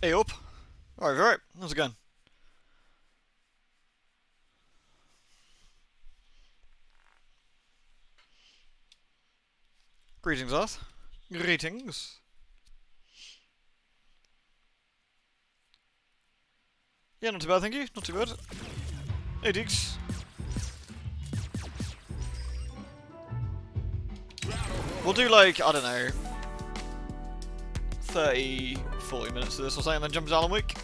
Hey up. Alright, how's it going? Greetings, Earth. Greetings. Yeah, not too bad, thank you. Not too bad. Hey, Deeks. We'll do like, I don't know, 30, 40 minutes of this or something, and then jump to Alan Wake.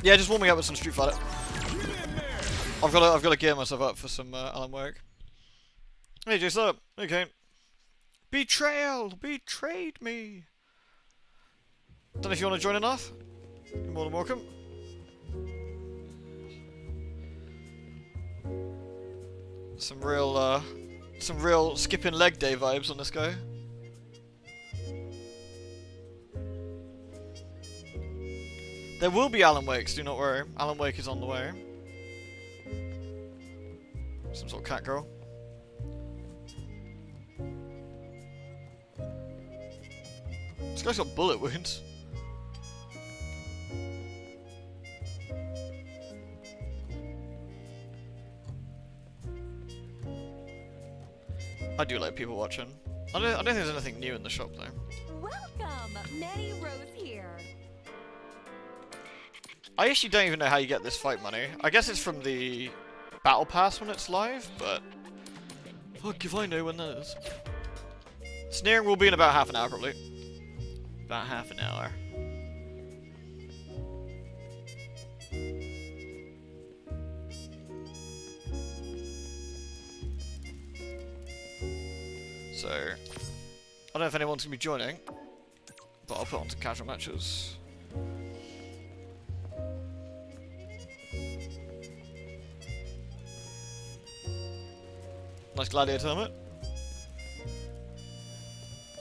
Yeah, just warming up with some Street Fighter. I've got to gear myself up for some Alan Wake. Hey, Jace, up. Okay. Betrayal! Betrayed me! Don't know if you want to join enough. You're more than welcome. Some real skipping leg day vibes on this guy. There will be Alan Wakes, do not worry. Alan Wake is on the way. Some sort of cat girl. This guy's got bullet wounds. I do like people watching. I don't think there's anything new in the shop though. Welcome, Manny Rose here. I actually don't even know how you get this fight money. I guess it's from the battle pass when it's live, but fuck if I know when that is. Sneering will be in about half an hour probably. About half an hour. So, I don't know if anyone's going to be joining, but I'll put on some casual matches. Nice gladiator helmet.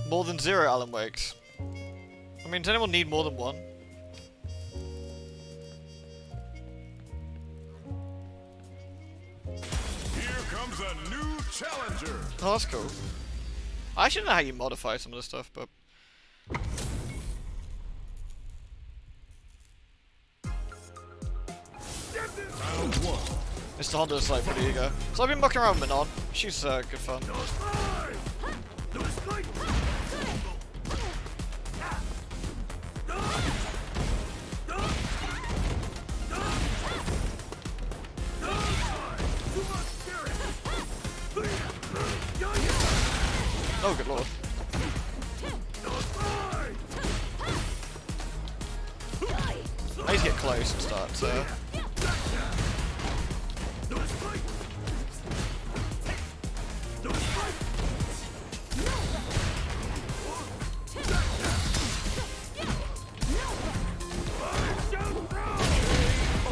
More than 0 Alan Wakes. I mean, does anyone need more than 1? Here comes a new challenger. Oh, that's cool. I actually don't know how you modify some of this stuff, but... Round 1. Mr. Honda's like pretty eager. So I've been mucking around with Manon. She's good fun. Oh, good lord. I need to get close and start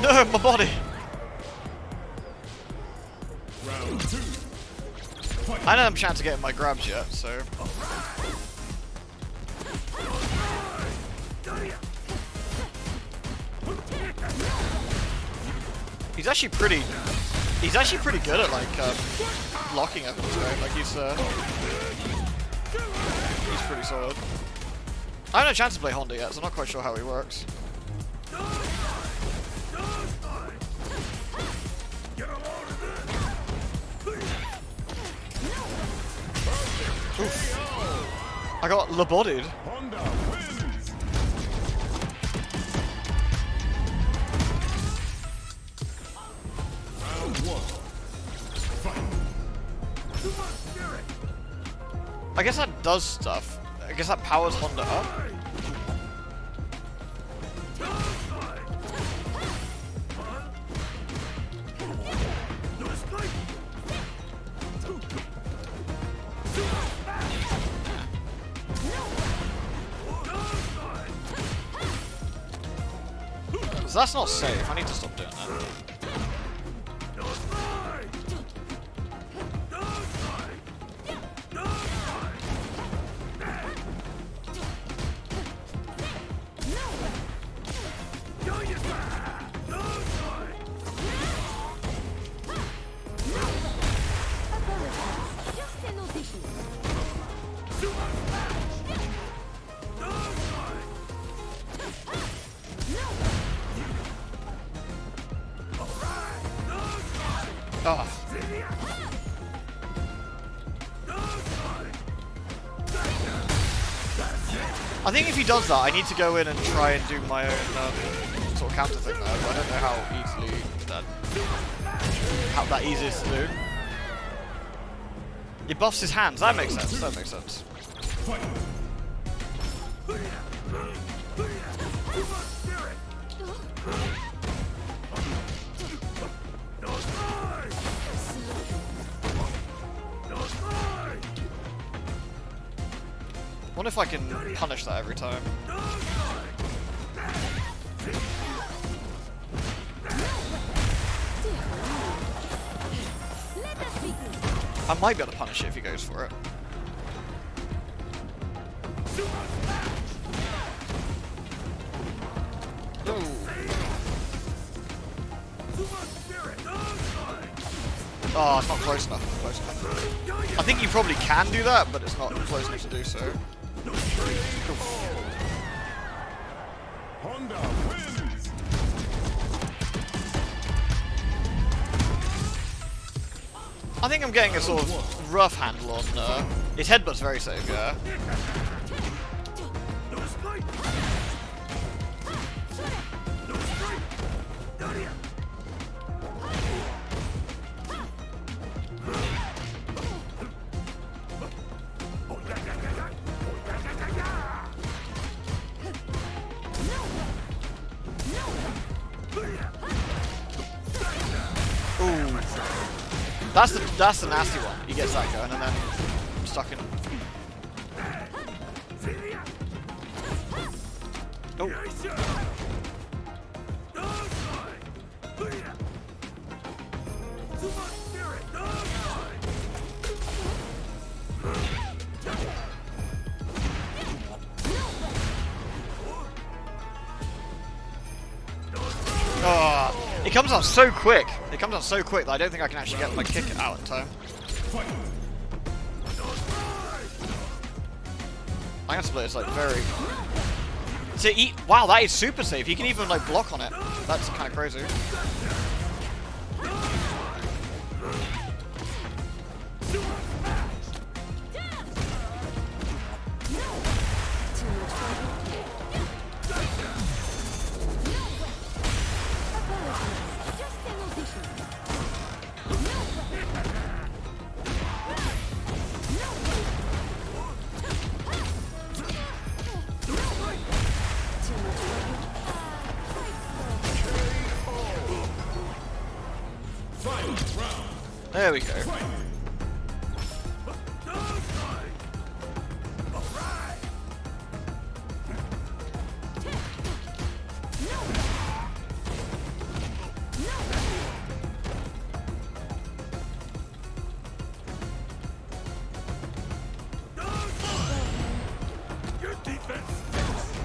No, my body! Round 2. I don't have a chance to get my grabs yet, so... He's actually pretty good at like blocking up this way. Like he's pretty solid. I haven't had a chance to play Honda yet, so I'm not quite sure how he works. Oof. I got labodied. Honda wins. Round 1. Fight. I guess that does stuff. I guess that powers Honda up. So that's not safe. I need to stop doing that. I think if he does that, I need to go in and try and do my own sort of counter thing though. I don't know how easily that easy is to do. It buffs his hands. That makes sense. That makes sense. I wonder if I can punish that every time. I might be able to punish it if he goes for it. Oh, it's not close enough. Close enough. I think you probably can do that, but it's not close enough to do so. Honda wins. I think I'm getting a sort of rough handle on his headbutt's very safe, yeah. That's the nasty one. He gets that going and then I'm stuck in. Oh. Oh. It comes out so quick. It comes out so quick that I don't think I can actually get my kick out in time. I can split. It's like very. Wow, that is super safe. He can even like block on it. That's kind of crazy. There we go.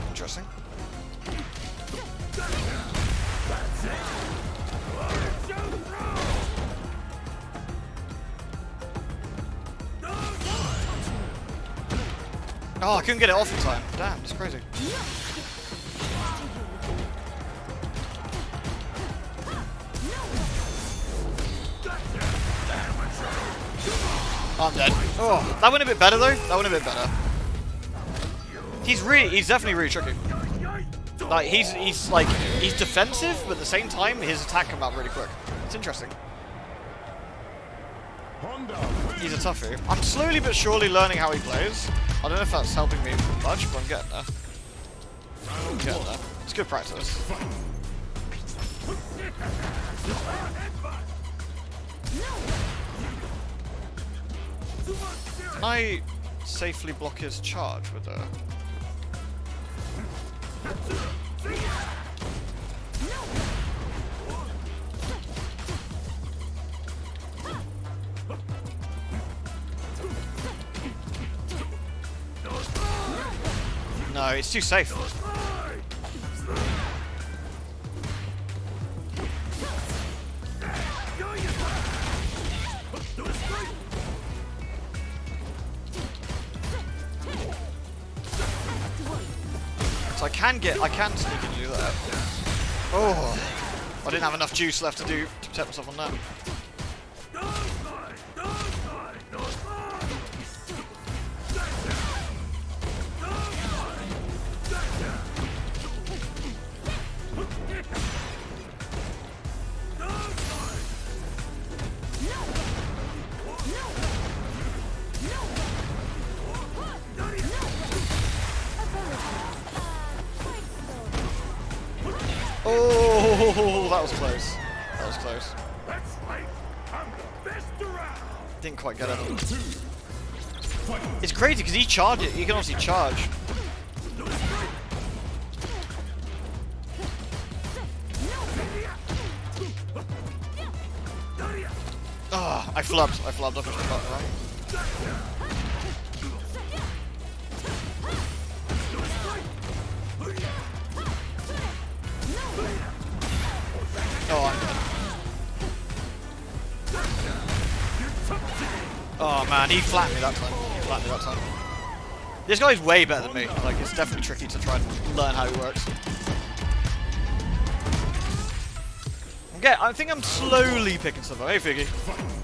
Interesting. Oh, I couldn't get it off in time. Damn, it's crazy. I'm dead. Oh, that went a bit better though. That went a bit better. He's definitely really tricky. Like he's defensive, but at the same time his attack comes out really quick. It's interesting. He's a toughie. I'm slowly but surely learning how he plays. I don't know if that's helping me much, but I'm getting there. I'm getting there. It's good practice. Can I safely block his charge with a... No, it's too safe. So I can sneak and do that. Oh, I didn't have enough juice left to protect myself on that. Oh, that was close. That was close. Let's fight. I'm the best around. Didn't quite get it. Round 2. Fight. It's crazy because he charged it. He can obviously charge. Ah, I flubbed. I pushed the button wrong. Oh, I'm dead. Oh man, he flattened me that time. This guy's way better than me. Like, it's definitely tricky to try and learn how he works. I think I'm slowly picking stuff up. Hey, Figgy.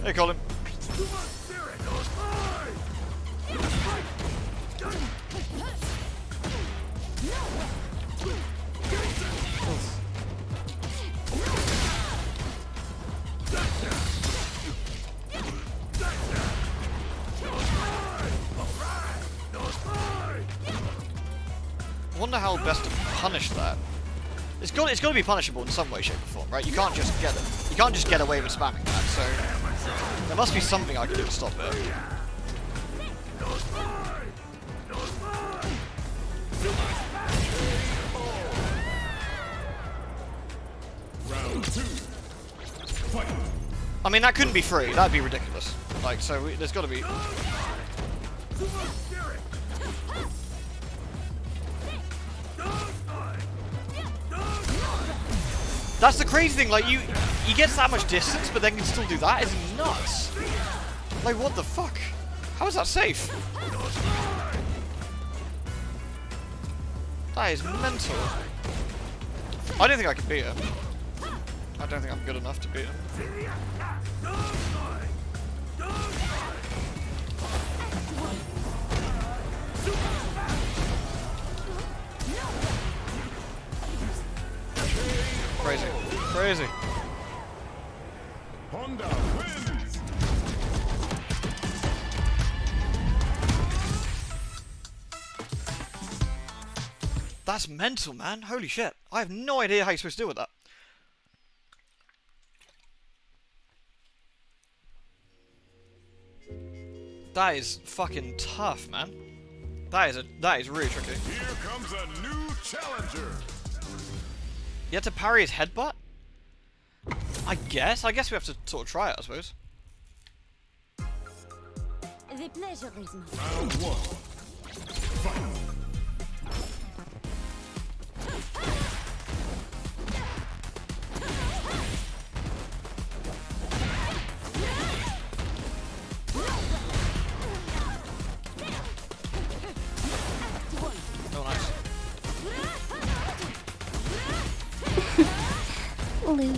Hey, Colin. I wonder how best to punish that. It's got to be punishable in some way, shape, or form, right? You can't just get it. You can't just get away with spamming that. So there must be something I can do to stop it. Round 2. Fight. I mean, that couldn't be free. That'd be ridiculous. Like, so there's got to be. That's the crazy thing. Like, he gets that much distance, but then can still do that. It's nuts. Like, what the fuck? How is that safe? That is mental. I don't think I can beat him. I don't think I'm good enough to beat him. Crazy. Crazy. Honda wins. That's mental, man. Holy shit. I have no idea how you're supposed to deal with that. That is fucking tough, man. That is really tricky. Here comes a new challenger. You have to parry his headbutt? I guess we have to sort of try it, I suppose. The pleasure is mine. Round 1. Fight. Oh, nice. Lou.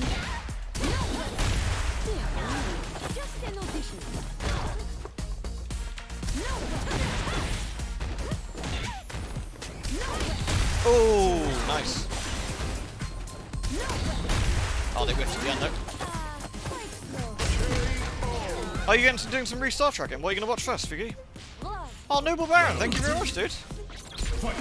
Just an audition. Oh, nice. Oh, they whiffed at the end, though. Quite slow. Are you doing some restart tracking? What are you going to watch first, Figgy? Love. Oh, Noble Baron, thank you very much, dude. Fight.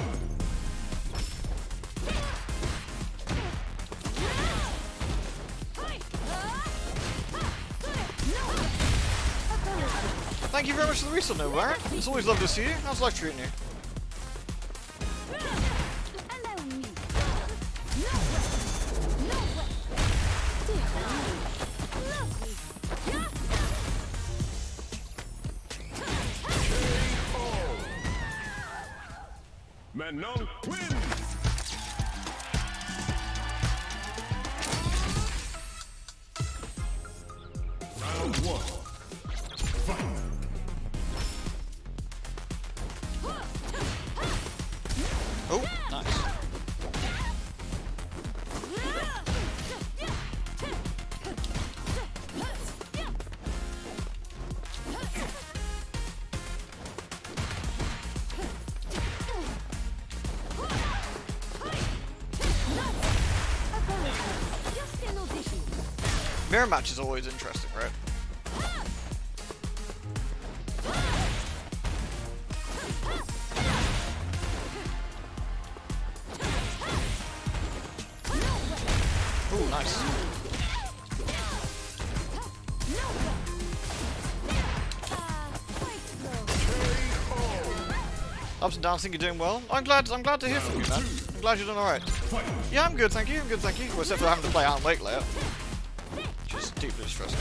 Thank you very much for the restart, Noble Baron. It's always lovely to see you. How's life treating you? Allow me. Manon wins. Round 1. Fight. Oh, nice. Just an audition. Mirror match is always interesting, right? nice. Quite slow. Ups and downs, think you're doing well. I'm glad to hear from you, man. I'm glad you're doing alright. Yeah, I'm good, thank you. I'm good, thank you. Well, except for having to play Alan Wake later. Which is deeply distressing.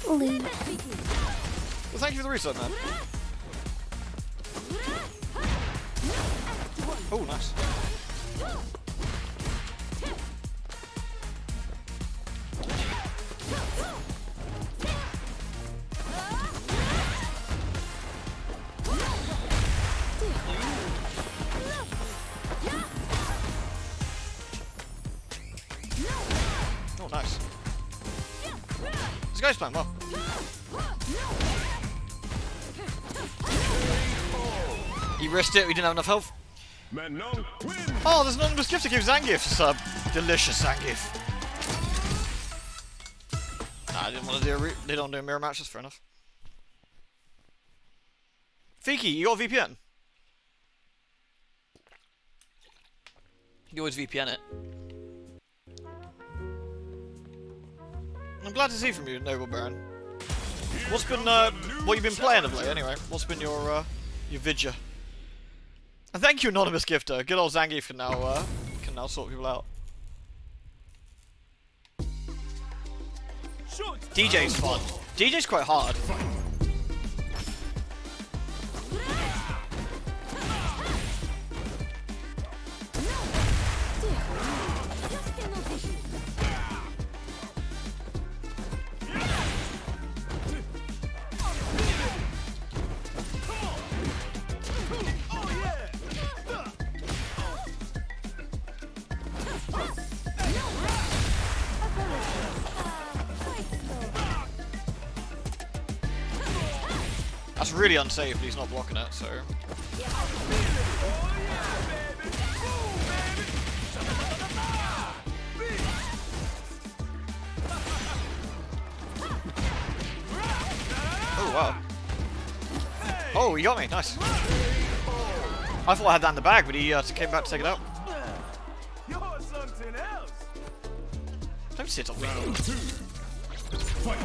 Lose. Well, thank you for the reset, man. Oh, nice. Oh, nice. This guy's playing well. He risked it, we didn't have enough health. Manon wins. Oh, there's an anonymous gift to give Zangief a sub. Delicious Zangief. Nah, I didn't want to do they don't do a mirror match, that's fair enough. Fiki, you got a VPN? You always VPN it. I'm glad to see from you, Noble Baron. What's been, what you've been playing of late, anyway? What's been your vidya? And thank you, anonymous gifter. Good old Zangief can now sort people out. DJ's fun. DJ's quite hard. Just an audition. That's really unsafe, but he's not blocking it, so... Oh, wow. Oh, he got me, nice. I thought I had that in the bag, but he came back to take it out. You're something else. Don't sit on me. Round 2. Fight.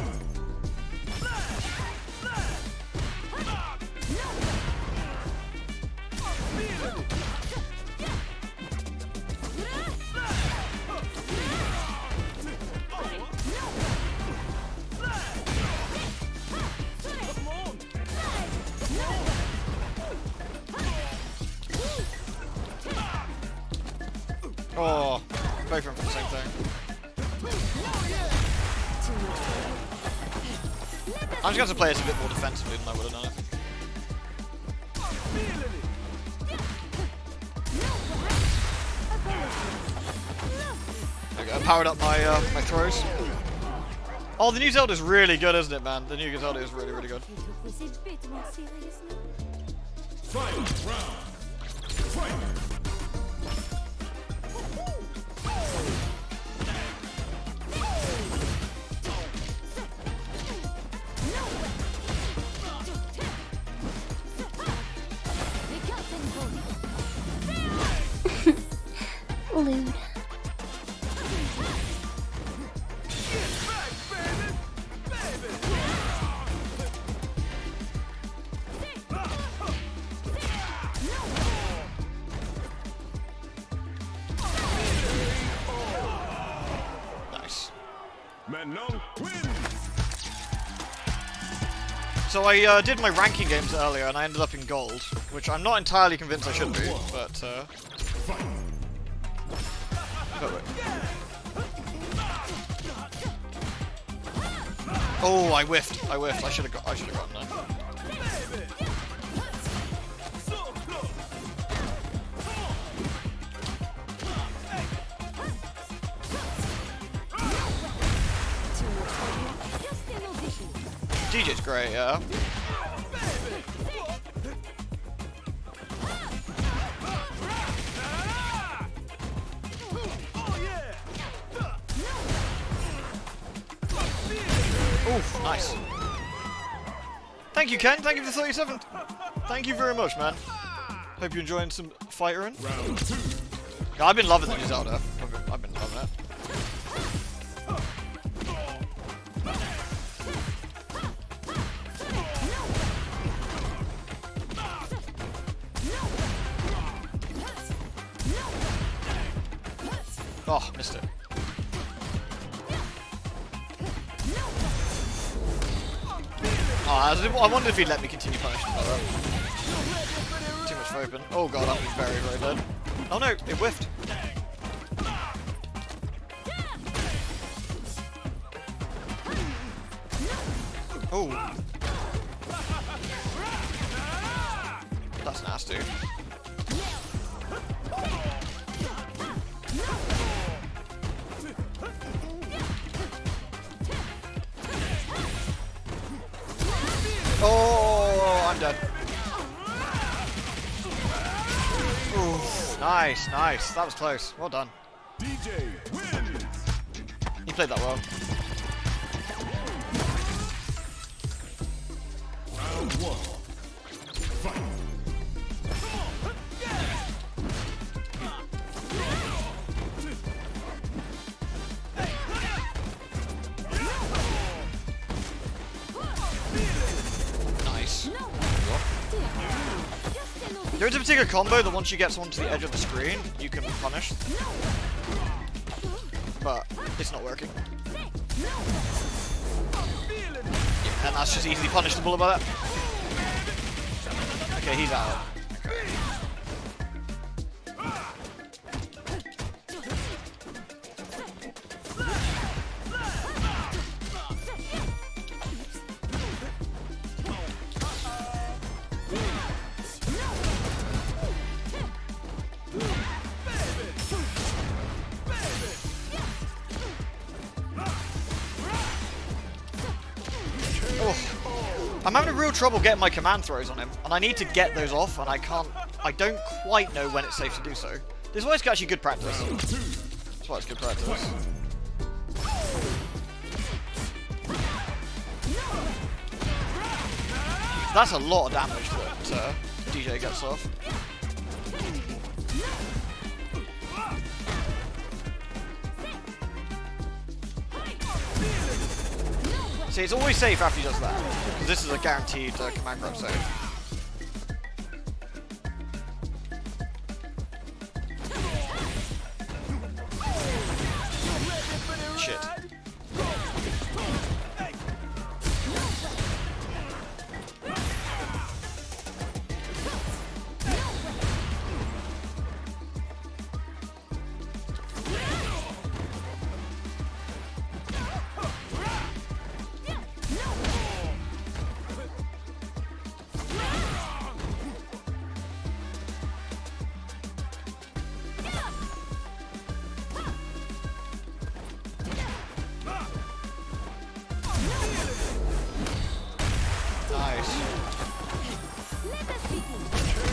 Oh, both of them for the same thing. I'm just going to play this a bit more defensively than I would have done, I think. There we go, powered up my my throws. Oh, the new Zelda's really good, isn't it, man? The new Zelda is really, really good. You took this a bit more seriously. Final round. Fight. Lewd. Nice. Manon wins. So I did my ranking games earlier and I ended up in gold, which I'm not entirely convinced I should be, but Fight. wait. Oh, I whiffed. I should have gotten that. Just an audition. DJ's great, yeah. Oof, nice. Thank you, Ken. Thank you for the 37th. Thank you very much, man. Hope you're enjoying some fightering. Round 2. Yeah, I've been loving the new Zelda. I've been loving it. Oh, missed it. Oh, I wondered if he'd let me continue punishing like that. Too much for open. Oh god, I'm very, very dead. Oh no, it whiffed. Oh. That's nasty. Oh, I'm dead. Ooh, nice, nice. That was close. Well done. DJ wins. You played that well. Round 1. Fight. Nice. There is a particular combo that once you get someone to the edge of the screen, you can punish. But it's not working. Yeah, and that's just easily punishable about that. Okay, he's out. I'm having a real trouble getting my command throws on him, and I need to get those off, and I don't quite know when it's safe to do so. This is why it's actually good practice. That's why it's good practice. That's a lot of damage that DJ gets off. See, it's always safe after he does that, because this is a guaranteed command grab save. Shit.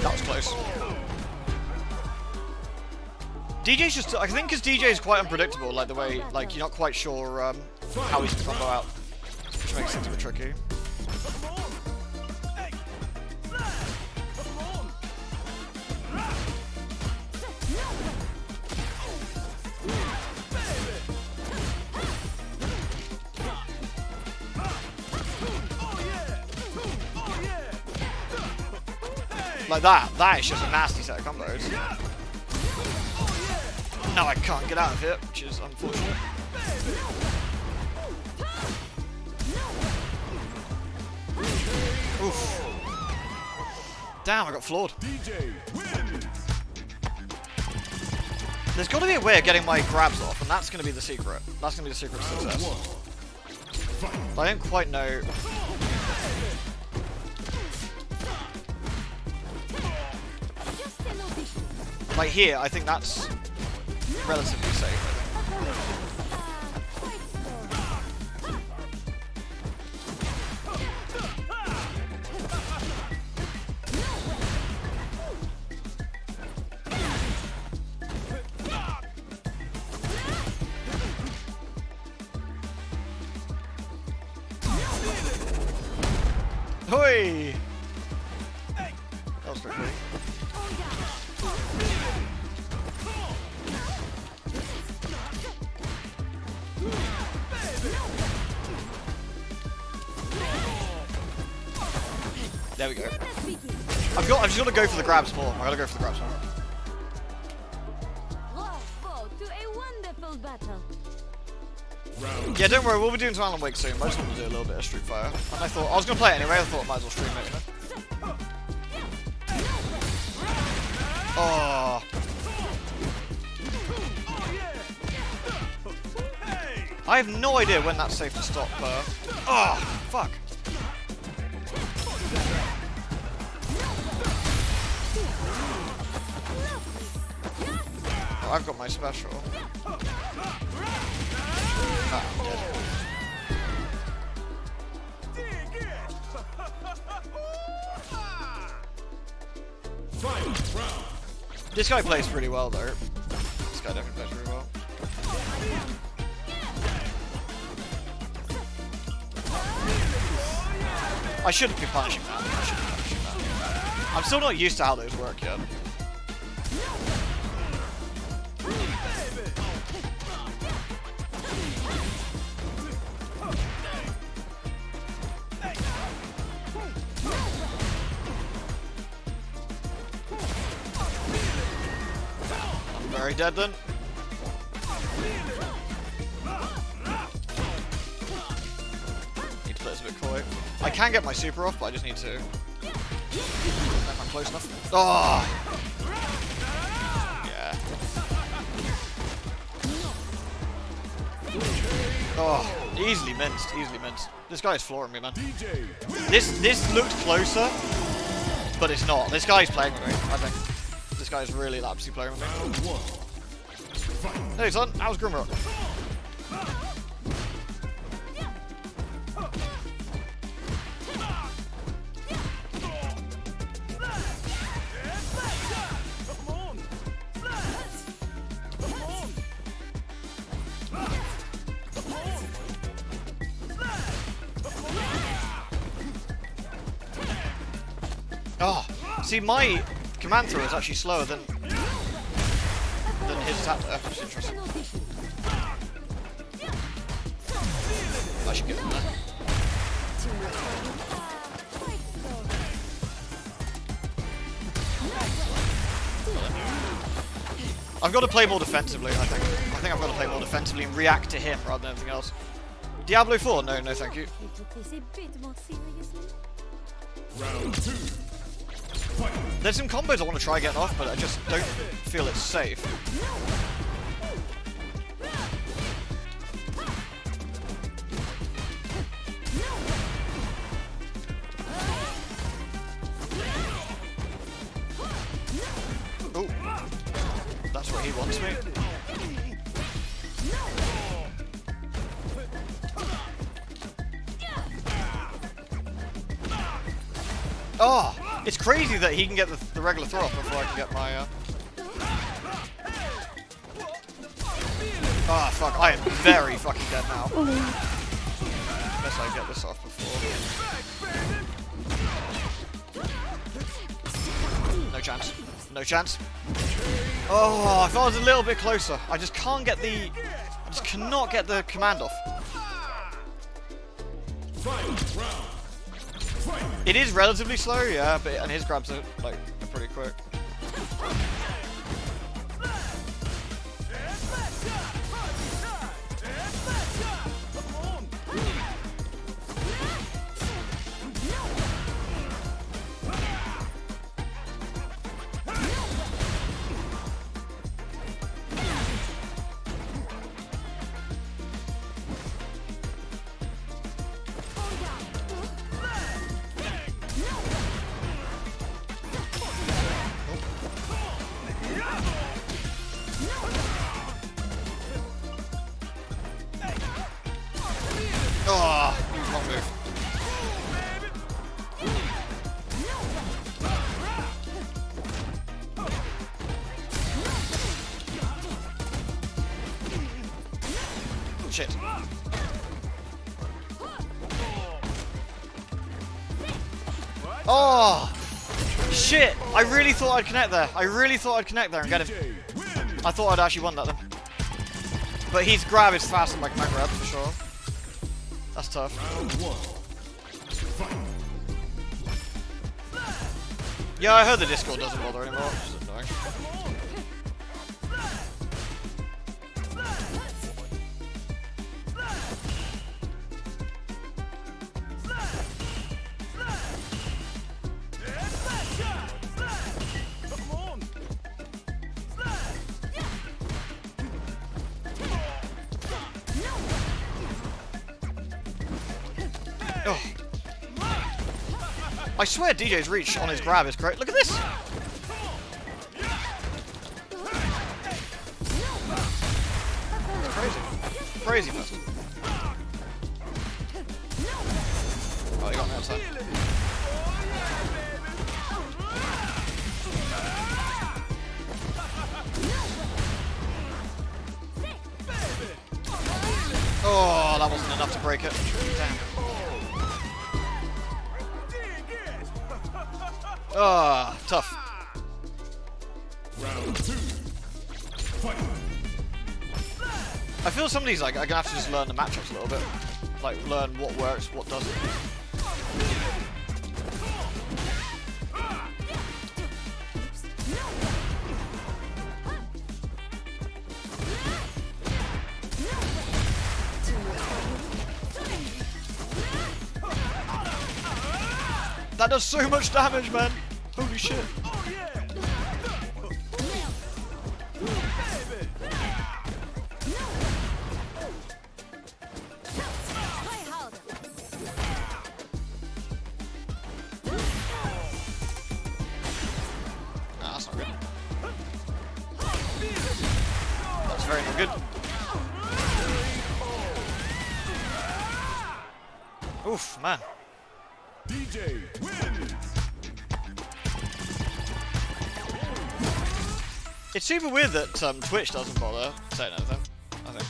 That was close. DJ's just, I think because DJ is quite unpredictable, like the way, like you're not quite sure how he's going to combo out, which makes things a bit tricky. Like that is just a nasty set of combos. No, I can't get out of it, which is unfortunate. Oof. Damn, I got floored. DJ wins. There's got to be a way of getting my grabs off, and that's going to be the secret. That's going to be the secret to success. But I don't quite know. Like here, I think that's relatively safe, I think. Hoi! That was pretty quick. There we go. I've just got to go for the grabs more. I gotta go for the grabs more. Bravo to a wonderful battle. Yeah, don't worry, we'll be doing some Alan Wake soon, but I just want to do a little bit of Street Fighter. And I thought, I was going to play it anyway, I thought I might as well stream it, you know? Oh. I have no idea when that's safe to stop. Oh, fuck. Oh, I've got my special. Ah, I'm dead. This guy plays pretty well though. This guy definitely plays really well. I shouldn't be punishing that. I shouldn't be punishing that. I'm still not used to how those work yet. Very dead then. Need to play this a bit coy. I can get my super off, but I just need to. If I'm close enough. Oh! Yeah. Oh, easily minced, easily minced. This guy is flooring me, man. This looked closer, but it's not. This guy's playing with me, I think. This guy's really lapsy playing with me. Hey son, how's Grimrock? Oh, see my command throw is actually slower than his attack there, which is interesting. I should get him there. I've got to play more defensively, I think. I think I've got to play more defensively and react to him rather than anything else. Diablo 4? No, no thank you. We took this a bit more seriously. Round 2. There's some combos I want to try getting off, but I just don't feel it's safe. Oh, that's where he wants me. Oh! It's crazy that he can get the regular throw off before I can get my, Ah, fuck, I am very fucking dead now. Unless I get this off before. No chance. No chance. Oh, if I was a little bit closer. I just can't get the... I just cannot get the command off. It is relatively slow, yeah, but and his grabs are like pretty quick. Oh, wrong move. Shit. Oh! Shit! I really thought I'd connect there. I really thought I'd connect there and get him. I thought I'd actually won that then. But his grab is faster than my command grab, for sure. That's tough. Yeah, I heard the Discord doesn't bother anymore. Which is annoying. Oh. I swear DJ's reach on his grab is great. Look at this! Crazy. Crazy fast. Oh, he got me outside. Oh, that wasn't enough to break it. Damn. Ah, tough. Round 2. Fight. I feel some of these, like, I'm gonna have to just learn the matchups a little bit. Like, learn what works, what doesn't. That does so much damage, man! Holy shit. Nah, that's not good. That's very not good. Oof, man. DJ wins. It's super weird that Twitch doesn't bother saying anything, I think.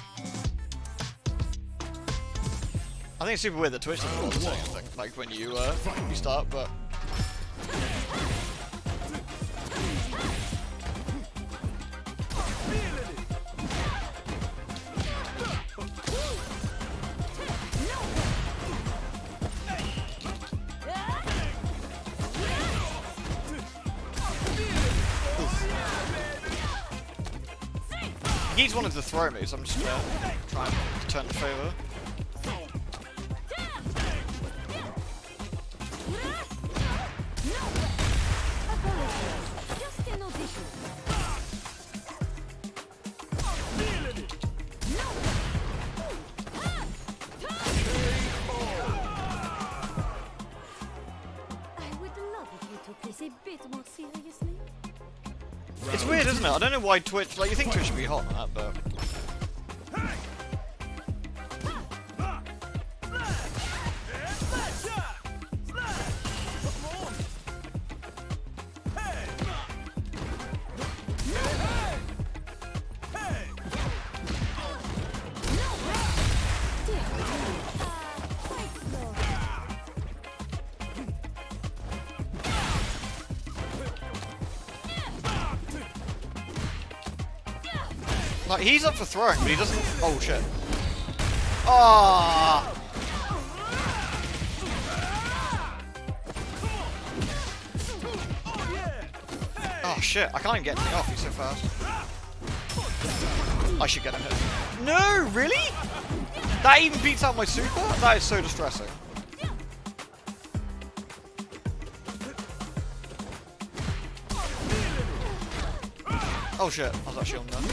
I think it's super weird that Twitch doesn't bother saying anything, like when you start, but... He's wanted to throw me, so I'm just trying to turn the favour. I would love if you took this a bit more seriously. It's weird, isn't it? I don't know why Twitch, like, you think Twitch should be hot on that, but... Like, he's up for throwing, but he doesn't... Oh, shit. Ah! Oh, shit. I can't even get anything off. He's so fast. I should get him hit. No, really? That even beats out my super? That is so distressing. Oh, shit. I was actually on that.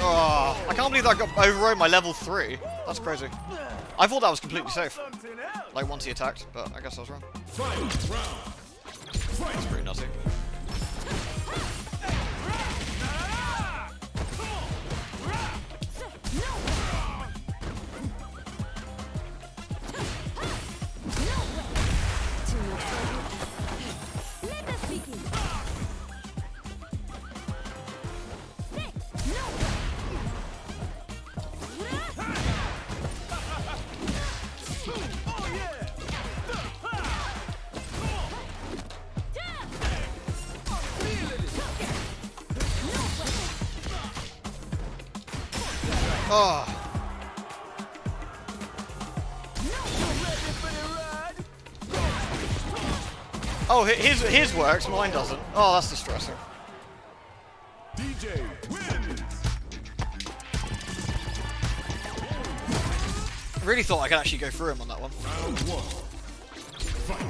Oh, I can't believe that got overrode my level 3. That's crazy. I thought that was completely safe. Like, once he attacked, but I guess I was wrong. That's pretty nutty. Oh. Oh, his works, mine doesn't. Oh, that's distressing. DJ wins. I really thought I could actually go through him on that one. Round 1. Fight.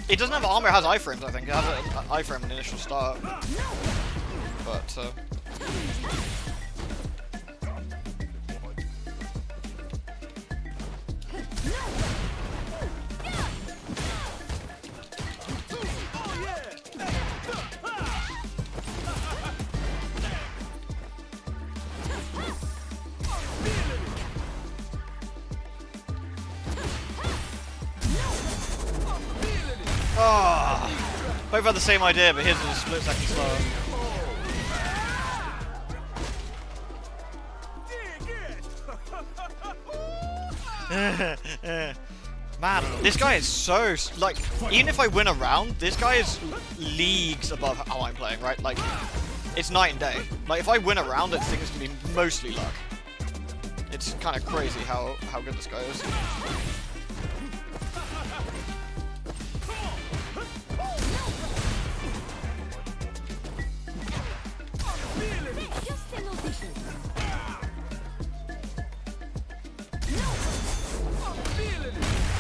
It doesn't have armor, it has iframes, I think. It has an iframe in the initial start. But, both had the same idea, but his was a split second slower. Man, this guy is so like. Even if I win a round, this guy is leagues above how I'm playing. Right, like it's night and day. Like if I win a round, I think it's gonna be mostly luck. It's kind of crazy how good this guy is.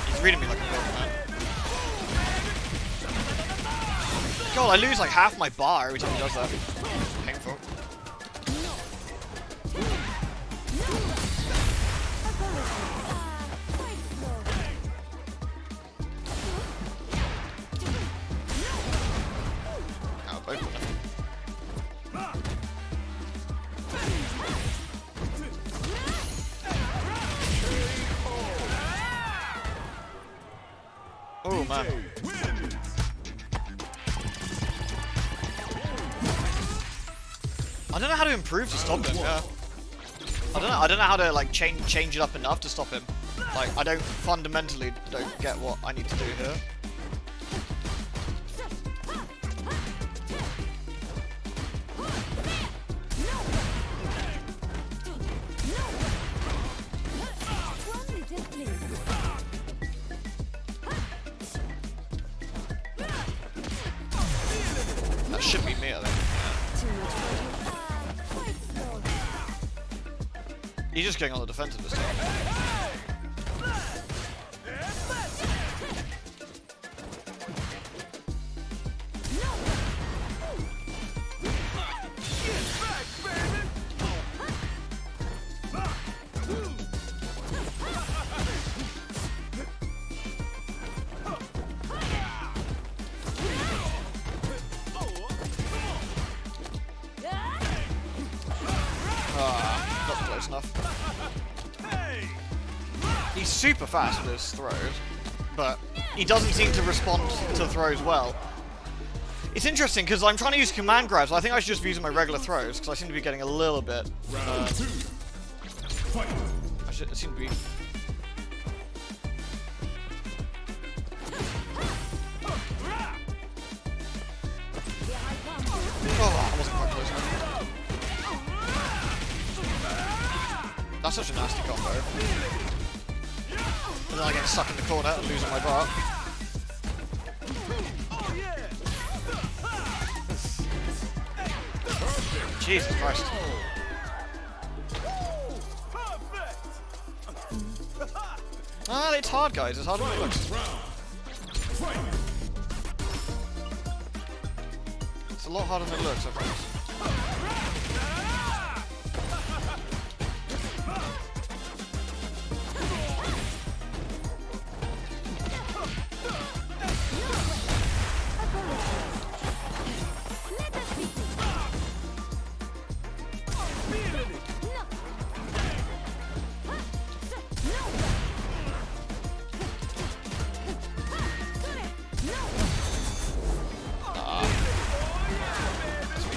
He's reading me like a book, man. God, I lose like half my bar every time he does that. It's painful. Oh, both of them. Oh man. I don't know how to improve to stop him, yeah. I don't know how to like change it up enough to stop him. Like I fundamentally don't get what I need to do here. That should be me, I think. He's just going on the defensive this time. Not close enough. He's super fast with his throws, but he doesn't seem to respond to throws well. It's interesting because I'm trying to use command grabs. I think I should just be using my regular throws because I seem to be getting a little bit. Round 2. Fight. I seem to be. Oh, I wasn't quite close enough. That's such a nasty combo. And then I get stuck in the corner and losing my bar. Jesus Christ. Ah, it's hard, guys. It's hard when it looks. It's a lot harder than it looks, I promise.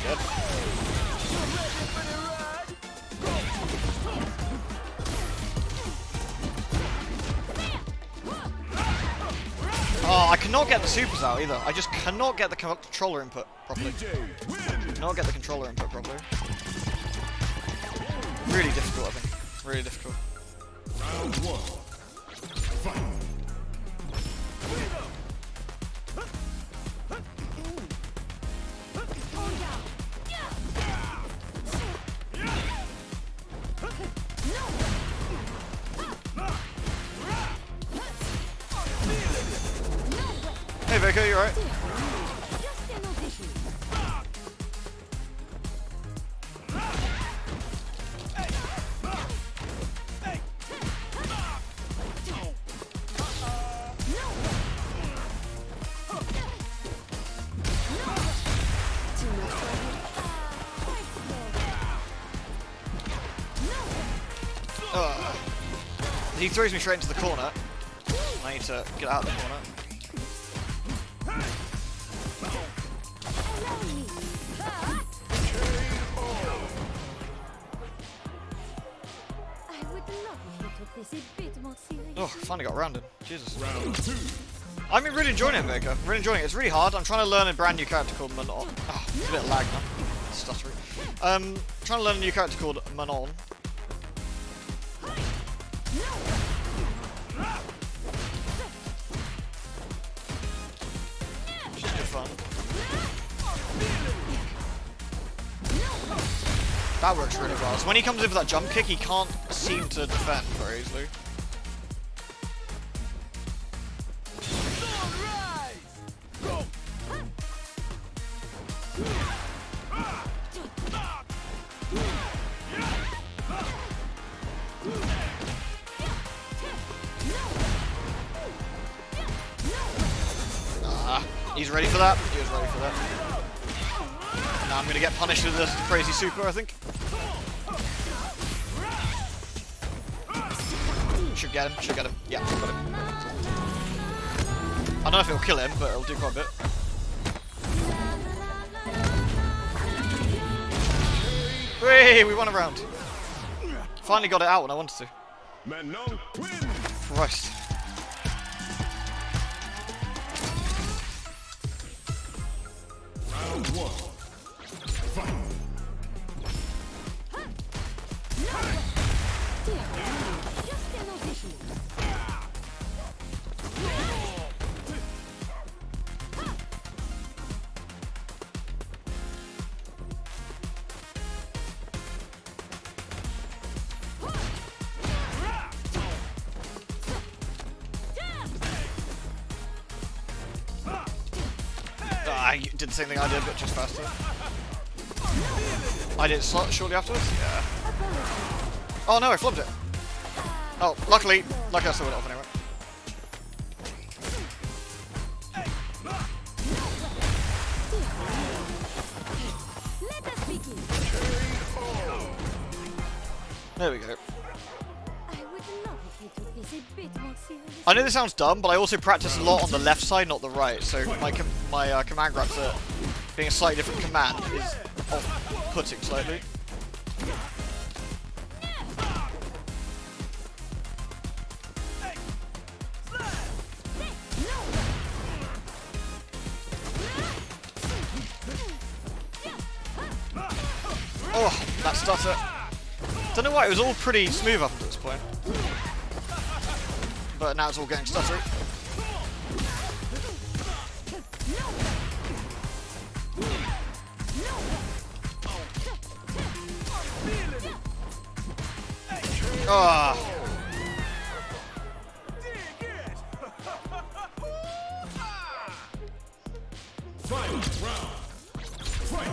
Good. cannot get the supers out either. I just cannot get the controller input properly. Cannot get the controller input properly. Really difficult, I think. Really difficult. Round 1. Fight. Hey Vico, you alright? Just an audition. He throws me straight into the corner. I need to get out of the corner. Allow me. I would love if you took this a bit more seriously. Oh, finally got rounded. Jesus. Round 2. I'm really enjoying it, Vico. Really enjoying it. It's really hard. I'm trying to learn a brand new character called Manon. Oh, it's a bit of lag now. Stuttery. Trying to learn a new character called Manon. Which is good fun. That works really well. So when he comes in for that jump kick, he can't seem to defend very easily. He's ready for that. He was ready for that. Now I'm going to get punished with this crazy super, I think. Should get him, should get him. Yeah, got him. I don't know if it'll kill him, but it'll do quite a bit. Hey, we won a round. Finally got it out when I wanted to. Manon wins. Christ. Round 1. Fight. Just an audition. I did the same thing I did, but just faster. I did it shortly afterwards? Yeah. Oh no, I flubbed it. Oh, luckily I still got it off anyway. Let us begin. There we go. I would love if you took this a bit more seriously. I know this sounds dumb, but I also practice a lot on the left side, not the right. So my command grabs are being a slightly different command is off-putting slightly. Oh, that stutter. Don't know why, it was all pretty smooth up to this point. But now it's all getting stuttery. Ah. Final round. Fight.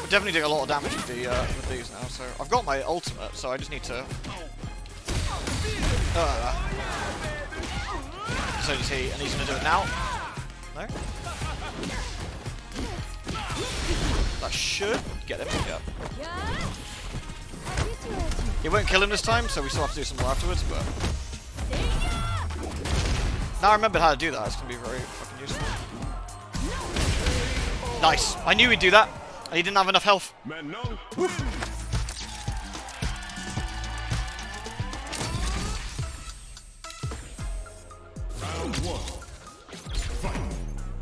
We're definitely doing a lot of damage with these now, so I've got my ultimate, so I just need to. So does he, and he's gonna do it now. No? That should get him. Yeah. It won't kill him this time, so we still have to do some more afterwards, but. Now I remembered how to do that. It's gonna be very fucking useful. Nice. I knew he'd do that, and he didn't have enough health. Maintenant, round one. Fight.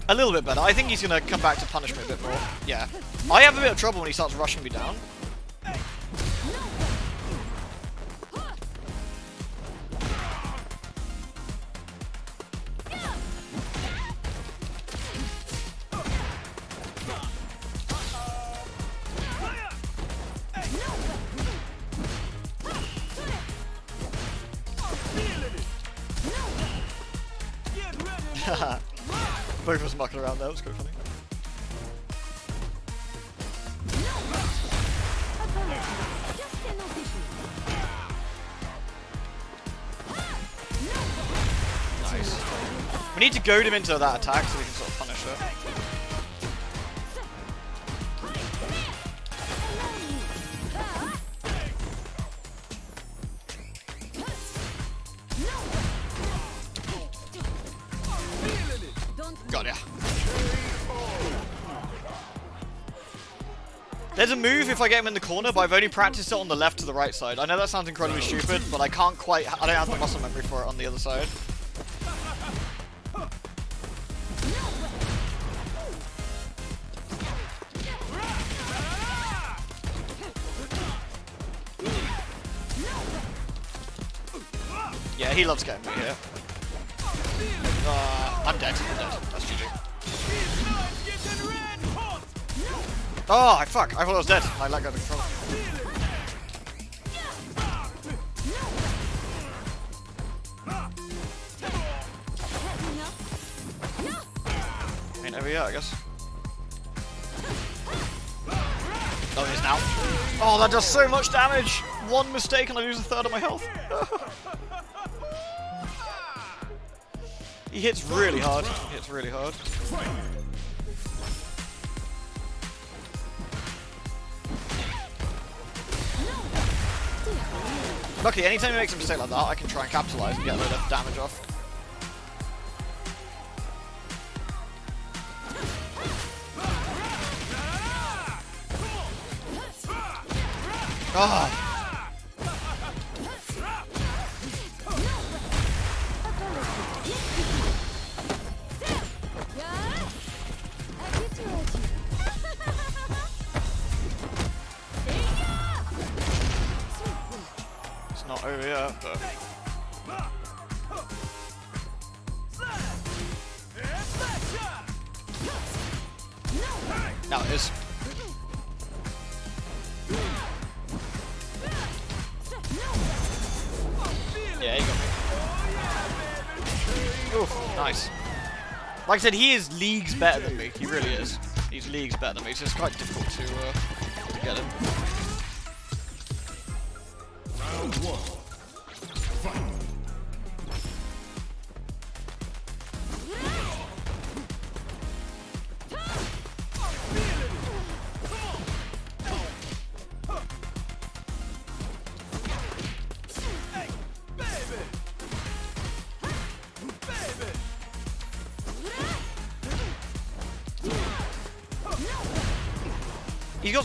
A little bit better. I think he's gonna come back to punish me a bit more. Yeah. I have a bit of trouble when he starts rushing me down. Both of us mucking around there, that was quite funny. Nice. We need to goad him into that attack so we can sort of punish it. Got ya. There's a move if I get him in the corner, but I've only practiced it on the left to the right side. I know that sounds incredibly stupid, but I can't quite... I don't have the muscle memory for it on the other side. Yeah, he loves getting me here. I'm dead. That's GG. Oh, fuck. I thought I was dead. I let go of the control. Ain't over yet, I guess. Oh, it is now. Oh, that does so much damage. One mistake and I lose a third of my health. He hits really hard. He hits really hard. Lucky, anytime he makes a mistake like that, I can try and capitalize and get a load of damage off. Oh. Not over yet, but... Now it is. Yeah, he got me. Oof, nice. Like I said, he is leagues better than me. He really is. He's leagues better than me, so it's quite difficult to get him. Round one. Fight.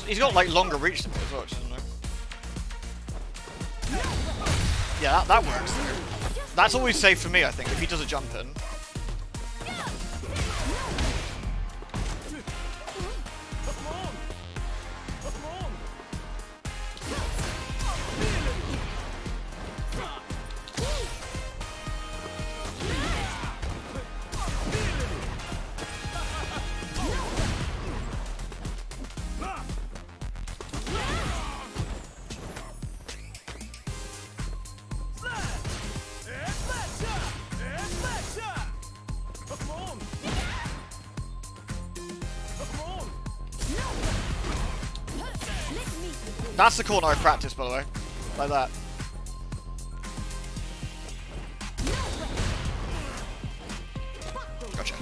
He's got like longer reach than me as well, which isn't it? Yeah, that works. That's always safe for me, I think, if he does a jump in. That's the corner I practiced, by the way. Like that. Gotcha.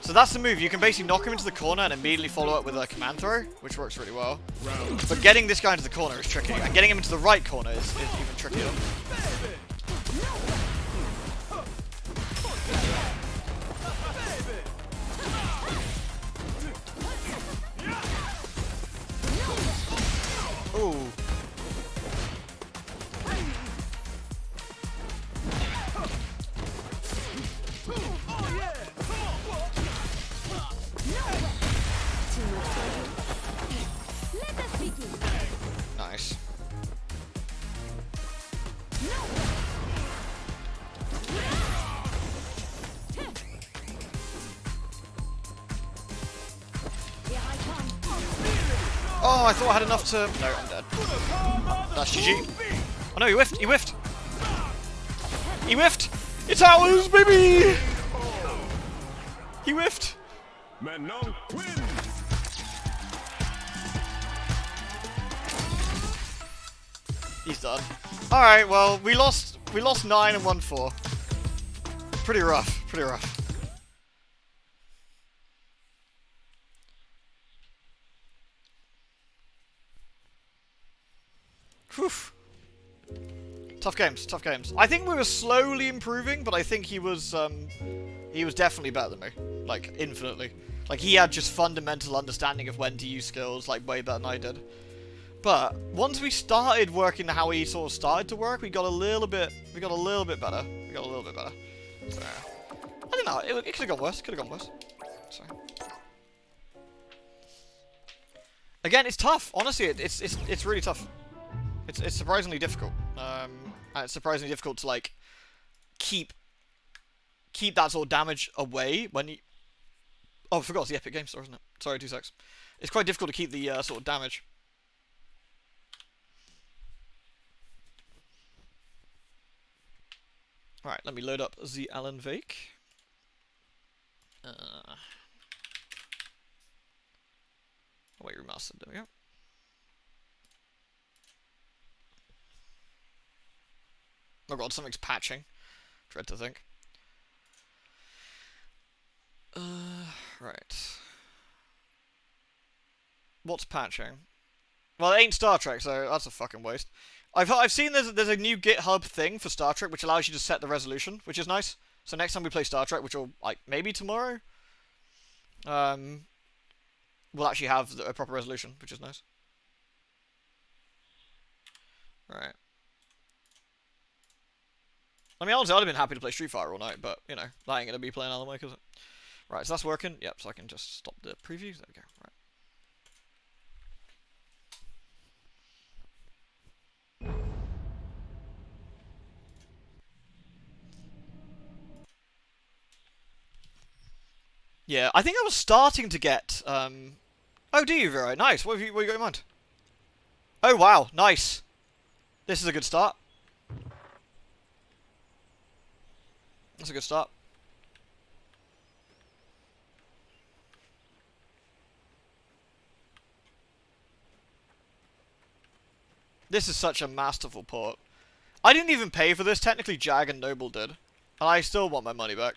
So that's the move. You can basically knock him into the corner and immediately follow up with a command throw, which works really well. But getting this guy into the corner is tricky, and getting him into the right corner is even trickier. Oh, I thought I had enough to... No, I'm dead. That's GG. Oh no, he whiffed! He whiffed! He whiffed! It's ours, baby! He whiffed! Manon wins. He's done. Alright, well, we lost 9 and won 4. Pretty rough, pretty rough. Whew. Tough games, tough games. I think we were slowly improving, but I think he was definitely better than me. Like, infinitely. Like, he had just fundamental understanding of when to use skills, like, way better than I did. But, once we started working how he sort of started to work, we got a little bit better. We got a little bit better. So, I don't know, it could have gone worse, So. Again, it's tough. Honestly, it's really tough. It's surprisingly difficult. And it's surprisingly difficult to, like, keep that sort of damage away when you... Oh, I forgot, it's the Epic Game Store, isn't it? Sorry, 2 secs. It's quite difficult to keep the sort of damage. Alright, let me load up the Alan Wake. Wake Remastered, there we go. Oh god, something's patching. Dread to think. Right. What's patching? Well, it ain't Star Trek, so that's a fucking waste. I've seen there's a new GitHub thing for Star Trek which allows you to set the resolution, which is nice. So next time we play Star Trek, which will, like, maybe tomorrow, we'll actually have a proper resolution, which is nice. Right. I mean, honestly, I'd have been happy to play Street Fighter all night, but, you know, that ain't gonna be playing Alan Wake, is it? Right, so that's working. Yep, so I can just stop the previews. There we go. Right. Yeah, I think I was starting to get, Oh, do you, Vero? Nice. What have you got in mind? Oh, wow. Nice. This is a good start. That's a good start. This is such a masterful port. I didn't even pay for this. Technically, Jag and Noble did. And I still want my money back.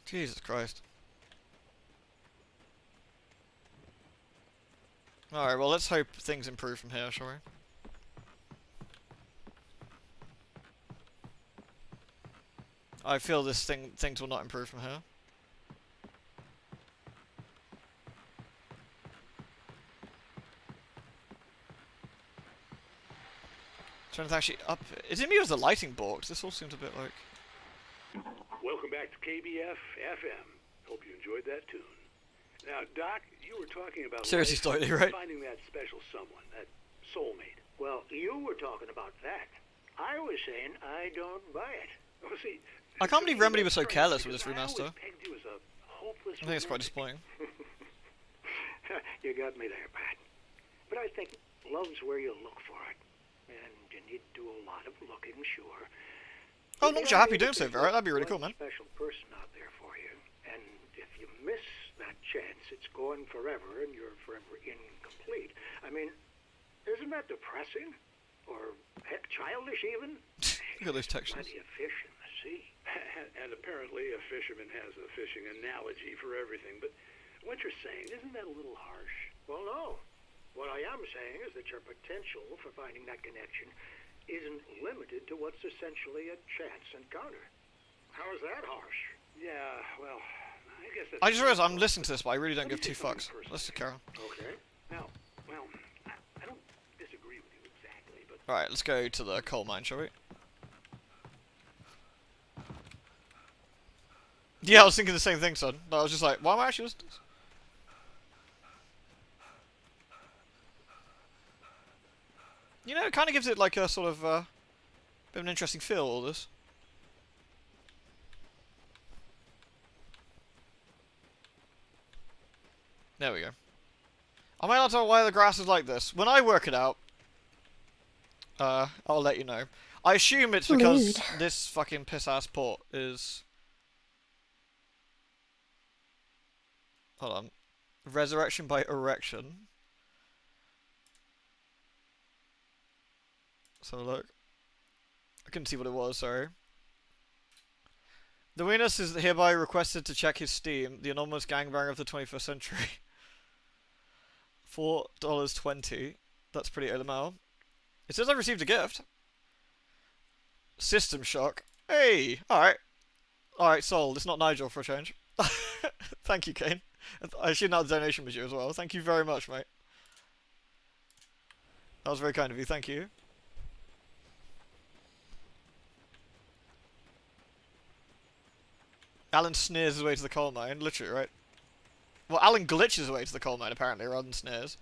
Jesus Christ. Alright, well, let's hope things improve from here, shall we? I feel things will not improve from here. Trying to actually up... Is it me or is the lighting balked? This all seems a bit like... Welcome back to KBF FM. Hope you enjoyed that tune. Now, Doc, you were talking about seriously, slightly, right? Finding that special someone, that soulmate. Well, you were talking about that. I was saying I don't buy it. Oh, see, I can't believe Remedy was so strange, careless with this because I remaster. always pegged you as a hopeless I think it's quite romantic. disappointing. You got me there, Pat. But I think love's where you look for it. And you need to do a lot of looking, sure. Oh, as long as you're happy doing so, Vera, that'd be really cool, man. Special person out there for you. And if you miss that chance, it's gone forever, and you're forever incomplete. I mean, isn't that depressing? Or heck, childish even? Look at those textures. Plenty of fish in the sea. And apparently a fisherman has a fishing analogy for everything. But what you're saying, isn't that a little harsh? Well, no. What I am saying is that your potential for finding that connection isn't limited to what's essentially a chance encounter. How is that harsh? Yeah, well, I guess that's... I just realized I'm listening to this, but I really don't give 2 fucks. Let's just carry on. Okay. Now, well, I don't disagree with you exactly, but... Alright, let's go to the coal mine, shall we? Yeah, I was thinking the same thing, son. I was just like, why am I actually listening to this? You know, it kind of gives it like a sort of, bit of an interesting feel, all this. There we go. Am I allowed to know why the grass is like this? When I work it out, I'll let you know. I assume it's because Lewd. this fucking piss-ass port is... Hold on. Resurrection by erection. Let's have a look. I couldn't see what it was, sorry. The Venus is hereby requested to check his Steam, the anonymous gangbanger of the 21st century. $4.20. That's pretty LML. It says I received a gift. System shock. Hey! Alright. Alright, sold. It's not Nigel for a change. Thank you, Kane. I assume that donation was you as well. Thank you very much, mate. That was very kind of you. Thank you. Alan sneers his way to the coal mine. Literally, right? Well, Alan glitches his way to the coal mine, apparently, rather than sneers.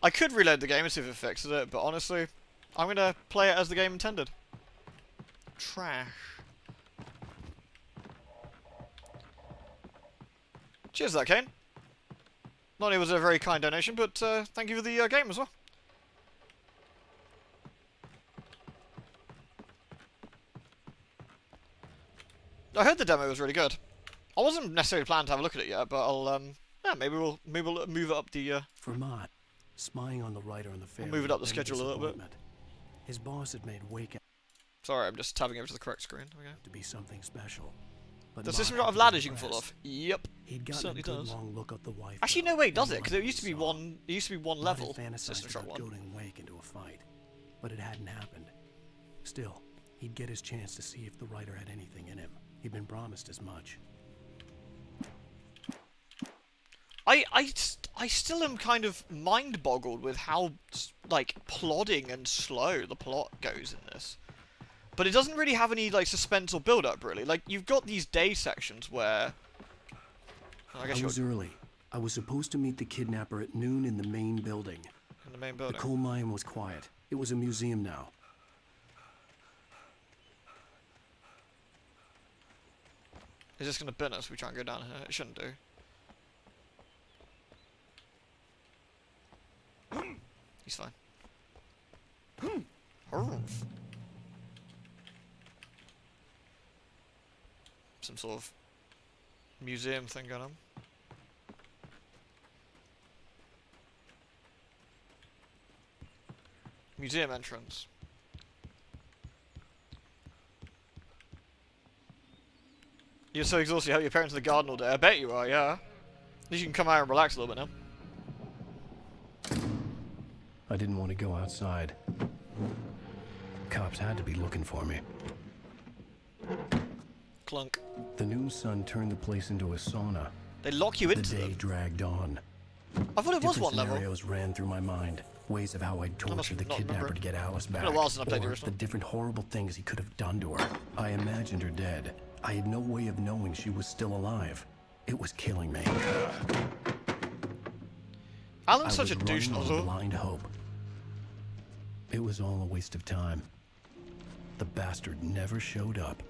I could reload the game and see if it fixes it, but honestly, I'm going to play it as the game intended. Trash. Cheers to that, Kane. Not only was it a very kind donation, but thank you for the game as well. I heard the demo was really good. I wasn't necessarily planning to have a look at it yet, but I'll yeah, maybe we'll move it up the Vermont, spying on the writer on the ferry. move it up the schedule a little bit. His boss had made Wake Sorry, I'm just tabbing over to the correct screen. There we go. to be something special. But Does Mott system had not have to be ladders you can fall impressed. off? Yep. He'd gotten Certainly a good does. long look at the wife. Actually, no, though, wait, does and it? Because it what used to he be saw. one. It used to be one Mott had level. fantasized System Shock about one. goading Wake into a fight, but it hadn't happened. Still, he'd get his chance to see if the writer had anything in him. He'd been promised as much. I still am kind of mind-boggled with how like plodding and slow the plot goes in this. But it doesn't really have any like suspense or build-up really. Like you've got these day sections where I was early. I was supposed to meet the kidnapper at noon in the main building. in the main The building. coal mine was quiet. It was a museum now. Is this going to bin us? We try and go down here. It shouldn't do. He's fine. Harf. Some sort of museum thing going on. Museum entrance. You're so exhausted you help your parents in the garden all day. I bet you are, yeah. At least you can come out and relax a little bit now. I didn't want to go outside. Cops had to be looking for me. Clunk. The noon sun turned the place into a sauna. They lock you The into day them. dragged on. I thought it was Different one level. scenarios ran through my mind. Ways of how I'd must torture the not kidnapper remember. to get Alice back. been a while since I played the or original. the different horrible things he could have done to her. I imagined her dead. I had no way of knowing she was still alive. It was killing me. Alan's I such a was douche running on nozzle. blind hope. It was all a waste of time. The bastard never showed up.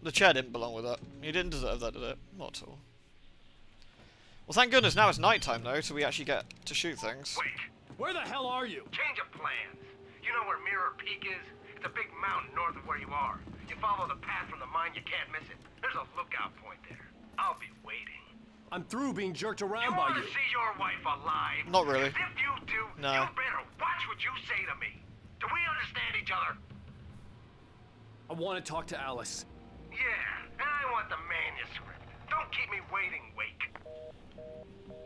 The chair didn't belong with that. He didn't deserve that, did it? Not at all. Well, thank goodness now it's night time though, so we actually get to shoot things. Wait, Where the hell are you? change of plans. You know where Mirror Peak is? It's a big mountain north of where you are. You follow the path from the mine, you can't miss it. There's a lookout point there. I'll be waiting. I'm through being jerked around You by want you. to see your wife alive? Not really. If you do, No. you better watch what you say to me. Do we understand each other? I want to talk to Alice. Yeah, and I want the manuscript. Don't keep me waiting, Wake.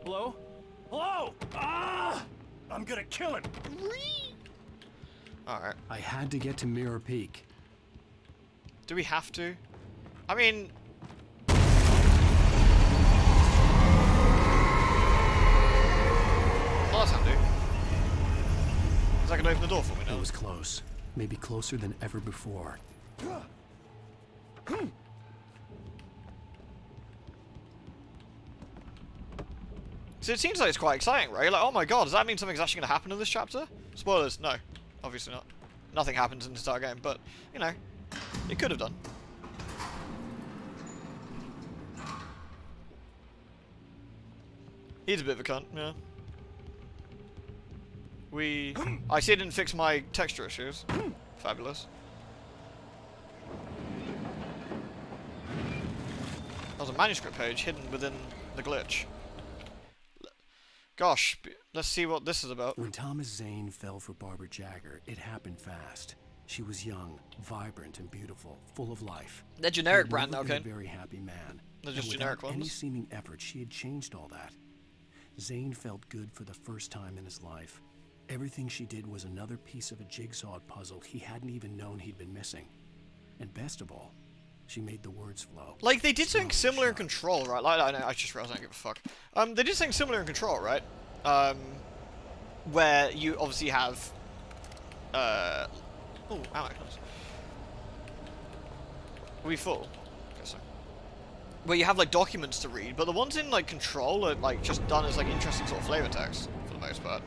Hello? Hello? Ah! I'm gonna kill him. Alright. I had to get to Mirror Peak. Do we have to? I mean... Oh, that's handy. Is that going to open the door for me now? It was close. Maybe closer than ever before. So it seems like it's quite exciting, right? Like, oh my god, does that mean something's actually going to happen in this chapter? Spoilers, no. Obviously not. Nothing happens in the entire game, but, you know, it could have done. He's a bit of a cunt, yeah. I see it didn't fix my texture issues. Fabulous. There's a manuscript page hidden within the glitch. Gosh, let's see what this is about. When Thomas Zane fell for Barbara Jagger, it happened fast. She was young, vibrant, and beautiful, full of life. They're generic He'd brand never now, been Ken. a very happy man. They're just And generic without any ones. seeming effort, she had changed all that. Zane felt good for the first time in his life. Everything she did was another piece of a jigsaw puzzle he hadn't even known he'd been missing. And best of all, she made the words flow. Like, they did something Slow similar in shot. Control, right? Like, I just realized I don't give a fuck. They did something similar in Control, right? Where you obviously have... Oh, Alex, nice. Are we full? Guess so. Where you have, like, documents to read, but the ones in, like, Control are, like, just done as, like, interesting sort of flavor text, for the most part.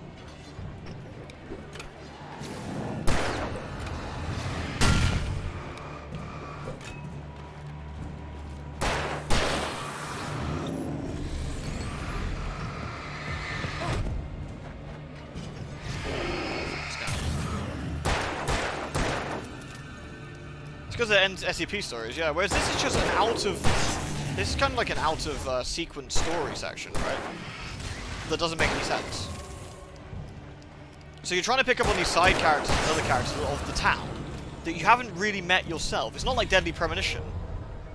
Because it ends SCP stories, yeah. Whereas this is just an this is kind of like an out of sequence story section, right? That doesn't make any sense. So you're trying to pick up on these side characters and other characters of the town that you haven't really met yourself. It's not like Deadly Premonition,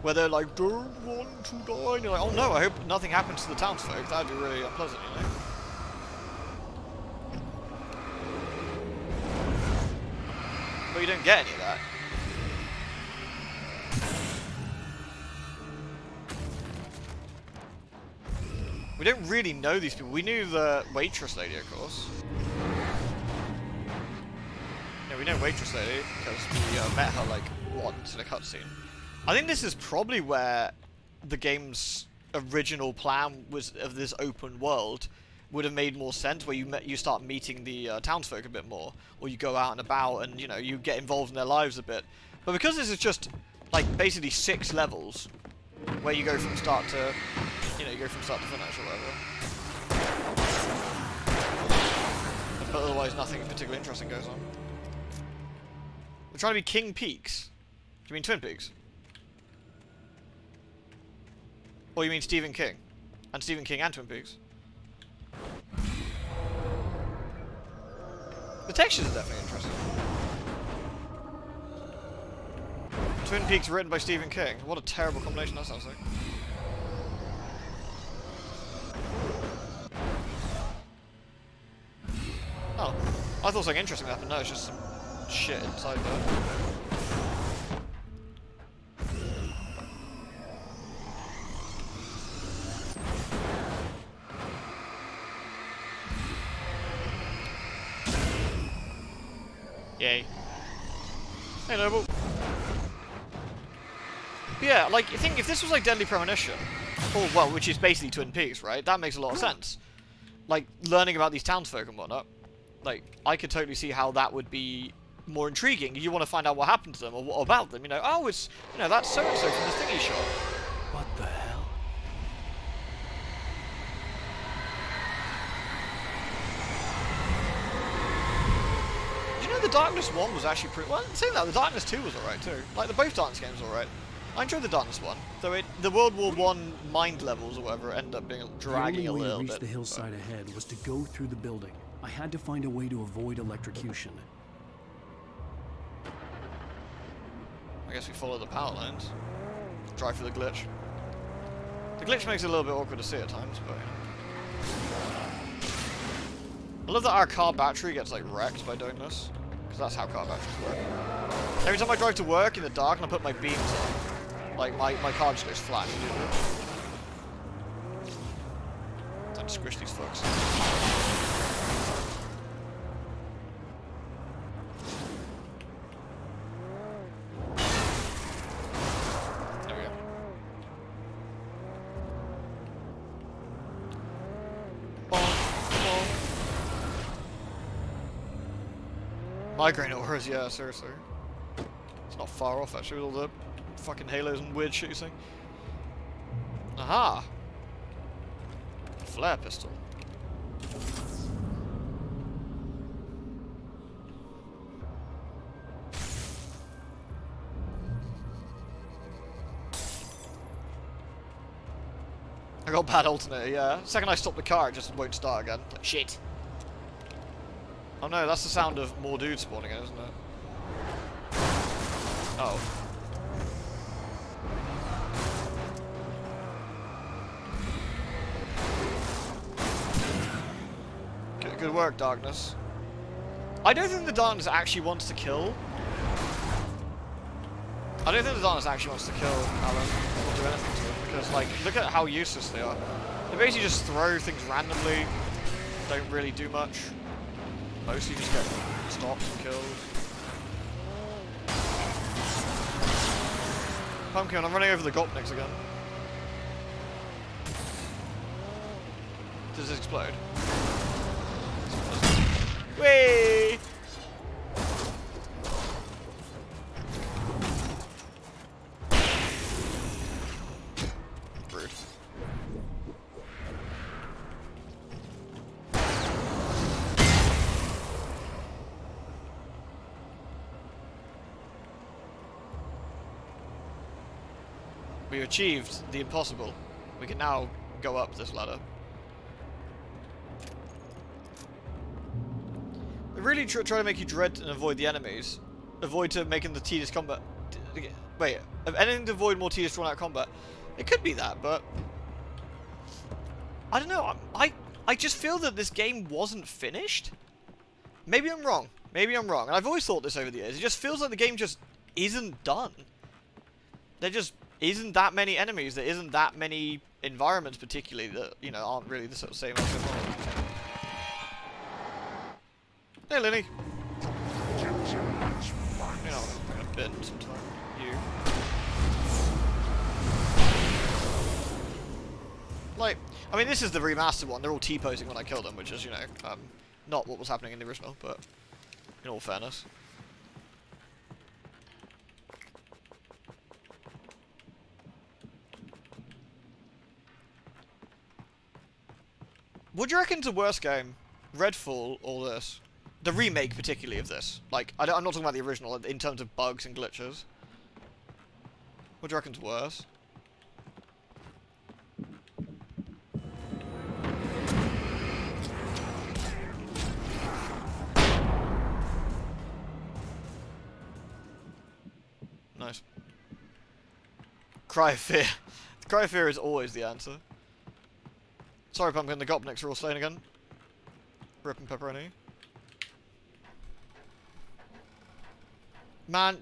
where they're like, don't want to die, and you're like, oh no, I hope nothing happens to the townsfolk. That'd be really unpleasant, you know? But you don't get any of that. We don't really know these people. We knew the waitress lady, of course. Yeah, we know waitress lady because we met her like once in a cutscene. I think this is probably where the game's original plan was of this open world would have made more sense, where you start meeting the townsfolk a bit more, or you go out and about and you know you get involved in their lives a bit. But because this is just like basically 6 levels, where you go from start to, you know, you go from start to finish or whatever. But otherwise nothing particularly interesting goes on. We're trying to be King Peaks. Do you mean Twin Peaks? Or you mean Stephen King? And Stephen King and Twin Peaks? The textures are definitely interesting. Twin Peaks written by Stephen King. What a terrible combination that sounds like. Oh, I thought something interesting happened. No, it's just some shit inside there. Yay. Hey, Noble. Yeah, like, I think if this was like Deadly Premonition, or, well, which is basically Twin Peaks, right? That makes a lot of sense. Like, learning about these townsfolk and whatnot. Like, I could totally see how that would be more intriguing. You want to find out what happened to them, or what about them, you know? Oh, it's, you know, that's so-and-so from the thingy shop. What the hell? Did you know the Darkness 1 was actually pretty... Well, saying that, the Darkness 2 was alright too. Like, both Darkness games were alright. I enjoyed the Darkness 1, though the World War 1 mind levels or whatever ended up being dragging a The only way little to reach bit. the hillside ahead was to go through the building. I had to find a way to avoid electrocution. I guess we follow the power lines. Drive through the glitch. The glitch makes it a little bit awkward to see at times, but... I love that our car battery gets, like, wrecked by doing this. Because that's how car batteries work. Every time I drive to work in the dark and I put my beams on, like, my car just goes flat. Time to squish these fucks. There we go. Migraine auras, yeah, seriously. It's not far off, actually, with all the fucking halos and weird shit you see. Aha! flare pistol. I got a bad alternator, yeah. The second I stop the car, it just won't start again. Like, shit. Oh no, that's the sound of more dudes spawning in, isn't it? Oh. Good work, Darkness. I don't think the Darkness actually wants to kill. I don't think the Darkness actually wants to kill Alan or do anything to him, because, like, look at how useless they are. They basically just throw things randomly, don't really do much. Mostly just get stopped and killed. Pumpkin, I'm running over the Gopniks again. Does it explode? Whee! Rude. We achieved the impossible. We can now go up this ladder. They really try to make you dread and avoid the enemies. Avoid to making the tedious combat. Wait, anything to avoid more tedious drawn out combat. It could be that, but I don't know. I just feel that this game wasn't finished. Maybe I'm wrong. Maybe I'm wrong. And I've always thought this over the years. It just feels like the game just isn't done. There just isn't that many enemies. There isn't that many environments, particularly, that, you know, aren't really the sort of same as before. Hey, Lenny. You know, I'm gonna bin sometime. You. Like, I mean, this is the remastered one. They're all T-posing when I kill them, which is, you know, not what was happening in the original, but in all fairness. What do you reckon's the worst game? Redfall or this? The remake, particularly, of this. Like, I'm not talking about the original in terms of bugs and glitches. What do you reckon's worse? Nice. Cry of fear. Cry of fear is always the answer. Sorry, Pumpkin, the Gopniks are all slain again. Rip and pepperoni. Man,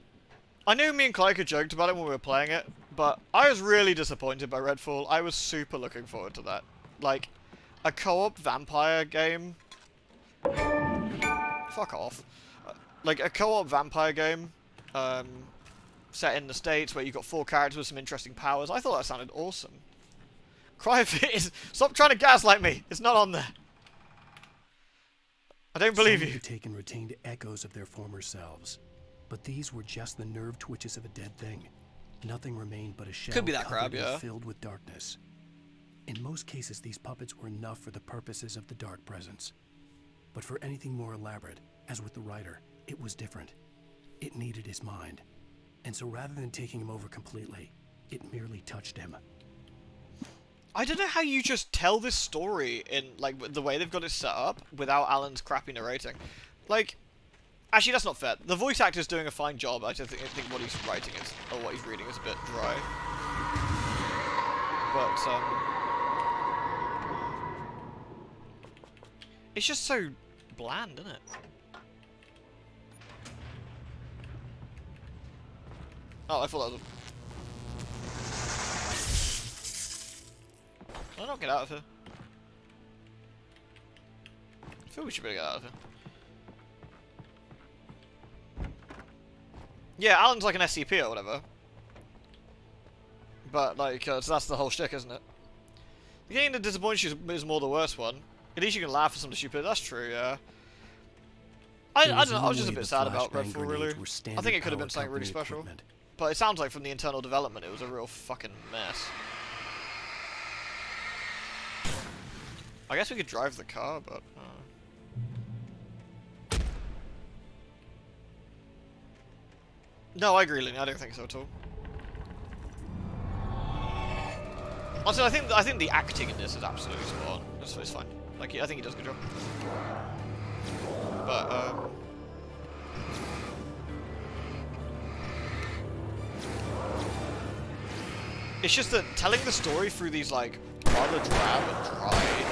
I knew me and Clyker joked about it when we were playing it, but I was really disappointed by Redfall. I was super looking forward to that. Like, a co-op vampire game. Fuck off. Like, a co-op vampire game, set in the States where you've got 4 characters with some interesting powers. I thought that sounded awesome. Cry of fear is... Stop trying to gaslight me! It's not on there. I don't believe you. Some had taken retained echoes of their former selves. But these were just the nerve twitches of a dead thing. Nothing remained but a shell Could be that crab, covered yeah. and filled with darkness. In most cases, these puppets were enough for the purposes of the dark presence. But for anything more elaborate, as with the writer, it was different. It needed his mind. And so rather than taking him over completely, it merely touched him. I don't know how you just tell this story in, like, the way they've got it set up without Alan's crappy narrating. Like, actually, that's not fair. The voice actor's doing a fine job. I just think what he's writing is, or what he's reading is a bit dry. But, it's just so bland, isn't it? Oh, I thought that was a... Can I not get out of here? I feel we should be able to get out of here. Yeah, Alan's like an SCP or whatever. But, like, so that's the whole shtick, isn't it? The game that disappoints you is more the worst one. At least you can laugh at something stupid. That's true, yeah. I don't know, I was just a bit sad about Redfall, really. I think it could have been something really special. But it sounds like from the internal development, it was a real fucking mess. I guess we could drive the car, but... No, I agree, Lenny. I don't think so at all. Also, I think the acting in this is absolutely spot on. It's fine. Like, I think he does a good job. But, it's just that telling the story through these, like, rather drab and dry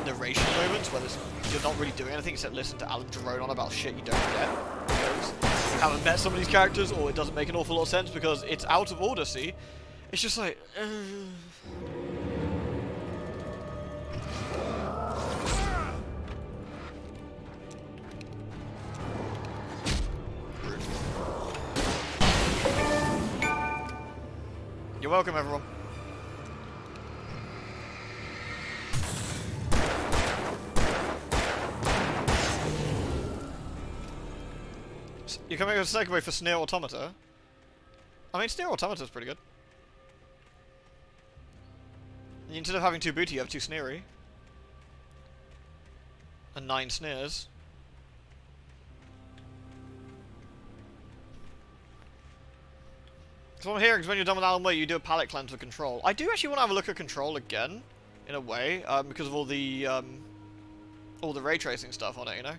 narration moments where you're not really doing anything except listen to Alan drone on about shit you don't get because you haven't met some of these characters, or it doesn't make an awful lot of sense because it's out of order, see? It's just like... You're welcome, everyone. You can make a segue for Sneer Automata. I mean, Sneer Automata is pretty good. And instead of having 2 booty, you have 2 Sneery. And 9 Sneers. So what I'm hearing is when you're done with Alan Wake, you do a palette cleanse for Control. I do actually want to have a look at Control again, in a way, because of all the ray tracing stuff on it, you know?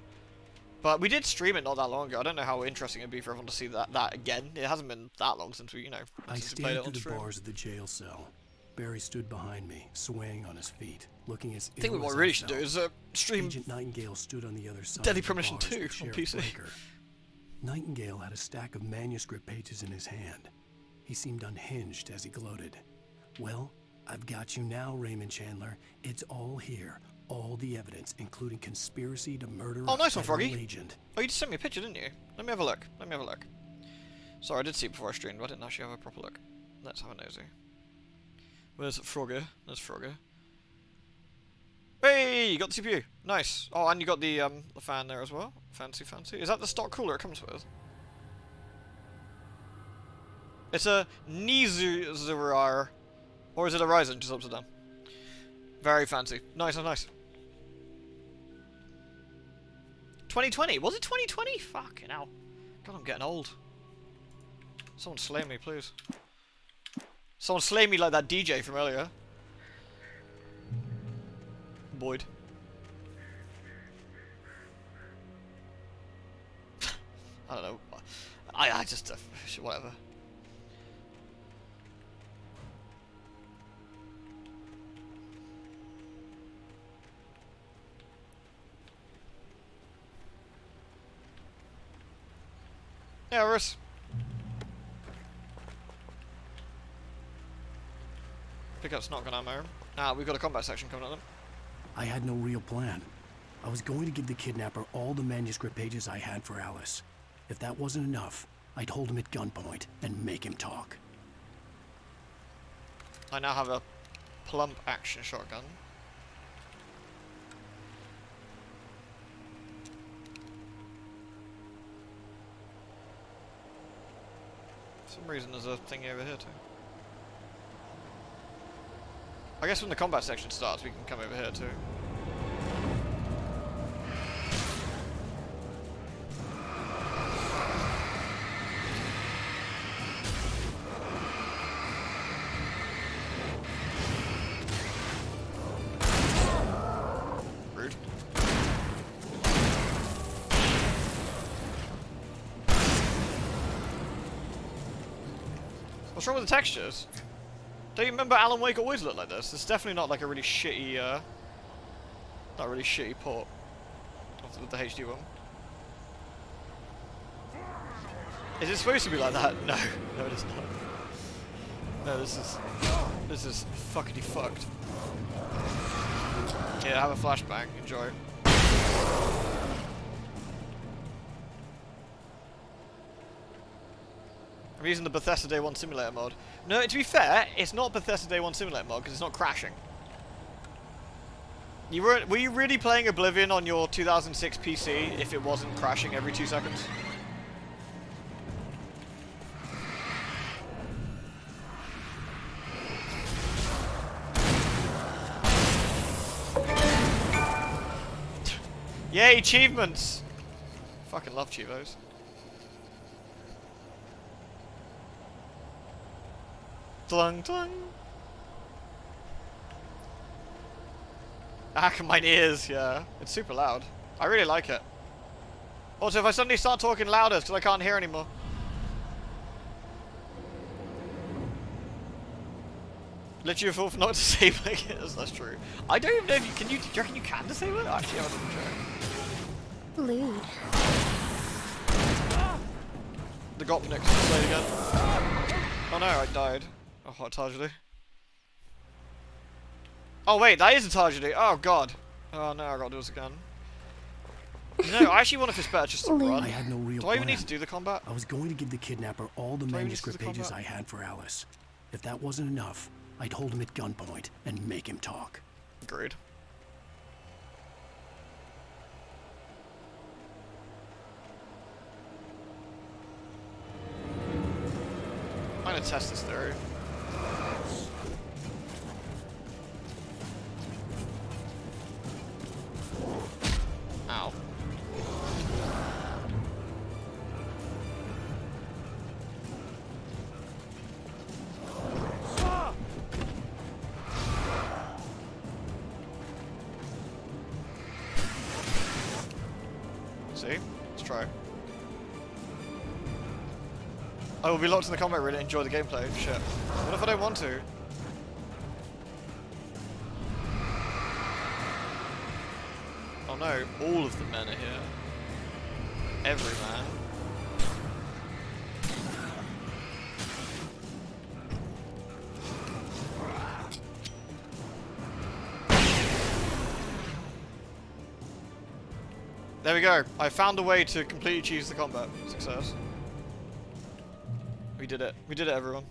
But we did stream it not that long ago. I don't know how interesting it'd be for everyone to see that again. It hasn't been that long since we, you know, I since we played stared it on through the stream. bars of the jail cell. Barry stood behind me, swaying on his feet, looking as I think ill what as we really should do himself. is stream Agent Nightingale stood on the other side Deadly of the Premonition bars 2 with on Sheriff PC. Baker. Nightingale had a stack of manuscript pages in his hand. He seemed unhinged as he gloated. Well, I've got you now, Raymond Chandler. It's all here. All the evidence, including conspiracy to murder Oh, nice one, a federal Froggy. agent. Oh, you just sent me a picture, didn't you? Let me have a look. Let me have a look. Sorry, I did see it before I streamed, but I didn't actually have a proper look. Let's have a nosy. Where's Frogger? There's Frogger. Hey, you got the CPU. Nice. Oh, and you got the fan there as well. Fancy, fancy. Is that the stock cooler it comes with? It's a Nizurar. Or is it a Ryzen, just upside down? Very fancy. Nice, nice. 2020? Was it 2020? Fucking hell. God, I'm getting old. Someone slay me, please. Someone slay me like that DJ from earlier. Boyd. I don't know. I just... whatever. Yeah, Russ. Pick up Snotgun ammo. We've got a combat section coming up then. I had no real plan. I was going to give the kidnapper all the manuscript pages I had for Alice. If that wasn't enough, I'd hold him at gunpoint and make him talk. I now have a plump action shotgun. For some reason there's a thingy over here too. I guess when the combat section starts we can come over here too. Rude. What's wrong with the textures? Don't you remember Alan Wake always looked like this? It's definitely not like a really shitty, not a really shitty port of the HD one. Is it supposed to be like that? No, no it is not. No, this is fuckity fucked. Yeah, have a flashbang, enjoy. I'm using the Bethesda Day 1 Simulator mod. No, to be fair, it's not Bethesda Day 1 Simulator mod because it's not crashing. Were you really playing Oblivion on your 2006 PC if it wasn't crashing every 2 seconds? Yay, achievements! Fucking love Chivos. Tlung tlung. Ah, mine ears, yeah. It's super loud. I really like it. Also, if I suddenly start talking louder, it's because I can't hear anymore. Literally a fool for not disabling it. That's true. I don't even know if you can. Do you reckon you can disable it? Actually, I wasn't sure. Lewd. The Gopnik's played again. Oh no, I died. Oh, what a tragedy. Oh wait, that is a tragedy. Oh god. Oh no, I gotta do this again. No, I actually wonder if it's better just to run. I had no real Do I even plan. need to do the combat? I was going to give the kidnapper all the Do I even need to do manuscript the pages combat? I had for Alice. If that wasn't enough, I'd hold him at gunpoint and make him talk. Agreed. I'm gonna test this theory. Ow. See? Let's try. I will be locked in the combat room and enjoy the gameplay. Shit. What if I don't want to? Oh no, all of the men are here. Every man. There we go. I found a way to completely choose the combat. Success. We did it. We did it, everyone.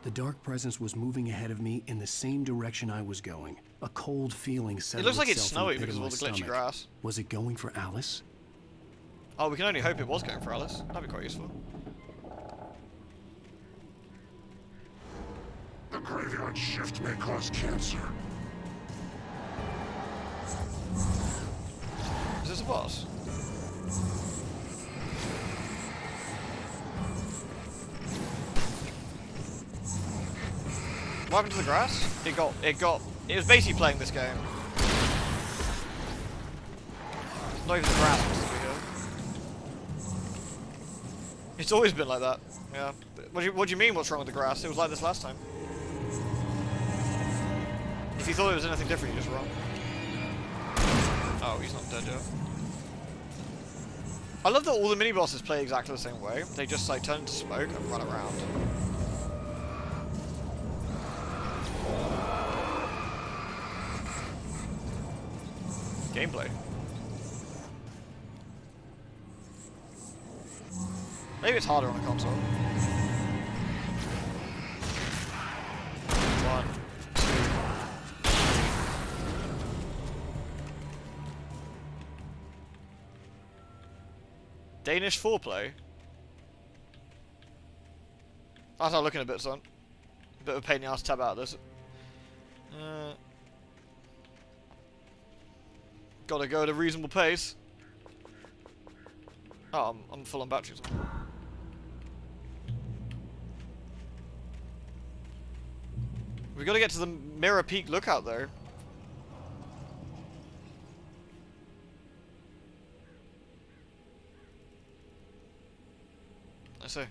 The dark presence was moving ahead of me in the same direction I was going. A cold feeling settled It looks like it's itself in snowy the pit because of of all my the glitchy stomach. grass. Was it going for Alice? Oh, we can only hope it was going for Alice. That'd be quite useful. The graveyard shift may cause cancer. Is this a boss? What happened to the grass? It was basically playing this game. Not even the grass wants to be here. It's always been like that. Yeah. What do you mean what's wrong with the grass? It was like this last time. If you thought it was anything different, you're just wrong. Oh, he's not dead yet. I love that all the mini-bosses play exactly the same way. They just like turn into smoke and run around. Gameplay. Maybe it's harder on a console. 1, 2. Danish foreplay? That's not looking a bit, son. A bit of a pain in the ass to tab out of this. Gotta go at a reasonable pace. Oh, I'm full on batteries. We gotta get to the Mirror Peak lookout though. I see.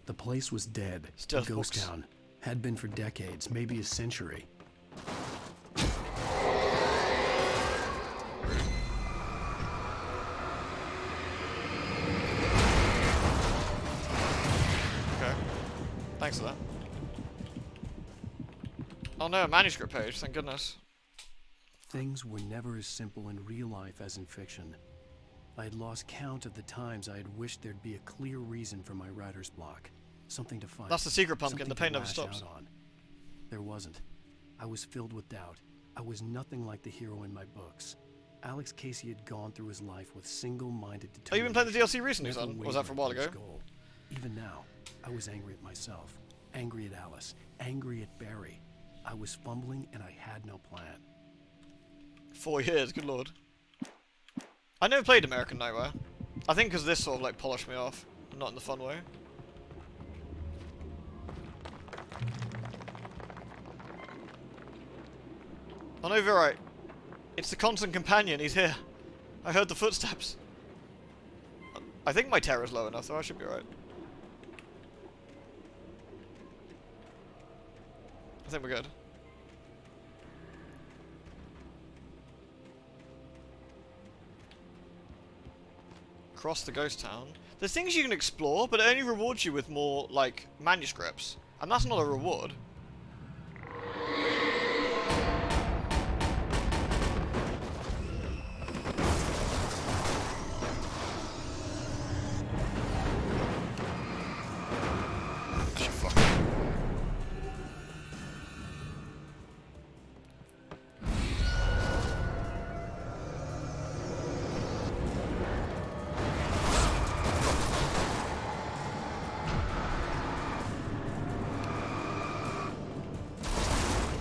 The place was dead. Stealth a ghost books. town. Had been for decades, maybe a century. Okay. Thanks for that. Oh no, a manuscript page, thank goodness. Things were never as simple in real life as in fiction. I had lost count of the times I had wished there'd be a clear reason for my writer's block. Something to fight. That's the secret pumpkin, the something pain to never lash stops. out on. There wasn't. I was filled with doubt. I was nothing like the hero in my books. Alex Casey had gone through his life with single-minded determination. Oh, you been playing the DLC recently, never son? Or was that from a while wavering ago? from his goal. Even now, I was angry at myself, angry at Alice, angry at Barry. I was fumbling and I had no plan. 4 years, good lord. I never played American Nightmare. I think because this sort of like polished me off, not in the fun way. I know, right. It's the constant companion, he's here. I heard the footsteps. I think my terror's low enough, though I should be right. I think we're good. Across the ghost town. There's things you can explore, but it only rewards you with more, like, manuscripts. And that's not a reward.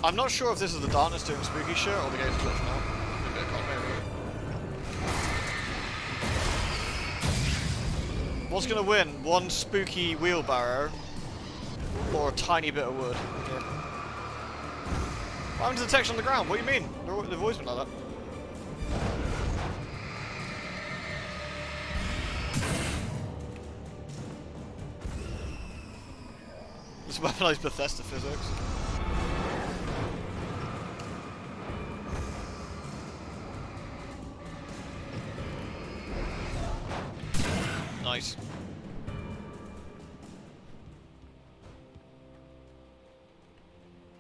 I'm not sure if this is the darkness doing spooky shit or the game's glitching out. Maybe I can't, maybe. What's gonna win? One spooky wheelbarrow or a tiny bit of wood? Okay. What happened to the text on the ground? What do you mean? They've always been like that. This weaponized Bethesda physics. Nice.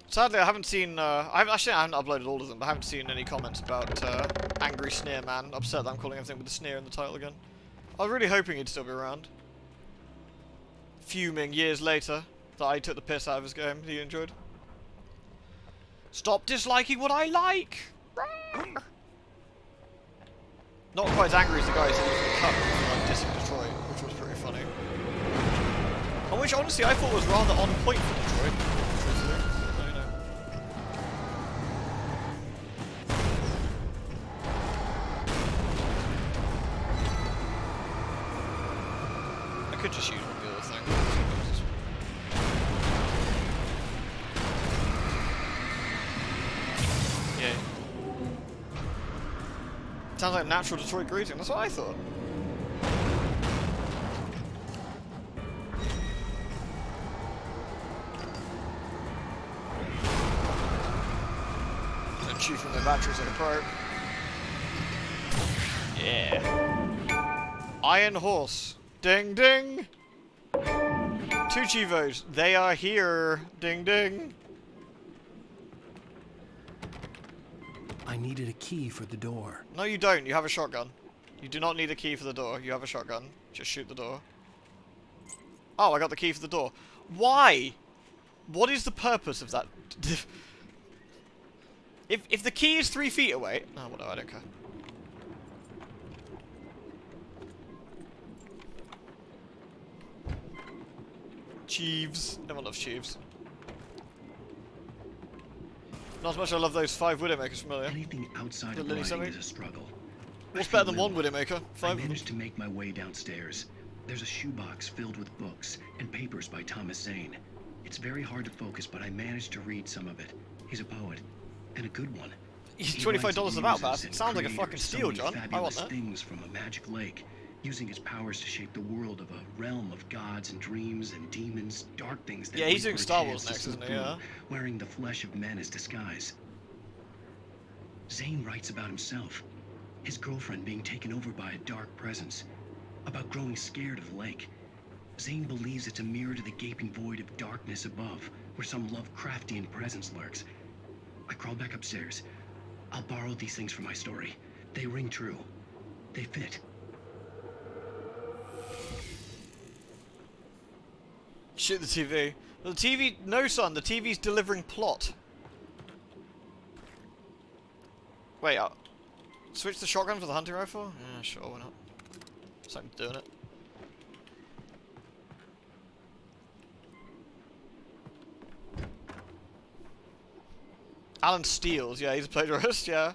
Sadly, I haven't seen. I haven't uploaded all of them, but I haven't seen any comments about Angry Sneer Man. Upset that I'm calling everything with a sneer in the title again. I was really hoping he'd still be around. Fuming years later that I took the piss out of his game that he enjoyed. Stop disliking what I like! Not quite as angry as the guy who said he was going to cut for like, dissing Detroit, which was pretty funny. And which honestly I thought was rather on point for Detroit. Truthfully. So, you know. I could just use one of the other things. Yeah. Sounds like a natural Detroit greeting, that's what I thought. And chew from the batteries like a pro. Yeah. Iron Horse. Ding ding! 2 Chivos. They are here. Ding ding. I needed a key for the door. No, you don't. You have a shotgun. You do not need a key for the door. You have a shotgun. Just shoot the door. Oh, I got the key for the door. Why? What is the purpose of that? If the key is 3 feet away... Oh, whatever, I don't care. Chiefs. Everyone loves Chiefs. Not as much as I love those 5 Widowmakers familiar. Anything outside of writing is a struggle. What's better than 1 Widowmaker? 5 I managed to make my way downstairs. There's a shoebox filled with books and papers by Thomas Zane. It's very hard to focus, but I managed to read some of it. He's a poet, and a good one. He's $25 about that. It sounds like a fucking steal, John. I want that. Things from a magic lake, using his powers to shape the world of a realm of gods and dreams and demons, dark things that he's doing Star Wars next, isn't he? Yeah. Wearing the flesh of men as disguise. Zane writes about himself, his girlfriend being taken over by a dark presence, about growing scared of the lake. Zane believes it's a mirror to the gaping void of darkness above, where some Lovecraftian presence lurks. I crawl back upstairs. I'll borrow these things for my story. They ring true. They fit. Shoot the TV. The TV... No, son. The TV's delivering plot. Wait, Switch the shotgun for the hunting rifle? Yeah, sure, why not? Something doing it. Alan steals, yeah, he's a plagiarist, yeah.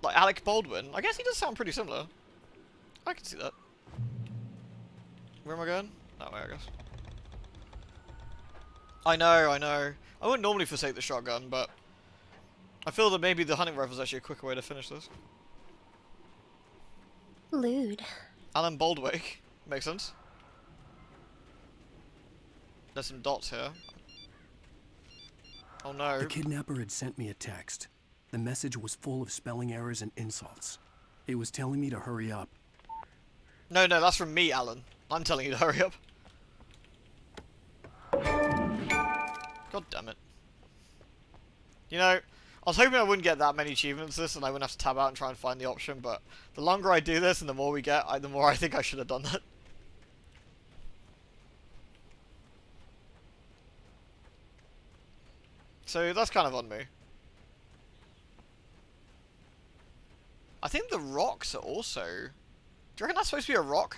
Like Alec Baldwin. I guess he does sound pretty similar. I can see that. Where am I going? That way, I guess. I know. I wouldn't normally forsake the shotgun, but I feel that maybe the hunting rifle is actually a quicker way to finish this. Lewd. Alan Baldwin. Makes sense. There's some dots here. Oh no. The kidnapper had sent me a text. The message was full of spelling errors and insults. It was telling me to hurry up. No, that's from me, Alan. I'm telling you to hurry up. God damn it. You know, I was hoping I wouldn't get that many achievements this and I wouldn't have to tab out and try and find the option, but the longer I do this and the more we get, the more I think I should have done that. So that's kind of on me. I think the rocks are also... Do you reckon that's supposed to be a rock?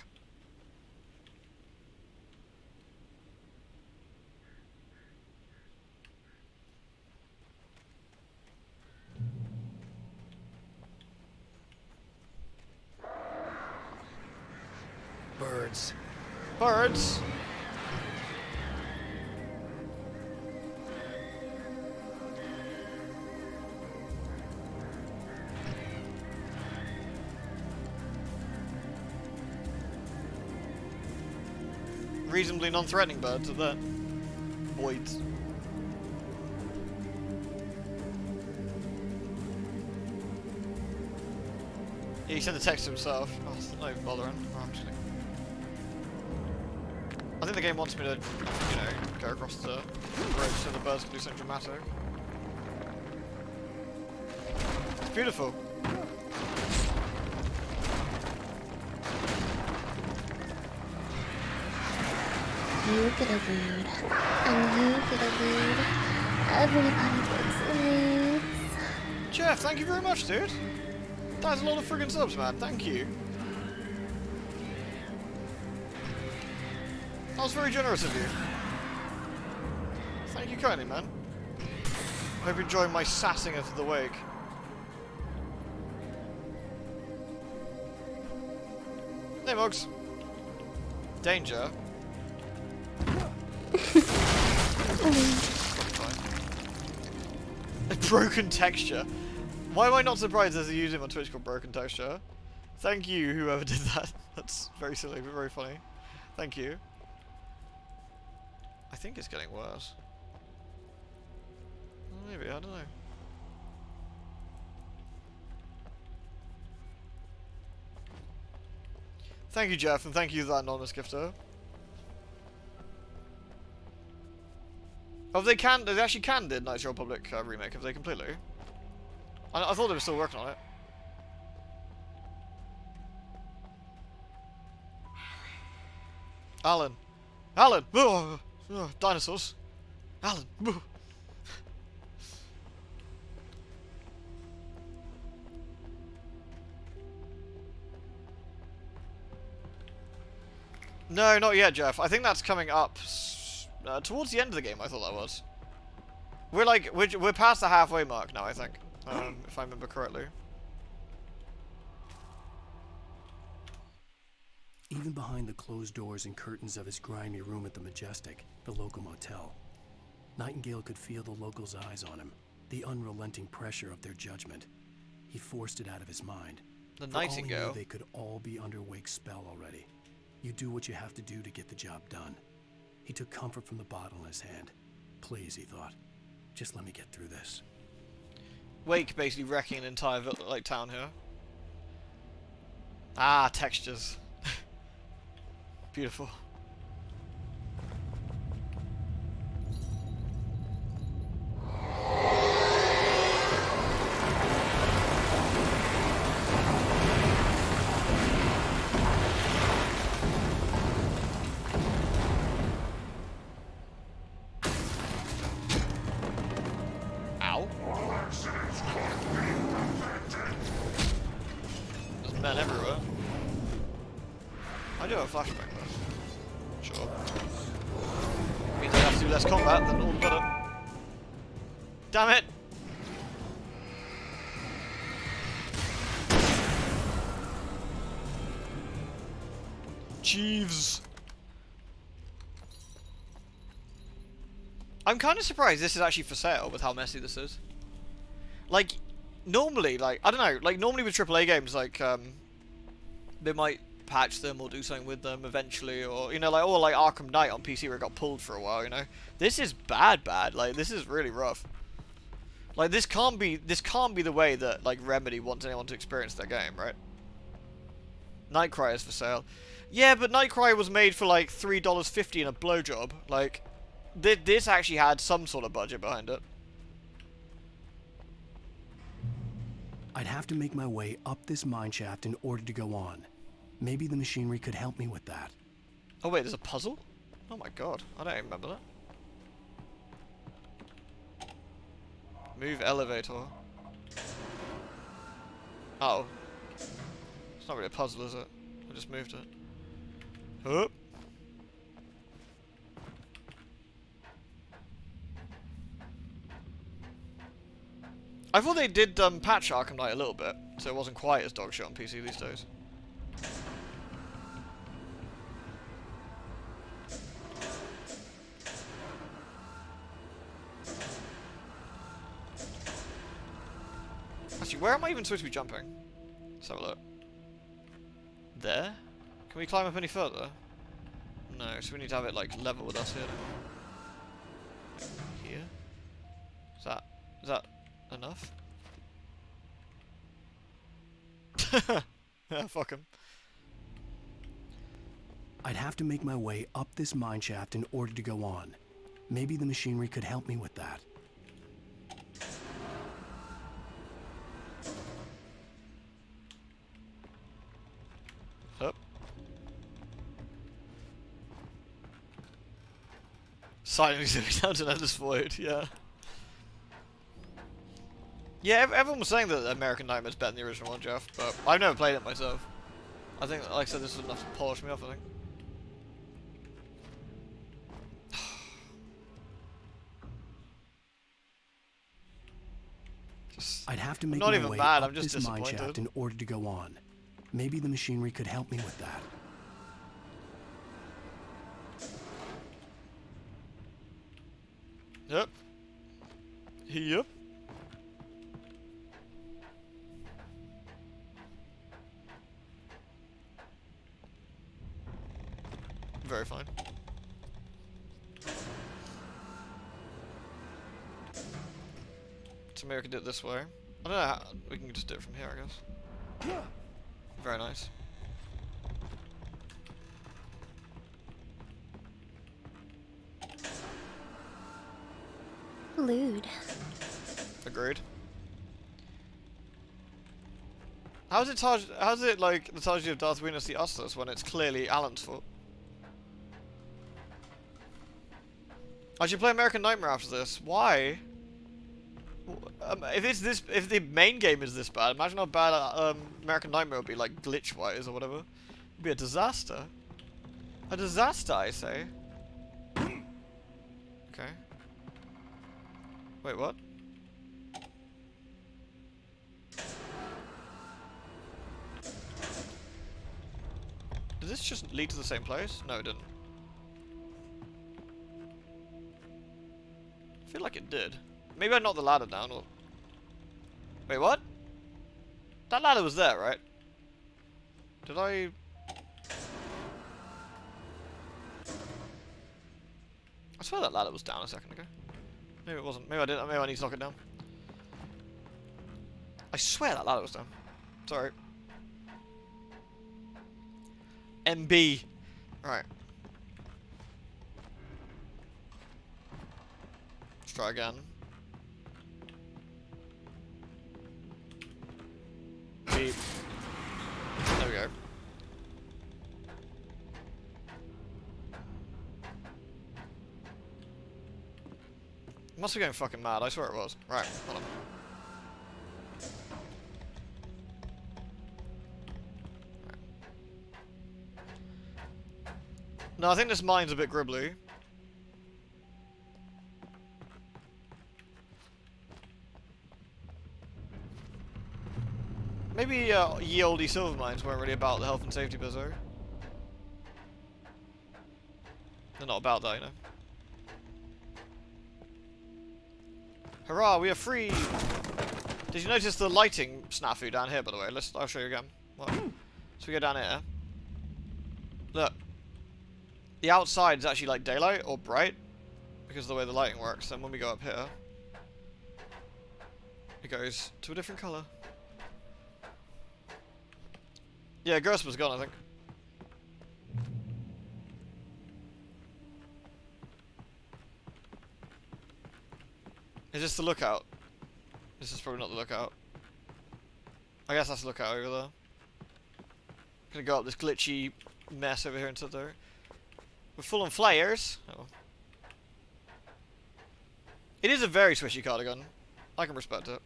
Birds. Birds? Reasonably non-threatening birds at that. Voids. Yeah, he sent the text to himself. Oh, it's not even bothering. Oh, I'm just gonna... I think the game wants me to, you know, go across the road so the birds can do something dramatic. It's beautiful. You get a lewd. And you get a lewd. Everybody gets lewds. Jeff, thank you very much, dude. That's a lot of friggin' subs, man. Thank you. That was very generous of you. Thank you kindly, man. Hope you enjoy my sassing into the wake. Hey, Mugs. Danger. A broken texture. Why am I not surprised there's a user on Twitch called Broken Texture? Thank you, whoever did that. That's very silly, but very funny. Thank you. I think it's getting worse. Maybe, I don't know. Thank you, Jeff, and thank you, that anonymous gifter. Oh, they actually did Knights of the Old Republic remake, have they completely? I thought they were still working on it. Alan! Alan! Dinosaurs! Alan! No, not yet, Jeff. I think that's coming up towards the end of the game. I thought that was. We're past the halfway mark now, I think, if I remember correctly. Even behind the closed doors and curtains of his grimy room at the Majestic, the local motel, Nightingale could feel the locals' eyes on him, the unrelenting pressure of their judgment. He forced it out of his mind. The For all he Nightingale. knew, they could all be under Wake's spell already. You do what you have to do to get the job done. He took comfort from the bottle in his hand. Please, he thought, just let me get through this. Wake basically wrecking an entire town here. Ah, textures. Beautiful. Ow. There's men everywhere. I do have a flashbang though. Sure. Means I have to do less combat, then all the better. Damn it! Jeeves. I'm kind of surprised this is actually for sale with how messy this is. Like, normally, like, I don't know, like, normally with AAA games, like, they might patch them or do something with them eventually, or, you know, like, or like Arkham Knight on PC where it got pulled for a while, you know? This is bad, like, this is really rough. Like, this can't be the way that, like, Remedy wants anyone to experience their game, right? Nightcry is for sale. Yeah, but Nightcry was made for, like, $3.50 in a blowjob. Like, this actually had some sort of budget behind it. I'd have to make my way up this mine shaft in order to go on. Maybe the machinery could help me with that. Oh wait, there's a puzzle? Oh my god, I don't even remember that. Move elevator. Oh. It's not really a puzzle, is it? I just moved it. Hup. I thought they did patch Arkham Knight a little bit, so it wasn't quite as dog shit on PC these days. Actually, where am I even supposed to be jumping? Let's have a look. There? Can we climb up any further? No, so we need to have it like level with us here. Here? Is that enough? Yeah, fuck him. I'd have to make my way up this mine shaft in order to go on. Maybe the machinery could help me with that. Up. Silently zooming down to endless void, yeah. Yeah, everyone was saying that American Nightmare's better than the original one, Jeff, but I've never played it myself. I think, like I said, this was enough to polish me off, I think. I'd have to I'm make not my even way mad, up I'm just this mine shaft disappointed. in order to go on. Maybe the machinery could help me with that. Yep. Yep. Very fine. So maybe we can do it this way. I don't know how, we can just do it from here, I guess. Very nice. Lewd. Agreed. How's it like the tragedy of Darth Vader's the Useless when it's clearly Alan's fault? I should play American Nightmare after this. Why? If the main game is this bad, imagine how bad American Nightmare would be, like glitch-wise or whatever. It'd be a disaster. A disaster, I say. Okay. Wait, what? Did this just lead to the same place? No, it didn't. I feel like it did. Maybe I knocked the ladder down, or... Wait, what? That ladder was there, right? Did I... I swear that ladder was down a second ago. Maybe it wasn't. Maybe I didn't. Maybe I need to knock it down. I swear that ladder was down. Sorry. MB. Right. Let's try again. Beep. There we go. Must be going fucking mad, I swear it was. Right, hold on. No, I think this mine's a bit gribbly. Maybe ye olde silver mines weren't really about the health and safety bit, though. They're not about that, you know. Hurrah, we are free! Did you notice the lighting snafu down here, by the way? I'll show you again. What? So we go down here. Look. The outside is actually like daylight or bright because of the way the lighting works. And when we go up here, it goes to a different colour. Yeah, Ghost was gone, I think. Is this the lookout? This is probably not the lookout. I guess that's the lookout over there. Gonna go up this glitchy mess over here into there. We're full on flares. Oh. It is a very swishy cardigan. I can respect it.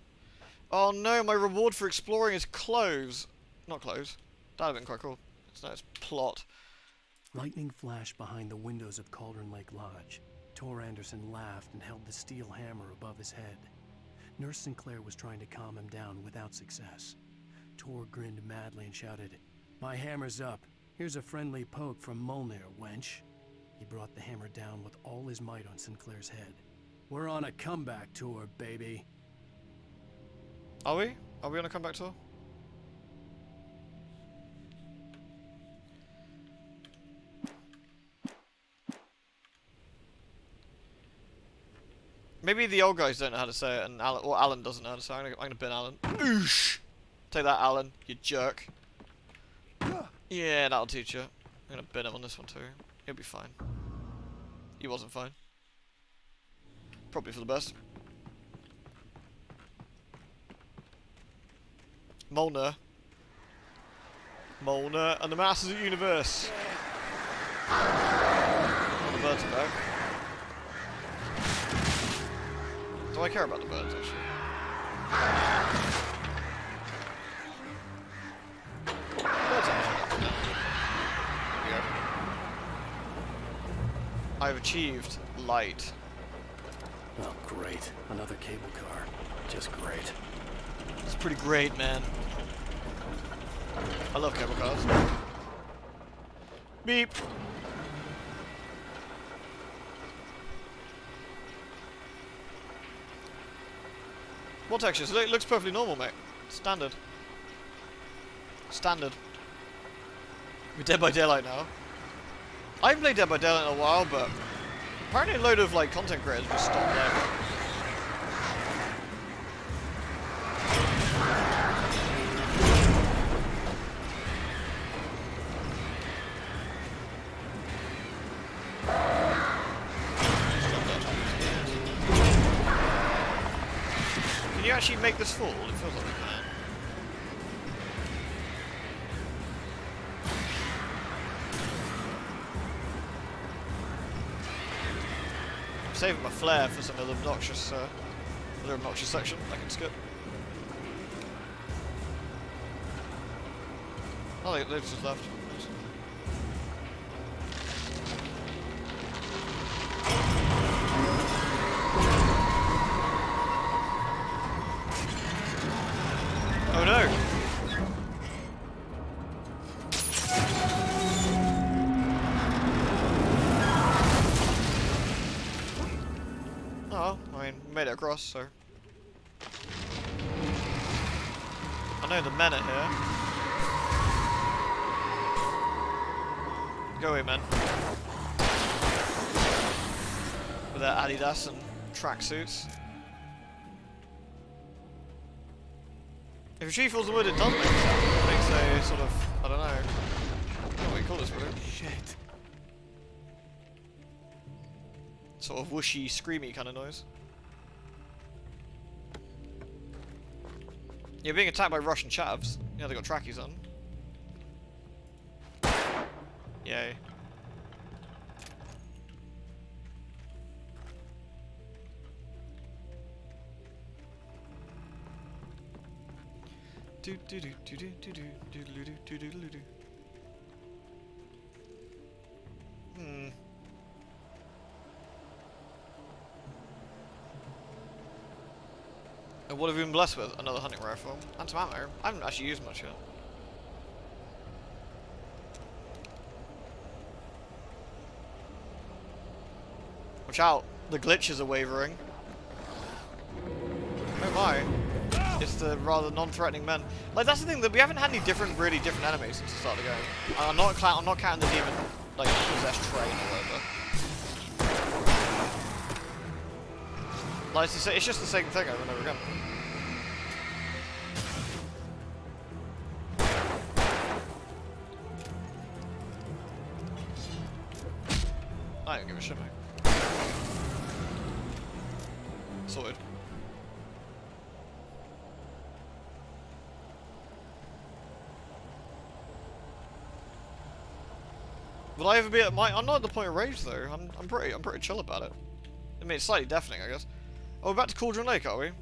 Oh no, my reward for exploring is clothes. Not clothes. That'd have been quite cool. It's nice plot. Lightning flashed behind the windows of Cauldron Lake Lodge. Tor Anderson laughed and held the steel hammer above his head. Nurse Sinclair was trying to calm him down without success. Tor grinned madly and shouted, "My hammer's up. Here's a friendly poke from Molnir, wench." He brought the hammer down with all his might on Sinclair's head. "We're on a comeback tour, baby." Are we? Are we on a comeback tour? Maybe the old guys don't know how to say it, and Alan doesn't know how to say it. I'm gonna bin Alan. Oosh! Take that, Alan, you jerk. Yeah, that'll teach you. I'm gonna bin him on this one too. He'll be fine. He wasn't fine. Probably for the best. Molnir. Molnir and the Masters of the Universe. Oh, the birds are back. Do I care about the birds, actually? Birds actually. There we go. I've achieved light. Oh, great. Another cable car. Just great. It's pretty great, man. I love cable cars. Beep. What textures? It looks perfectly normal, mate. Standard. Standard. We're Dead by Daylight now. I haven't played Dead by Daylight in a while, but apparently a load of like content creators just stopped playing. Can you actually make this fall? It feels like it can. I'm saving my flare for some other obnoxious section I can skip. Oh, they've just left. Oh no! Oh, I mean, we made it across, so... I know the men are here. Go away, men. With their Adidas and tracksuits. If a tree falls in wood, it does make sense. It makes a sort of, I don't know. I don't know what you call this, really. Shit. Sort of whooshy, screamy kind of noise. You're being attacked by Russian chavs. Yeah, they got trackies on. Yay. Hmm. And what have we been blessed with? Another hunting rifle. And some ammo. I haven't actually used much yet. Watch out. The glitches are wavering. Oh my. It's the rather non-threatening men. Like, that's the thing, that we haven't had any really different enemies since the start of the game. I'm not counting the demon, like, possessed train or whatever. Like, it's just the same thing over and over again. I don't give a shit, mate. Sorted. Will I ever be at I'm not at the point of rage though. I'm pretty chill about it. I mean, it's slightly deafening, I guess. Oh, we're back to Cauldron Lake, are we?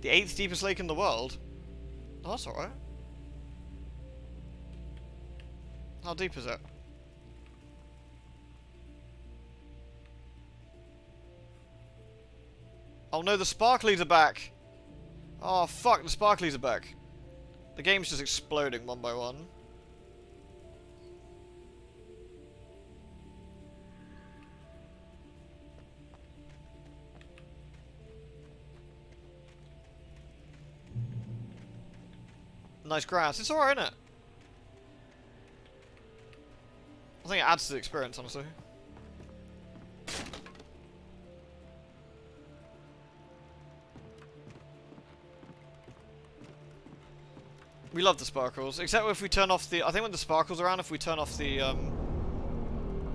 The 8th deepest lake in the world. Oh, that's alright. How deep is it? Oh no, the sparklies are back! Oh fuck, the sparklies are back. The game's just exploding one by one. Nice grass. It's alright, isn't it? I think it adds to the experience, honestly. We love the sparkles, except if we turn off the. I think when the sparkles are around, if we turn off the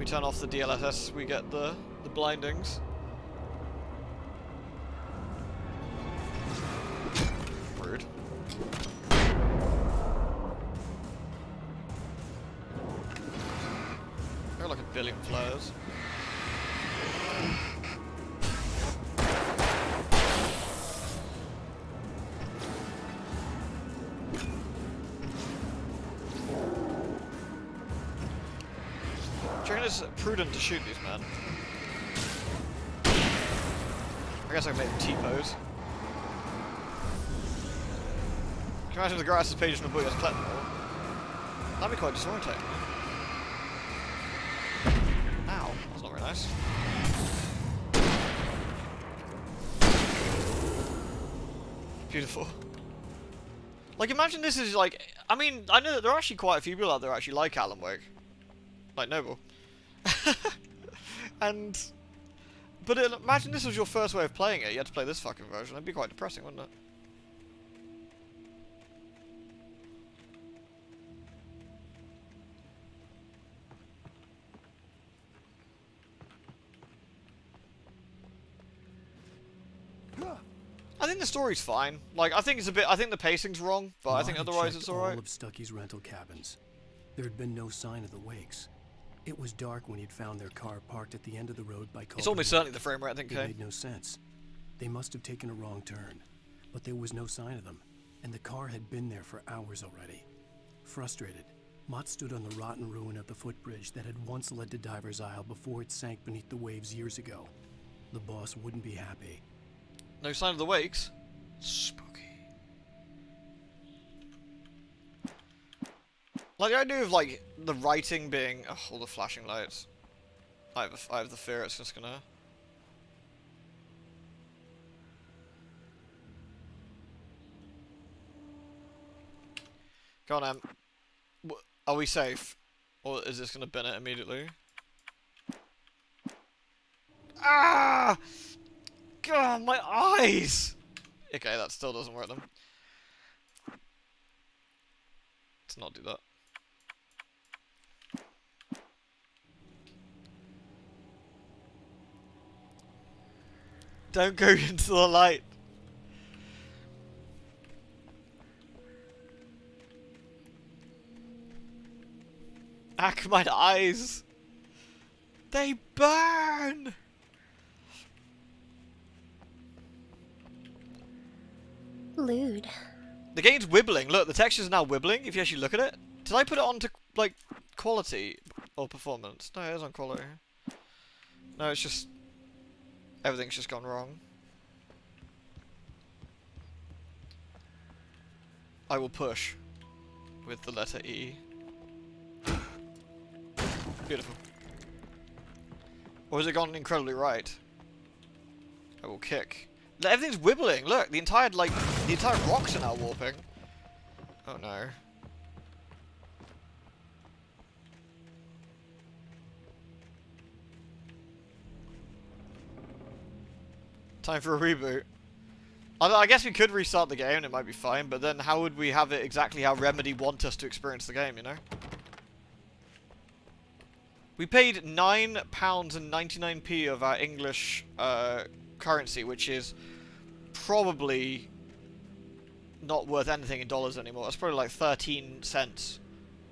DLSS, we get the blindings. Rude. There are like a billion flares. Do you reckon it's prudent to shoot these men? I guess I can make them T-pose. Can you imagine the grass is page in a book that's platinum? That'd be quite disorientating. Ow, that's not very nice. Beautiful. Like, imagine this is like, I mean, I know that there are actually quite a few people out there actually like Alan Wake. Like Noble. But imagine this was your first way of playing it, you had to play this fucking version, that'd be quite depressing, wouldn't it? I think the story's fine. Like, I think the pacing's wrong, but I think otherwise it's alright. All of Stucky's rental cabins. There had been no sign of the Wakes. It was dark when he'd found their car parked at the end of the road by Cauldron. It's almost certainly the frame rate, I think, It made no sense. They must have taken a wrong turn, but there was no sign of them, and the car had been there for hours already. Frustrated, Mott stood on the rotten ruin of the footbridge that had once led to Diver's Isle before it sank beneath the waves years ago. The boss wouldn't be happy. No sign of the Wakes? Spooky. Like the idea of like the writing being all the flashing lights. I have the fear it's just gonna. Go on, are we safe, or is this gonna bin it immediately? Ah! God, my eyes! Okay, that still doesn't work then. Let's not do that. Don't go into the light. Ack, my eyes. They burn. Lewd. The game's wibbling. Look, the texture's now wibbling, if you actually look at it. Did I put it on to, like, quality or performance? No, it is on quality. No, it's just... everything's just gone wrong. I will push with the letter E. Beautiful. Or has it gone incredibly right? I will kick. Everything's wibbling. Look, the entire rocks are now warping. Oh no. Time for a reboot. I guess we could restart the game and it might be fine, but then how would we have it exactly how Remedy want us to experience the game, you know? We paid £9.99p of our English currency, which is probably not worth anything in dollars anymore. It's probably like 13 cents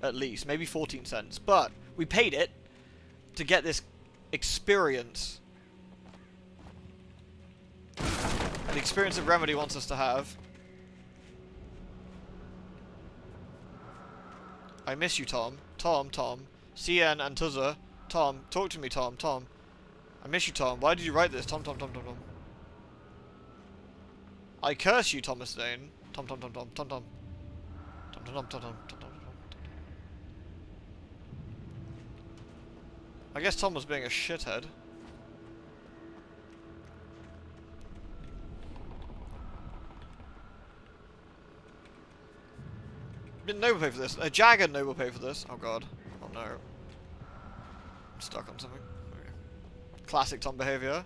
at least, maybe 14 cents. But we paid it to get this experience. The experience that Remedy wants us to have. I miss you, Tom. Tom. CN and Tuzza. Tom, talk to me, Tom. I miss you, Tom. Why did you write this? Tom. I curse you, Thomas Zane. Tom. I guess Tom was being a shithead. Didn't Noble pay for this? Jag and Noble pay for this. Oh god. Oh no. I'm stuck on something. Okay. Classic Tom behaviour.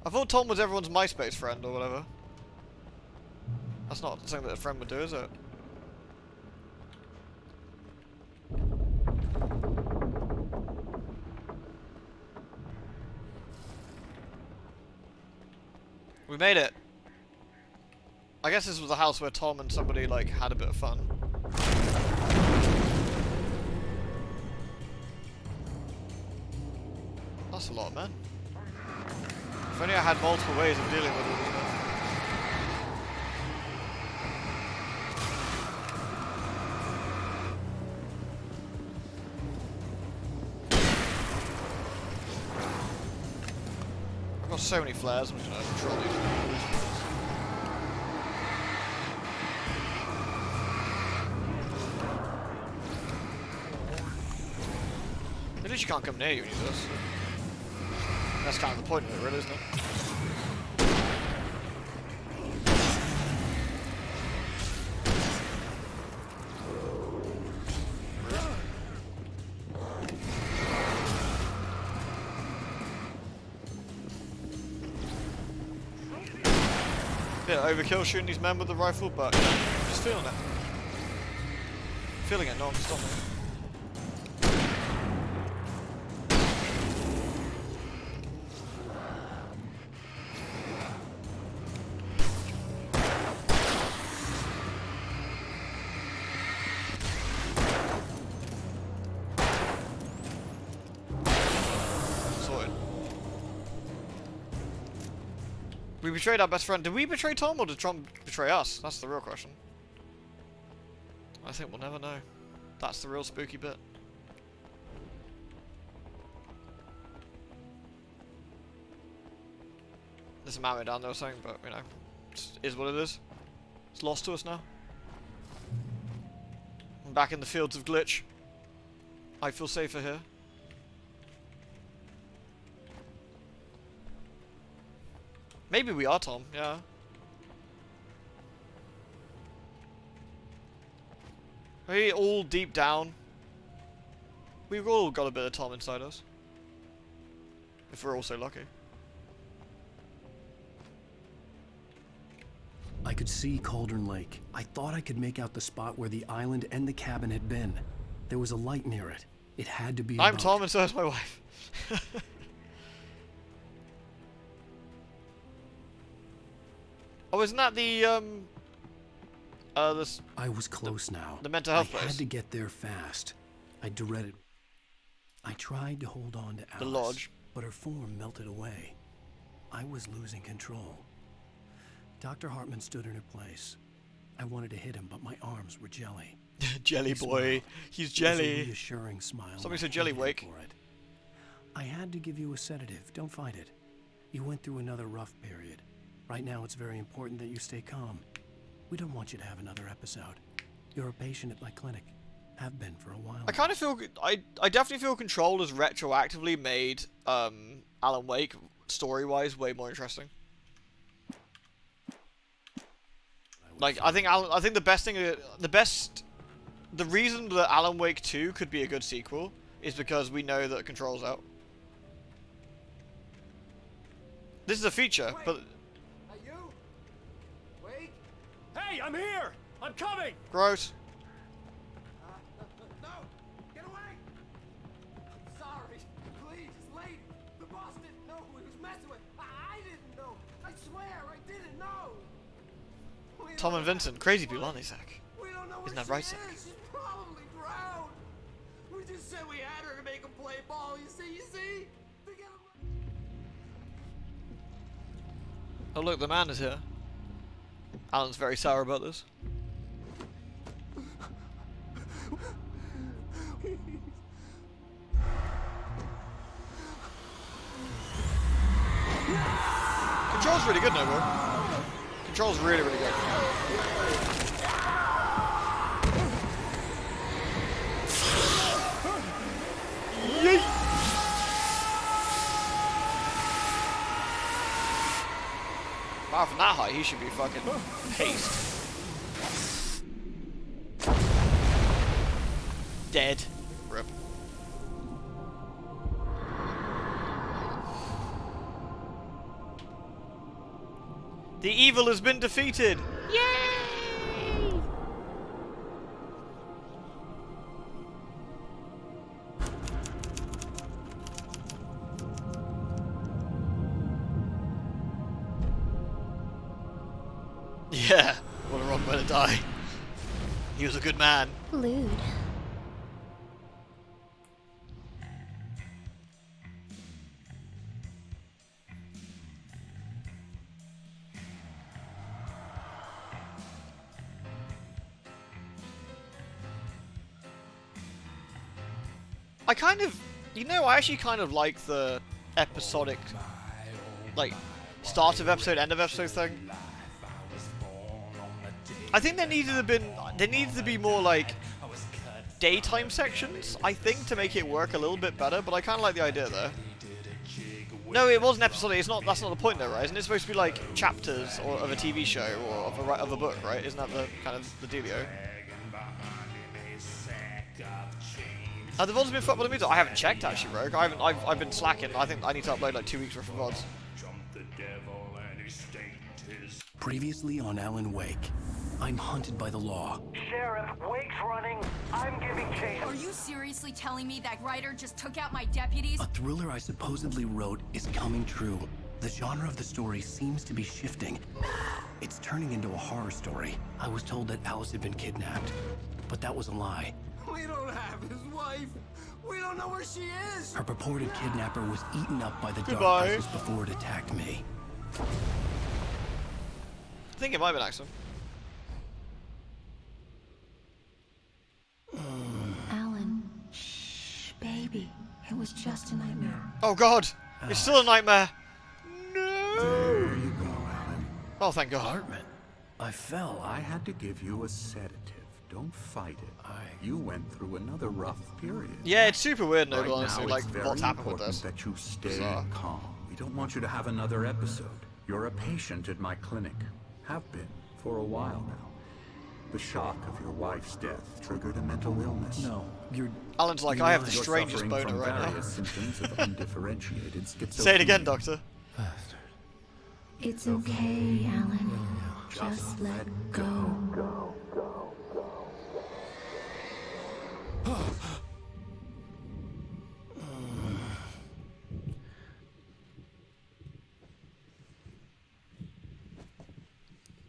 I thought Tom was everyone's MySpace friend or whatever. That's not something that a friend would do, is it? We made it. I guess this was the house where Tom and somebody like had a bit of fun. That's a lot, man. If only I had multiple ways of dealing with it. I've got so many flares, I'm just gonna control these. At least you can't come near you when you do this. That's kind of the point of it, really, isn't it? Yeah, overkill shooting these men with the rifle, but you know, just feeling it. Feeling it non-stop. We betrayed our best friend. Did we betray Tom or did Tom betray us? That's the real question. I think we'll never know. That's the real spooky bit. There's some ammo down there or something, but you know, it is what it is. It's lost to us now. I'm back in the fields of glitch. I feel safer here. Maybe we are Tom, yeah. Maybe all deep down, we've all got a bit of Tom inside us. If we're all so lucky. I could see Cauldron Lake. I thought I could make out the spot where the island and the cabin had been. There was a light near it. It had to be a I'm boat. Tom and so is my wife. Oh, isn't that the, this... I was close now. The mental health I place. had to get there fast. I dreaded... I tried to hold on to Alice, The lodge. but her form melted away. I was losing control. Dr. Hartman stood in her place. I wanted to hit him, but my arms were jelly. Jelly He boy. smiled. He's It was a jelly. reassuring smile. Somebody and said I jelly hated him wake. for it. I had to give you a sedative. Don't fight it. You went through another rough period. Right now, it's very important that you stay calm. We don't want you to have another episode. You're a patient at my clinic. Have been for a while. I kind of feel... I definitely feel Control has retroactively made Alan Wake, story-wise, way more interesting. Like, I think the best thing... The reason that Alan Wake 2 could be a good sequel is because we know that Control's out. This is a feature, but... Are you? Wait. Hey, I'm here! I'm coming! Gross. No! Get away! I'm sorry. Please, it's late. The boss didn't know who he was messing with. I didn't know. I swear, I didn't know. Tom and Vincent, crazy people, aren't they, Zach? We don't know where Isn't that right, she Zach? is. She's probably drowned. We just said we had her to make him play ball. You see? To get him... Oh look, the man is here. Alan's very sour about this. Control's really good now, bro. Control's really, really good. Yeet! Wow, from that height, he should be fucking paced. Dead. Rip. The evil has been defeated! Yay! Yeah, what a wrong way to die. He was a good man. Lewd. I kind of, I actually kind of like the episodic, like, start of episode, end of episode thing. I think there needed to be more, like, daytime sections, I think, to make it work a little bit better, but I kind of like the idea there. No, it wasn't episodic, that's not the point though, right? Isn't it supposed to be, like, chapters or of a TV show or of a book, right? Isn't that the kind of the dealio? They've also been fucked by the meter. I haven't checked actually, Rogue. I've been slacking. I think I need to upload like 2 weeks worth of VODs. Previously on Alan Wake, I'm hunted by the law. Sheriff, Wake's running. I'm giving chase. Are you seriously telling me that writer just took out my deputies? A thriller I supposedly wrote is coming true. The genre of the story seems to be shifting. It's turning into a horror story. I was told that Alice had been kidnapped, but that was a lie. We don't have his wife. We don't know where she is. Her purported kidnapper was eaten up by the Goodbye. dark presence before it attacked me. I think it might have been accident. Alan, shh, baby. It was just a nightmare. Oh God, it's still a nightmare. There you go, Alan. Oh, thank God. Hartman, I fell. I had to give you a sedative. Don't fight it. You went through another rough period. Yeah, it's super weird, Right Noble, honestly, now, like, it's very what's happened with important this. that you stay Bizarre. calm. We don't want you to have another episode. You're a patient at my clinic. Have been for a while now. The shock of your wife's death triggered a mental illness. No, you're... Alan's like, I have the You're strangest suffering boner from right now. various symptoms of undifferentiated schizophrenia. Say it again, Doctor. It's okay, Alan. Just let go.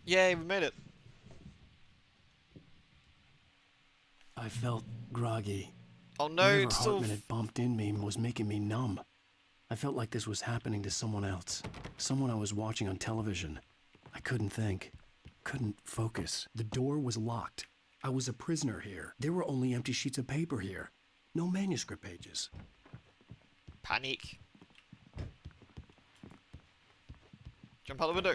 Yay, we made it. I felt groggy. Oh no, Whatever it's still... Hartman had bumped in me was making me numb. I felt like this was happening to someone else. Someone I was watching on television. I couldn't think. couldn't focus. The door was locked. I was a prisoner here. There were only empty sheets of paper here. No manuscript pages. Panic. Jump out the window.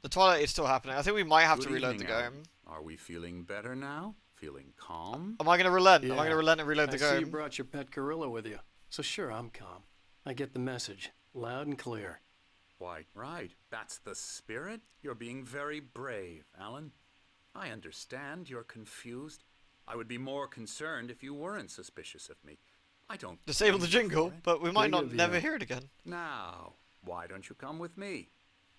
The toilet is still happening. I think we might have to reload the game. Are we feeling better now? Feeling calm? Am I going to relent? Yeah. Am I going to relent and reload the I see you game? brought your pet gorilla with you. So sure, I'm calm. I get the message. Loud and clear. Quite right. That's the spirit. You're being very brave, Alan. I understand you're confused. I would be more concerned if you weren't suspicious of me. I don't... Disable the jingle, but we might Negative, never yeah. hear it again. Now, why don't you come with me?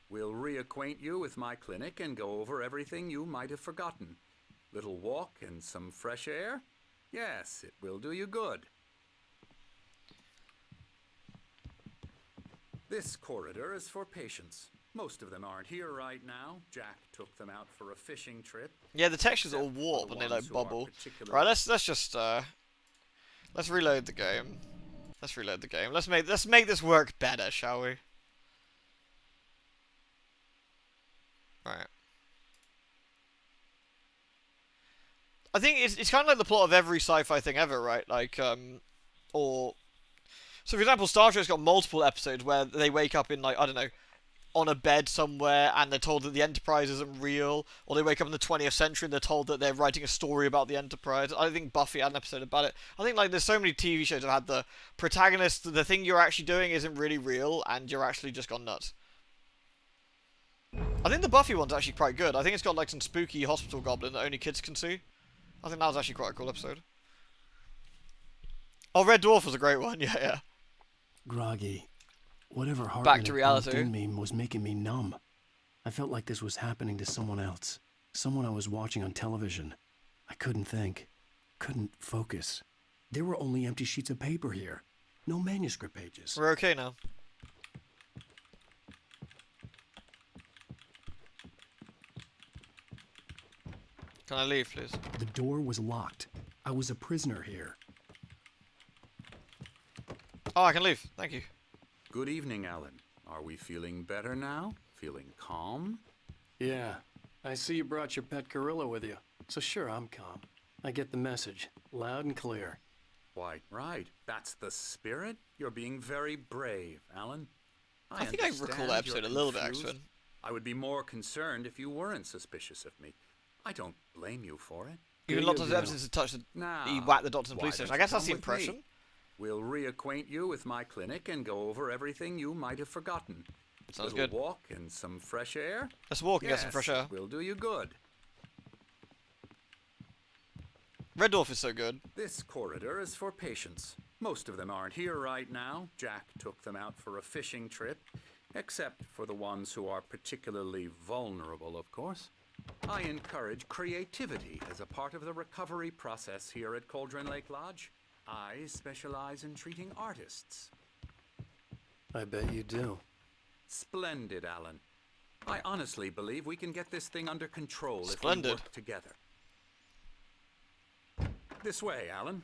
We'll reacquaint you with my clinic and go over everything you might have forgotten. Little walk and some fresh air? Yes, it will do you good. This corridor is for patients. Most of them aren't here right now. Jack took them out for a fishing trip. Yeah, the textures all Except for warp the and they ones like who are bubble. particularly- Right, let's just let's reload the game. Let's reload the game. Let's make this work better, shall we? Right. I think it's kind of like the plot of every sci-fi thing ever, right? Like or so for example, Star Trek's got multiple episodes where they wake up in like, I don't know, on a bed somewhere and they're told that the Enterprise isn't real, or they wake up in the 20th century and they're told that they're writing a story about the Enterprise. I think Buffy had an episode about it. I think like there's so many TV shows that have had the protagonist, the thing you're actually doing isn't really real and you're actually just gone nuts. I think the Buffy one's actually quite good. I think it's got like some spooky hospital goblin that only kids can see. I think that was actually quite a cool episode. Oh, Red Dwarf was a great one, yeah. Groggy. Whatever Back Hartman to had reality. pumped in me was making me numb. I felt like this was happening to someone else. Someone I was watching on television. I couldn't think. Couldn't focus. There were only empty sheets of paper here. No manuscript pages. We're okay now. Can I leave, please? The door was locked. I was a prisoner here. Oh, I can leave. Thank you. Good evening, Alan. Are we feeling better now? Feeling calm? Yeah. I see you brought your pet gorilla with you. So sure, I'm calm. I get the message. Loud and clear. Quite right. That's the spirit. You're being very brave, Alan. I think I recall that episode a little bit, actually. I would be more concerned if you weren't suspicious of me. I don't blame you for it. Even There lots you of go. episodes to touch the... Now, He whacked the doctor in the why police station. don't I you guess that's the come with me? impression. We'll reacquaint you with my clinic and go over everything you might have forgotten. Sounds Little good. walk and some fresh air? Let's walk and get some Yes, fresh air. will do you good. Red Dwarf is so good. This corridor is for patients. Most of them aren't here right now. Jack took them out for a fishing trip, except for the ones who are particularly vulnerable, of course. I encourage creativity as a part of the recovery process here at Cauldron Lake Lodge. I specialize in treating artists. I bet you do. Splendid, Alan. I honestly believe we can get this thing under control if Splendid. we work together. This way, Alan.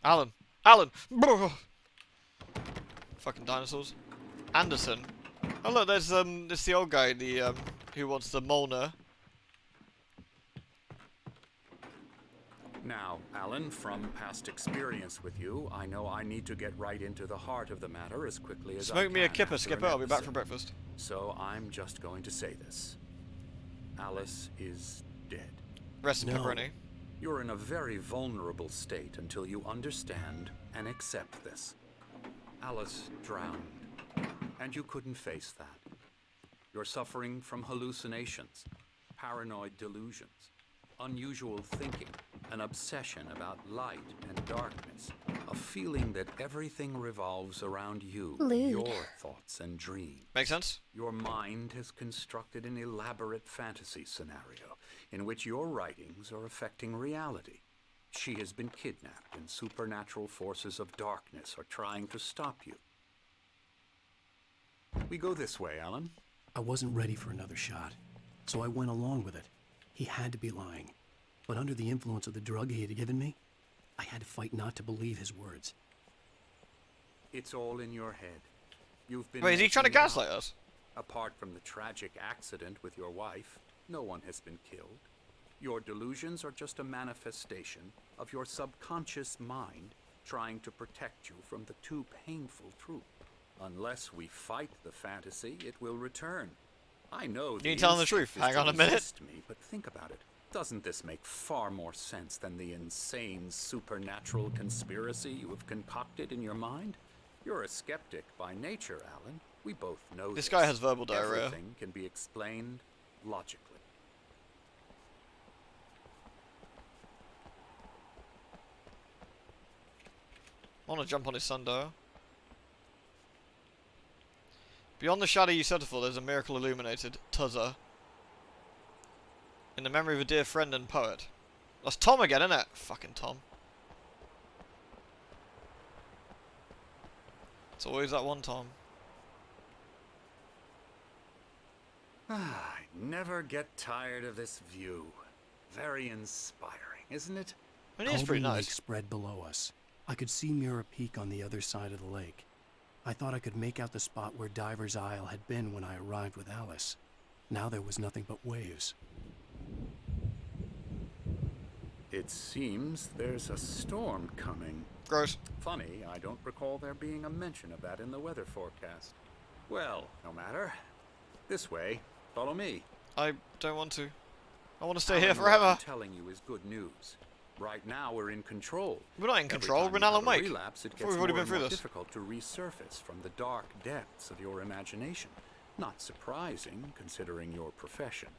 Alan. Alan! Brr. Fucking dinosaurs. Anderson. Oh look, there's the old guy, the who wants the Molnar. Now, Alan, from past experience with you, I know I need to get right into the heart of the matter as quickly as I can. Smoke me a kipper, after Skipper. an I'll be back episode. for breakfast. So I'm just going to say this. Alice is dead. Rest in No. pepperoni. You're in a very vulnerable state until you understand and accept this. Alice drowned, and you couldn't face that. You're suffering from hallucinations, paranoid delusions, unusual thinking, an obsession about light and darkness, a feeling that everything revolves around you, Lewd. your thoughts and dreams. Make sense? Your mind has constructed an elaborate fantasy scenario in which your writings are affecting reality. She has been kidnapped and supernatural forces of darkness are trying to stop you. We go this way, Alan. I wasn't ready for another shot, so I went along with it. He had to be lying. But under the influence of the drug he had given me, I had to fight not to believe his words. It's all in your head. You've been Wait, is he trying to making it gaslight up. us? Apart from the tragic accident with your wife, no one has been killed. Your delusions are just a manifestation of your subconscious mind trying to protect you from the too painful truth. Unless we fight the fantasy, it will return. I know You telling the truth? Hang on a minute. Me, but think about it. Doesn't this make far more sense than the insane supernatural conspiracy you have concocted in your mind? You're a skeptic by nature, Alan. We both know This guy has verbal diarrhea. Everything can be explained logically. I want to jump on his sundial. Beyond the shadow you settle for, there's a miracle illuminated, Tuzza. In the memory of a dear friend and poet. That's Tom again, isn't it? Fucking Tom. It's always that one Tom. I never get tired of this view. Very inspiring, isn't it? It is pretty Golden nice. Lake spread below us. I could see Mirror Peak on the other side of the lake. I thought I could make out the spot where Diver's Isle had been when I arrived with Alice. Now there was nothing but waves. It seems there's a storm coming. Gross. Funny, I don't recall there being a mention of that in the weather forecast. Well, no matter. This way. Follow me. I don't want to. I want to stay Alan, here what forever. I'm telling you is good news. Right now we're in control. We're not in control, we're in Alan Wake. Relapse, it I thought gets we've already more been through and more this. difficult to resurface from the dark depths of your imagination. Not surprising, considering your profession.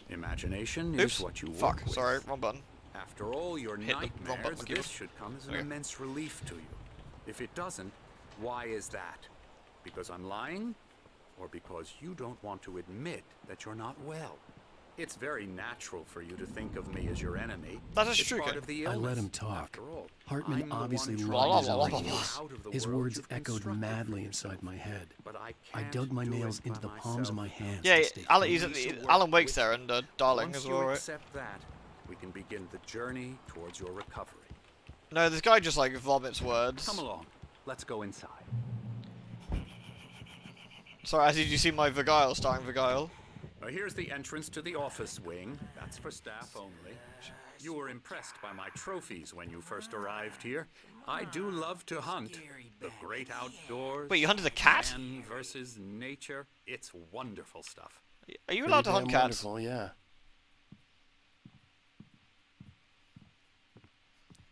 Imagination Oops. is what you work Fuck. with. Sorry, wrong button. After all your Hit the wrong button, nightmares, Keeper. this should come as an Okay. immense relief to you. If it doesn't, why is that? Because I'm lying? Or because you don't want to admit that you're not well? It's very natural for you to think of me as your enemy. That is It's true, part Ken. of the I let illness, him talk. after all. Hartman I'm the obviously one loved his trying to ideas. get you out of the His world words you've echoed constructed madly for inside yourself. my head. But I I can't dug my do nails it into by the palms of my myself. hands Yeah, to stay Alan, focused. Alan Wake's there and Darling Once as you well, right? accept that, we can begin the journey towards your recovery. No, this guy just like vomits words. Come along. Let's go inside. Sorry, as did you see my Vigile starring Vigile? Here's the entrance to the office wing. That's for staff only. You were impressed by my trophies when you first arrived here. I do love to hunt. The great outdoors. Wait, you hunted a cat? Man versus nature. It's wonderful stuff. Are you allowed to hunt Pretty damn cats? wonderful, yeah.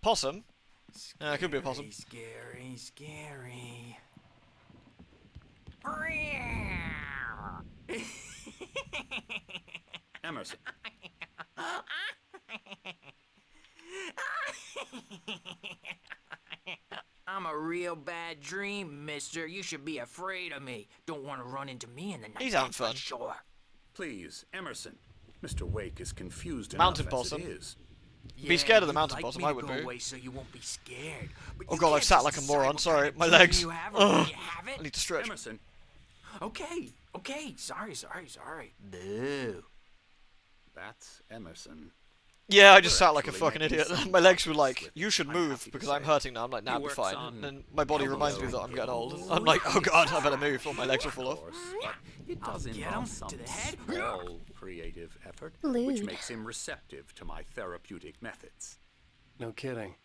Possum? It could be a possum. Scary, scary. Emerson. I'm a real bad dream, mister. You should be afraid of me. Don't want to run into me in the night. He's having that's for fun. Sure. Please, Emerson. Mr. Wake is confused Mountain enough as possum. it is. Be scared of the you'd mountain like possum, me I to would go be. away so you won't be scared. But Oh you god, I've can't sat just like a decide moron, what sorry. kind of My dream legs. You have Ugh. until you have it. I need to stretch. Emerson. Okay. Sorry. Boo. That's Emerson. Yeah, I just We're sat like a actually fucking making idiot. some My legs were progress like, with you it, should I'm move happy to because I'm say. hurting now. I'm like, nah, He I'll be works fine. on And then my body reminds me that I'm getting old. I'm like, oh god, I better move or my legs will fall off. Course, but it does Get involve him some to the head. small creative effort, which Lewd. makes him receptive to my therapeutic methods. No kidding.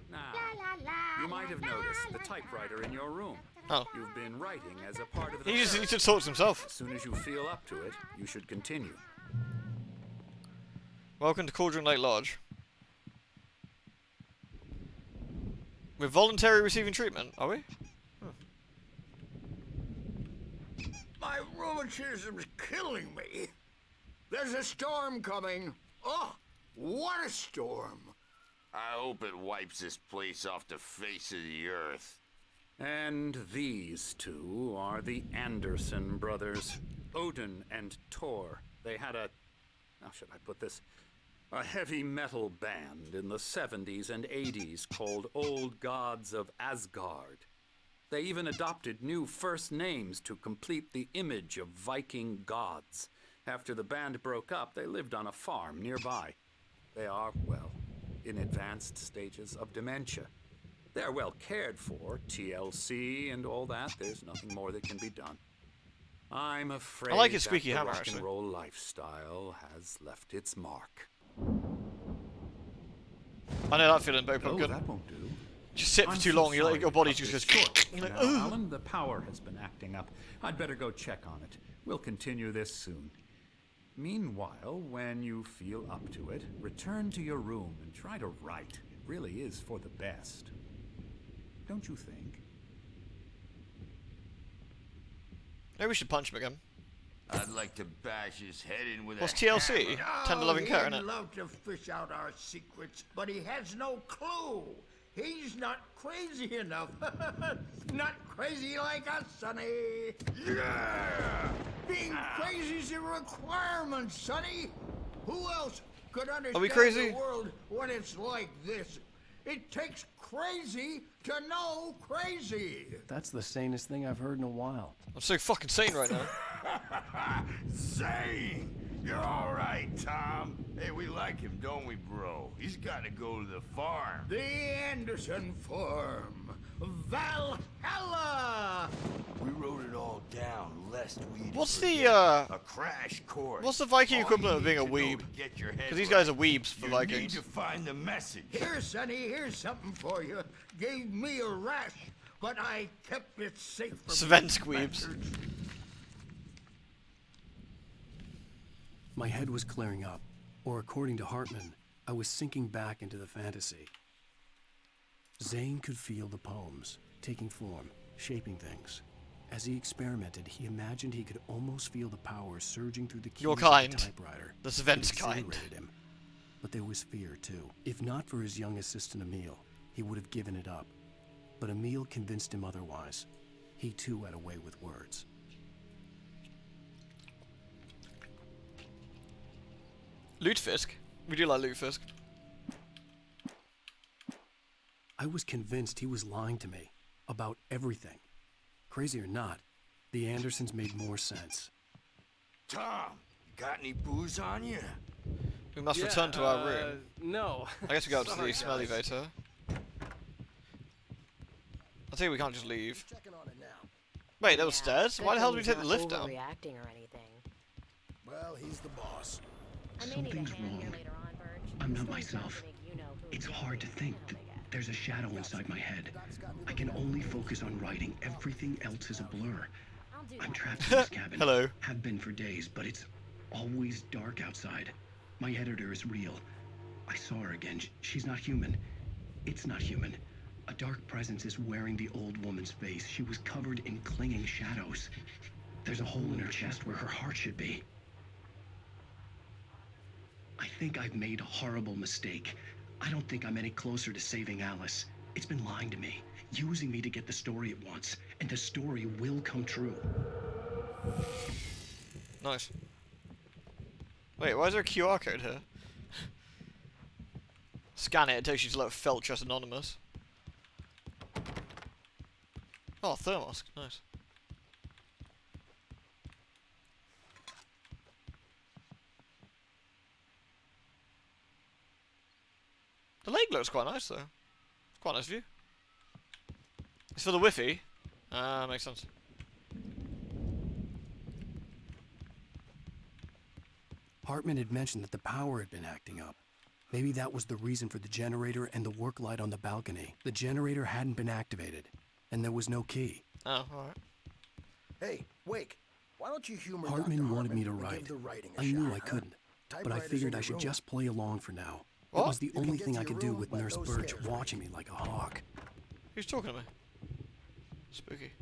Now, you might have noticed the typewriter in your room. Oh. You've been writing as a part of the He just therapy. talks to himself. As soon as you feel up to it, you should continue. Welcome to Cauldron Lake Lodge. We're voluntary receiving treatment, are we? My rheumatism's killing me. There's a storm coming. Oh, what a storm. I hope it wipes this place off the face of the earth. And these two are the Anderson brothers, Odin and Thor. They had a, how should I put this, a heavy metal band in the 70s and 80s called Old Gods of Asgard. They even adopted new first names to complete the image of Viking gods. After the band broke up, they lived on a farm nearby. They are, well, in advanced stages of dementia. They're well cared for, TLC and all that. There's nothing more that can be done. I'm afraid I like his that squeaky the hammer, rock actually. and roll lifestyle has left its mark. I know that feeling, Bo. Oh, Good. that won't do. Just sit for I'm too so long, your sorry body to just cut goes. this short. You're like, Now, ugh. Alan, the power has been acting up. I'd better go check on it. We'll continue this soon. Meanwhile, when you feel up to it, return to your room and try to write. It really is for the best. Don't you think? Maybe we should punch him again. I'd like to bash his head in with What's a TLC? hammer. Tender loving care, he'd innit? love to fish out our secrets, but he has no clue. He's not crazy enough. Not crazy like us, Sonny. Yeah! Being crazy's a requirement, Sonny. Who else could understand crazy? the world when it's like this? It takes crazy to know crazy. That's the sanest thing I've heard in a while. I'm so fucking sane right now. Zane! You're alright, Tom. Hey, we like him, don't we, bro? He's gotta go to the farm. The Anderson Farm. Valhalla! We wrote it all down, lest we What's forget. the, A crash course. What's the Viking All you equivalent of need being a to know weeb? to get your head Because these right. guys are weebs for You Vikings. need to find the message. Here, Sonny, here's something for you. Gave me a rash, but I kept it safe from Svensk weebs. bastards. My head was clearing up, or according to Hartman, I was sinking back into the fantasy. Zane could feel the poems, taking form, shaping things. As he experimented, he imagined he could almost feel the power surging through the keys Your of kind. the typewriter. The It Svensk kind. exhilarated him. But there was fear, too. If not for his young assistant Emil, he would have given it up. But Emil convinced him otherwise. He, too, had a way with words. Lutefisk? We do like Lutefisk. I was convinced he was lying to me about everything. Crazy or not, the Andersons made more sense. Tom, you got any booze on you? We must return to our room. No. I guess we go up to Sorry, the smell guys. elevator. I think we can't just leave. Wait, there was stairs? Why the hell did we take the lift down? Overreacting or anything. Well, he's the boss. I may need a Something's hand here wrong. later on, Burge. I'm not Still trying myself. to make you know who It's you hard to really think am, that I guess. there's a shadow inside my head. I can only focus on writing. Everything else is a blur. I'll do I'm that. trapped in this cabin. Hello. Have been for days, but it's always dark outside. My editor is real. I saw her again. She's not human. It's not human. A dark presence is wearing the old woman's face. She was covered in clinging shadows. There's a hole in her chest where her heart should be. I think I've made a horrible mistake. I don't think I'm any closer to saving Alice. It's been lying to me, using me to get the story it wants, and the story will come true. Nice. Wait, why is there a QR code here? Scan it, it takes you to like Feltress Anonymous. Oh, Thermos, nice. The lake looks quite nice though. Quite a nice view. It's for the Wi-Fi. Ah, makes sense. Hartman had mentioned that the power had been acting up. Maybe that was the reason for the generator and the work light on the balcony. The generator hadn't been activated, and there was no key. Oh, alright. Hey, Wake, why don't you humor Hartman Dr. wanted me to and write. give the writing a I knew shot, I huh? couldn't, but I Typewriters figured in I your should room. just play along for now. What? It was the You can only get thing to I your could do room with by Nurse those Birch stairs, watching me like a hawk. Who's talking to me? Spooky.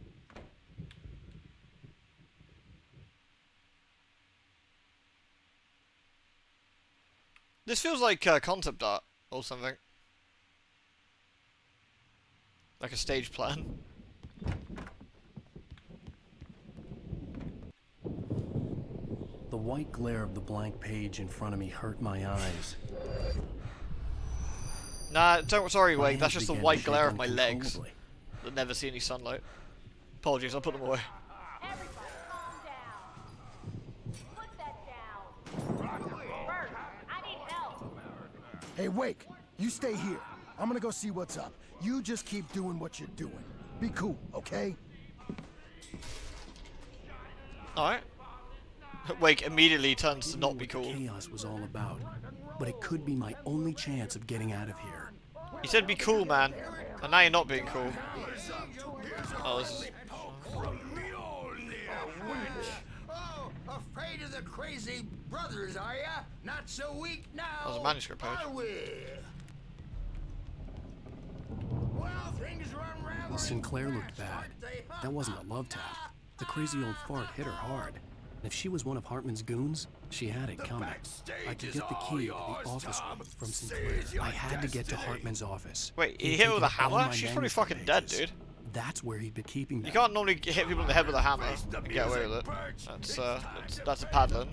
This feels like concept art or something. Like a stage plan. The white glare of the blank page in front of me hurt my eyes. Nah, don't. Sorry, My Wade. That's hands just the began to white shake glare of my legs uncontrollably. that never see any sunlight. Apologies, I'll put them away. Everybody, calm down. Put that down. Hey, Wake, you stay here. I'm gonna go see what's up. You just keep doing what you're doing. Be cool, okay? Alright. Wake immediately turns to not be What the cool. chaos was all about, but it could be my only chance of getting out of here. He said be cool, man. And now you're not being cool. Oh, this is... Oh, afraid of the crazy brothers, are ya? Not so weak now. That was a manuscript page. Are we? Well, things run rather. Sinclair looked bad. That wasn't a love tap. The crazy old fart hit her hard. And if she was one of Hartman's goons, she had it coming. I could get the key to the office room from Sinclair. I had to get to Hartman's office. Wait, he He'd hit her with a taken all hammer? my She's probably manuscript fucking dead, pages. dude. That's where he'd been keeping them. You can't normally hit people in the head with a hammer and get away with it. That's a paddling.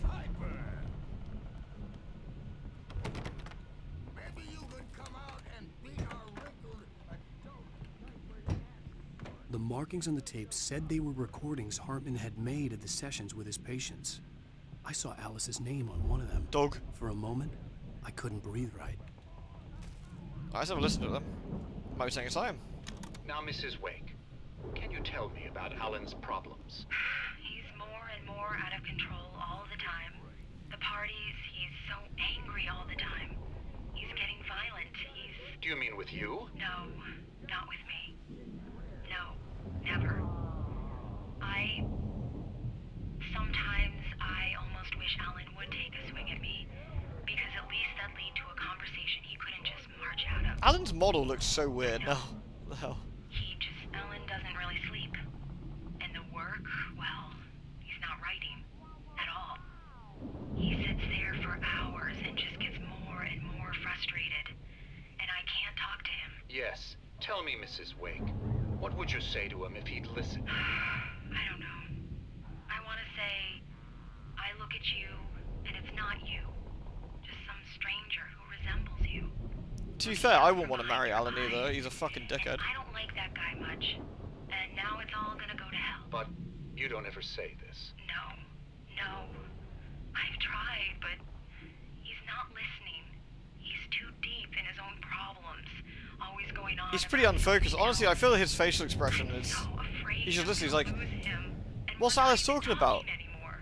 The markings on the tape said they were recordings Hartman had made of the sessions with his patients. I saw Alice's name on one of them. Dog. For a moment, I couldn't breathe right. Let's have a listen to them. Might be saying it's time. Now, Mrs. Wake, can you tell me about Alan's problems? He's more and more out of control all the time. The parties, he's so angry all the time. He's getting violent. Do you mean with you? No, not with me. No, never. Sometimes I almost wish Alan would take a swing at me, because at least that'd lead to a conversation he couldn't just march out of. Alan's model looks so weird now. What the hell? Alan doesn't really sleep. And the work, well, he's not writing at all. He sits there for hours and just gets more and more frustrated. And I can't talk to him. Yes. Tell me, Mrs. Wake, what would you say to him if he'd listen? I don't know. I want to say, I look at you, and it's not you. Just some stranger who resembles you. To be fair, I wouldn't want to marry Alan either. He's a fucking dickhead. I don't like that guy much. And now it's all gonna go to hell. But you don't ever say this. No. I've tried, but he's not listening. He's too deep in his own problems. Always going on. He's pretty unfocused. Honestly, I feel his facial expression is... He's just listening. He's like, what's Alice talking about?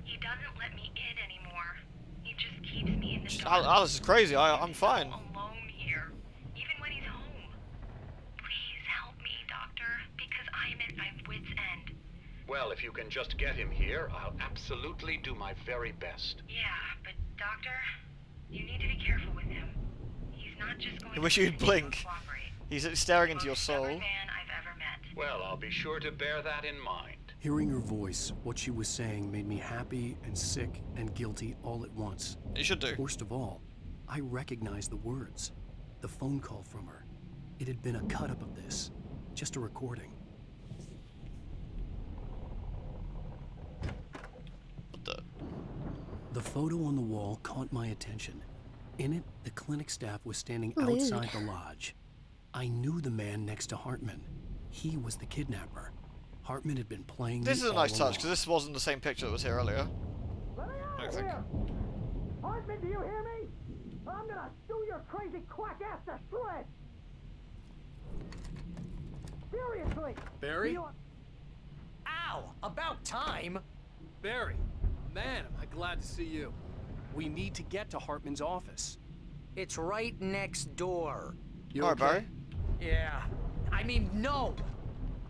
He doesn't let me in anymore. He just keeps me in the dark. Alice is crazy. I'm fine. Alone here, even when he's home. Please help me, Doctor, because I'm at my wit's end. Well, if you can just get him here, I'll absolutely do my very best. Yeah, but Doctor, you need to be careful with him. He's not just going I wish to you'd blink. He's staring into your soul. Well, I'll be sure to bear that in mind. Hearing her voice, what she was saying made me happy and sick and guilty all at once. You should do. Worst of all, I recognized the words. The phone call from her. It had been a cut-up of this. Just a recording. What the photo on the wall caught my attention. In it, the clinic staff was standing Lewd. outside the lodge. I knew the man next to Hartman. He was the kidnapper. Hartman had been playing This me is a all nice touch, along. because this wasn't the same picture that was here earlier. I don't think. Hartman, do you hear me? I'm gonna chew your crazy quack ass to shreds! Seriously! Barry? You... Ow! About time! Barry, man, am I glad to see you. We need to get to Hartman's office. It's right next door. You Alright, okay? Barry. Yeah. I mean, no!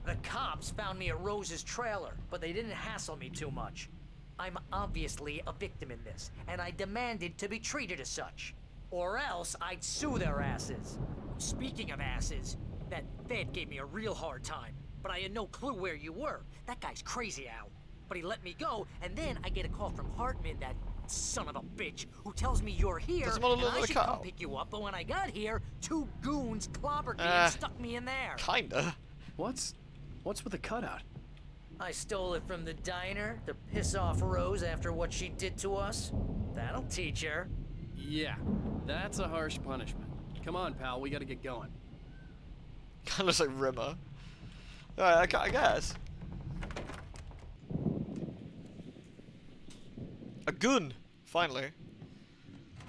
The cops found me at Rose's trailer, but they didn't hassle me too much. I'm obviously a victim in this, and I demanded to be treated as such. Or else I'd sue their asses. Speaking of asses, that Fed gave me a real hard time, but I had no clue where you were. That guy's crazy, Al. But he let me go, and then I get a call from Hartman, that son of a bitch, who tells me you're here, Doesn't and want to look I like should a come cow. pick you up, but when I got here, 2 goons clobbered me and stuck me in there. Kinda. What's with the cutout? I stole it from the diner to piss off Rose after what she did to us. That'll teach her. Yeah, that's a harsh punishment. Come on, pal, we gotta get going. Kinda looks like Rimmer. Alright, I guess. A gun! Finally.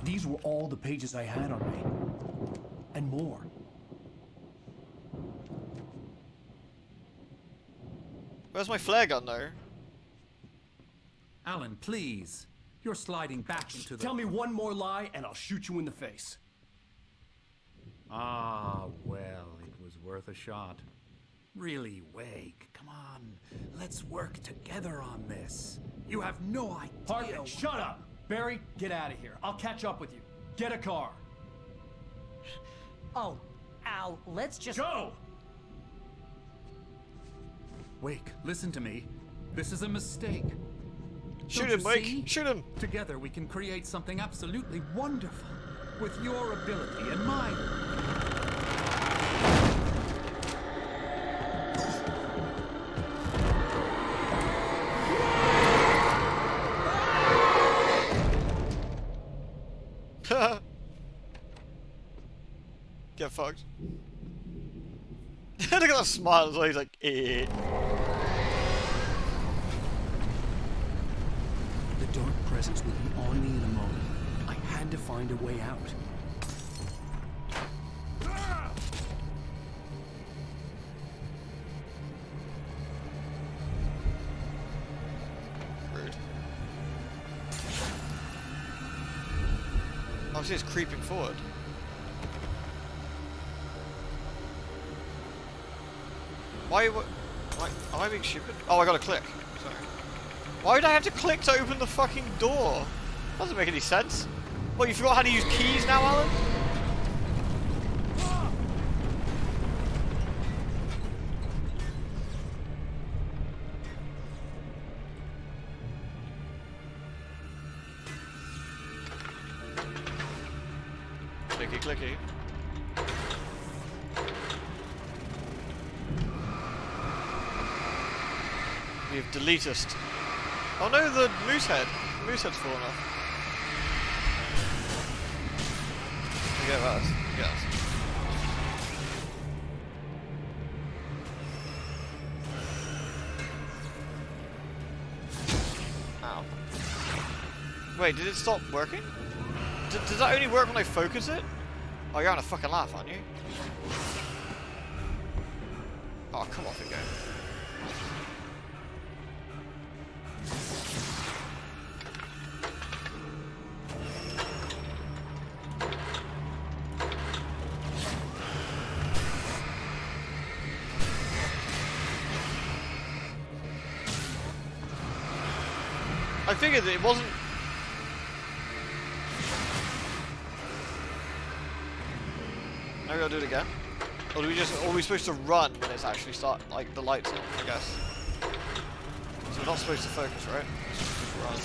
These were all the pages I had on me. and more. Where's my flare gun, though? Alan, please. You're sliding back into the... Tell me one more lie and I'll shoot you in the face. Ah, well, it was worth a shot. Really, Wake, come on. Let's work together on this. You have no idea... Hartman, shut up! Barry, get out of here. I'll catch up with you. Get a car. Oh, Al, let's just... Go! Wake, listen to me. This is a mistake. Shoot Don't him, you Wake! see? Shoot him! Together we can create something absolutely wonderful. With your ability and mine. Get fucked. Look at that smile as well, he's like, eh. The dark presence would be on me in a moment. I had to find a way out. Rude. Obviously it's creeping forward. Why am I being stupid? Oh, I gotta click. Sorry. Why would I have to click to open the fucking door? Doesn't make any sense. What, you forgot how to use keys now, Alan? Clicky, clicky. We've deleted. Oh no, the moose head. The moose head's fallen off. Forget about us. Yes. Ow. Wait, did it stop working? Does that only work when I focus it? Oh, you're on a fucking laugh, aren't you? Oh, come off it, go. I figured that it wasn't... Now we gotta do it again? Or do we just... Or are we supposed to run when it's actually start... Like, the lights on, I guess. So we're not supposed to focus, right? We're supposed to run.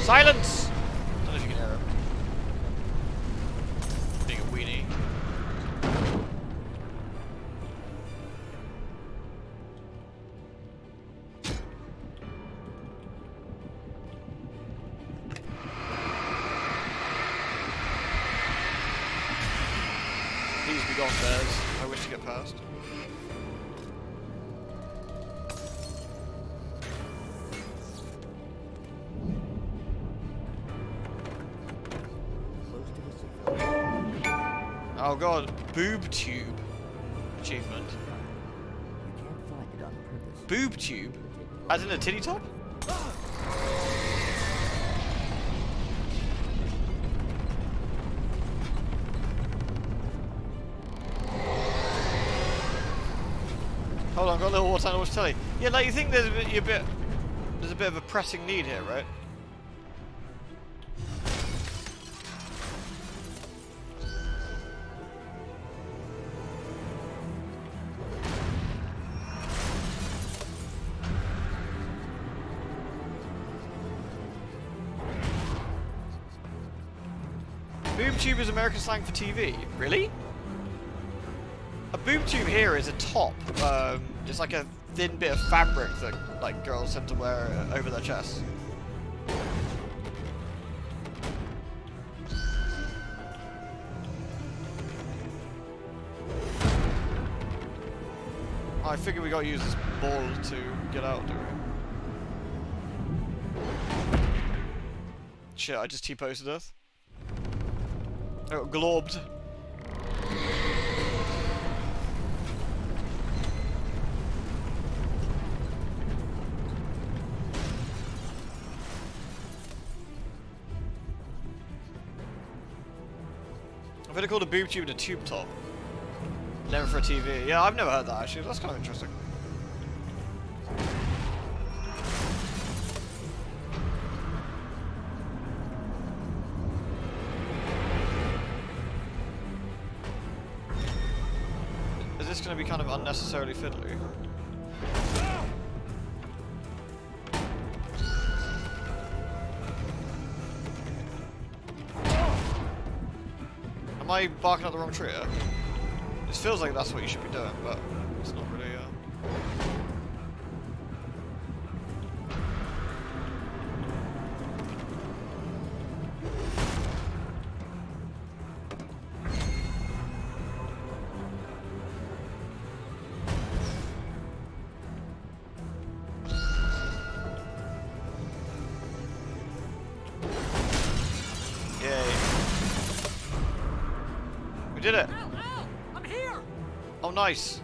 Silence! I don't know if you can hear him. Being a weenie. Please be gone, bears. I wish to get past. Oh god, boob tube achievement. Boob tube? As in a titty top? Hold on, got a little more time to watch telly. Yeah, like you think there's a bit of a pressing need here, right? Boob tube is American slang for TV. Really? A boob tube here is a top. It's like a thin bit of fabric that like girls tend to wear over their chests. I figure we gotta use this ball to get out, do we? Shit, I just T-posted death. I got globbed. I've heard it called a boob tube and a tube top. Never for a TV. Yeah, I've never heard that actually. That's kind of interesting. Is this going to be kind of unnecessarily fiddly? Am I barking up the wrong tree here? It feels like that's what you should be doing, but it's not really, Yay. We did it! Al, I'm here! Oh, nice.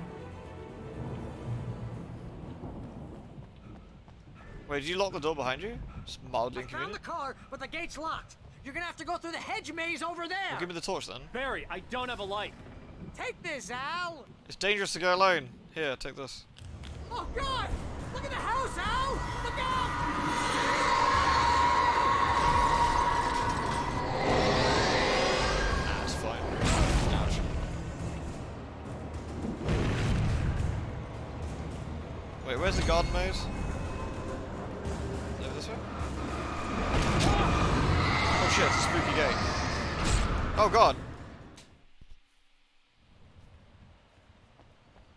Wait, did you lock the door behind you? It's mildly I found inconvenient. the car, but the gate's locked. You're gonna have to go through the hedge maze over there. Well, give me the torch then. Barry, I don't have a light. Take this, Al. It's dangerous to go alone. Here, take this. Oh God! Look at the house, Al! Look out! Nah, it's fine. Ouch. Wait, where's the garden maze? Over this way? Oh shit, it's a spooky gate. Oh god!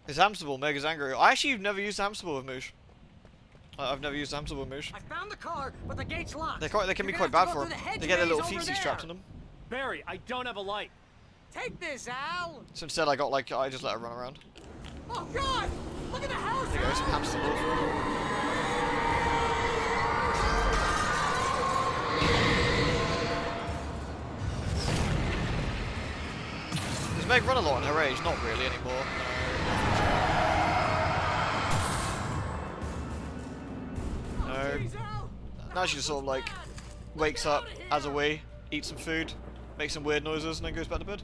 It's hamster ball, Mega's angry. I actually have never used a hamster ball with Moosh. I've never used a hamster ball with Moosh. I found the car, but the gate's locked. They can be quite bad for them. They get their little feetsies trapped in them. Barry, I don't have a light. Take this, Al. So instead I got like, I just let her run around. Oh God! Look at the house, There you go, some Al. hamster ball. Does Meg run a lot in her age? Not really anymore. No. Now she just sort of like wakes up, has a wee, eats some food, makes some weird noises, and then goes back to bed.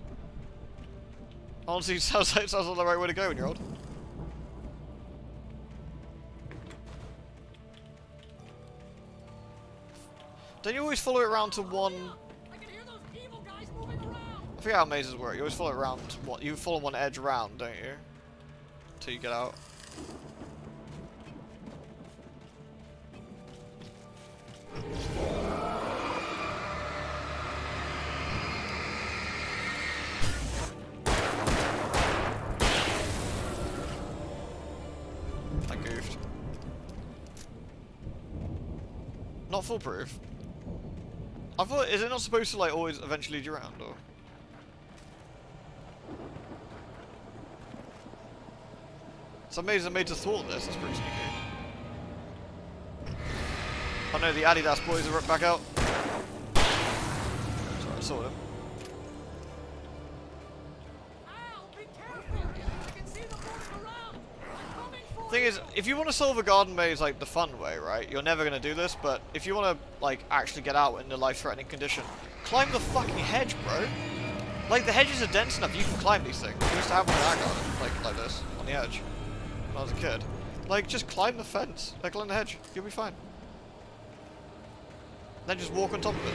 Honestly, sounds like the right way to go when you're old. Don't you always follow it around to one? I forget how mazes work. You always follow it around. What? You follow one edge around, don't you? Till you get out. I goofed. Not foolproof. I thought, is it not supposed to like always eventually lead you around, or? Some mazes are made to thwart this, that's pretty sneaky. Oh no, the Adidas boys are back out. Sorry, I saw them. Thing is, if you want to solve a garden maze like the fun way, right, you're never going to do this, but if you want to, like, actually get out in a life-threatening condition, climb the fucking hedge, bro. Like, the hedges are dense enough, you can climb these things. We used to have one in our garden, like this, on the edge, when I was a kid. Like, just climb the fence, like, climb the hedge, you'll be fine. Then just walk on top of it.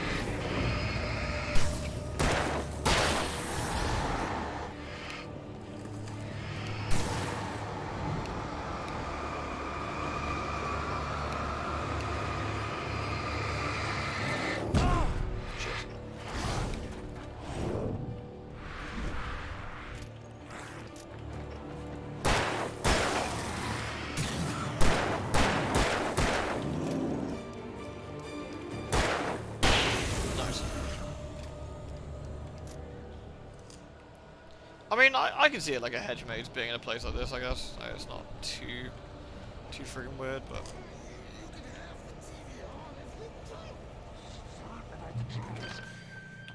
I mean, I can see it like a hedge maze being in a place like this, I guess. Like, it's not too friggin' weird, but...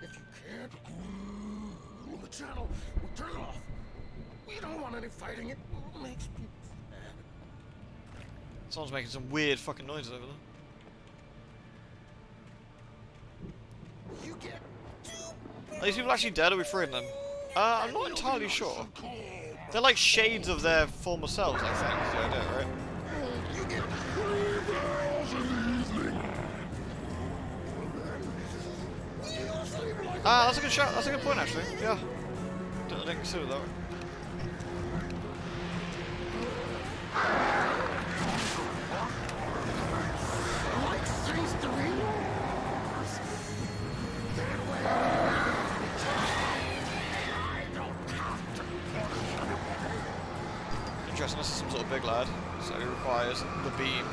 If you can't rule the channel, we'll turn it off. We don't want any fighting. It makes people mad. Someone's making some weird fucking noises over there. You get Are these people actually dead, or are we freeing them? I'm not entirely sure. They're like shades of their former selves, I think, is the idea, right? Ah, that's a good shot. That's a good point, actually. Yeah. I didn't consider that. Interesting, this is some sort of big lad, so he requires the beam.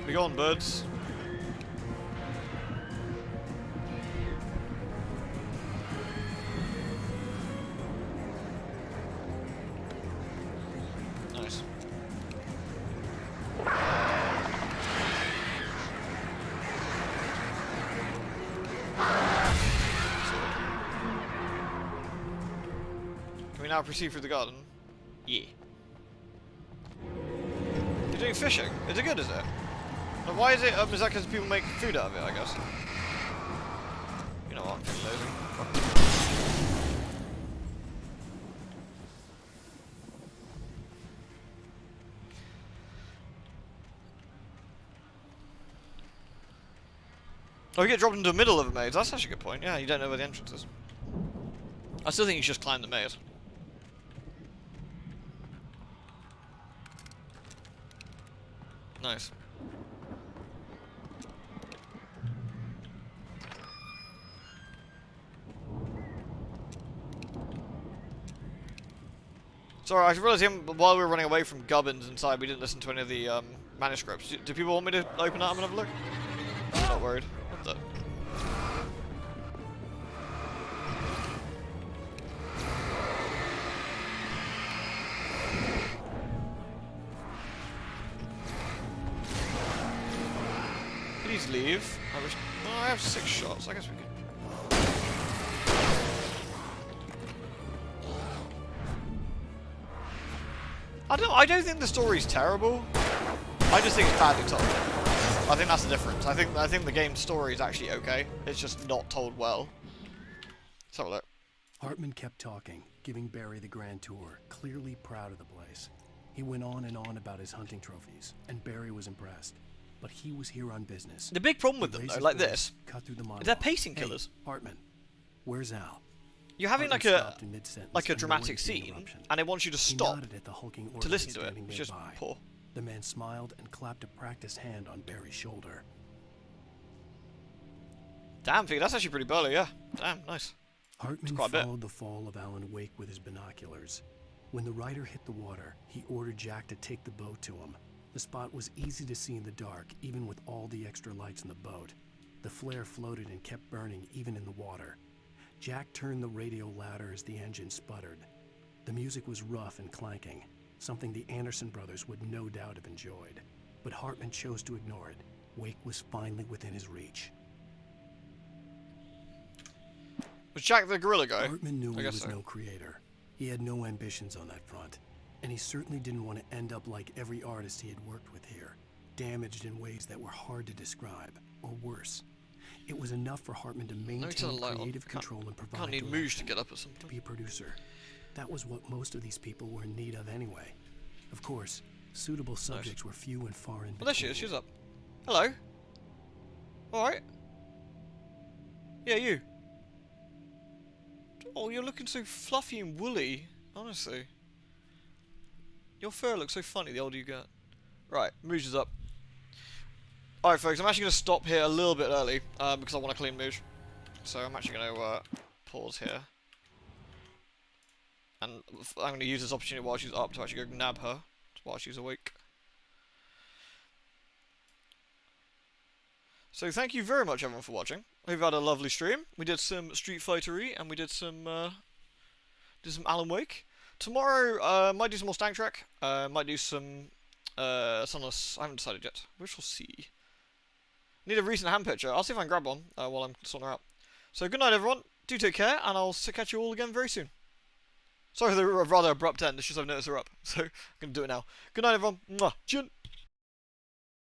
Be gone, birds. Nice. Can we now proceed through the garden? Yeah. You're doing fishing? Is it good, is it? But why is it, is that because people make food out of it, I guess? You know what, I'm getting lazy. Fuck. Oh, you get dropped into the middle of a maze. That's actually a good point. Yeah, you don't know where the entrance is. I still think you should just climb the maze. Nice. Sorry, I realised while we were running away from Gubbins inside, we didn't listen to any of the manuscripts. Do people want me to open that up and have a look? I'm not worried. What the? Please leave. I have 6 shots. I guess we can. I don't think the story's terrible. I just think it's badly told. I think that's the difference. I think the game's story is actually okay. It's just not told well. Let's have a look. Hartman kept talking, giving Barry the grand tour, clearly proud of the place. He went on and on about his hunting trophies, and Barry was impressed. But he was here on business. The big problem with them, though, like this, they're pacing killers. Hey, Hartman, where's Al? You're having like a dramatic scene, and it wants you to stop to listen to it, which is poor. The man smiled and clapped a practiced hand on Barry's shoulder. Damn, Fig, that's actually pretty burly, yeah. Damn, nice. Hartman followed the fall of Alan Wake with his binoculars. When the rider hit the water, he ordered Jack to take the boat to him. The spot was easy to see in the dark, even with all the extra lights in the boat. The flare floated and kept burning, even in the water. Jack turned the radio louder as the engine sputtered. The music was rough and clanking, something the Anderson brothers would no doubt have enjoyed. But Hartman chose to ignore it. Wake was finally within his reach. Was Jack the gorilla guy? Hartman knew he was no creator. He had no ambitions on that front. And he certainly didn't want to end up like every artist he had worked with here, damaged in ways that were hard to describe, or worse. It was enough for Hartman to maintain creative control and provide can't need Moosh to get up at some point. To be a producer. That was what most of these people were in need of anyway. Of course, suitable subjects were few and far in between. Well, there she is. She's up. Hello. All right. Yeah, you. Oh, you're looking so fluffy and woolly. Honestly. Your fur looks so funny the older you get. Right, Mooge is up. Alright folks, I'm actually going to stop here a little bit early, because I want to clean Mooge. So I'm actually going to pause here. And I'm going to use this opportunity while she's up to actually go nab her, while she's awake. So thank you very much everyone for watching. Hope you've had a lovely stream. We did some Street Fighter-y, and we did some Alan Wake. Tomorrow, might do some more Stank Trek. Might do some Sunless. I haven't decided yet. We shall see. Need a recent hand picture. I'll see if I can grab one while I'm sorting her out. So good night, everyone. Do take care, and I'll catch you all again very soon. Sorry for the rather abrupt end. It's just I've noticed her up, so I'm gonna do it now. Good night, everyone. Mwah. Jin.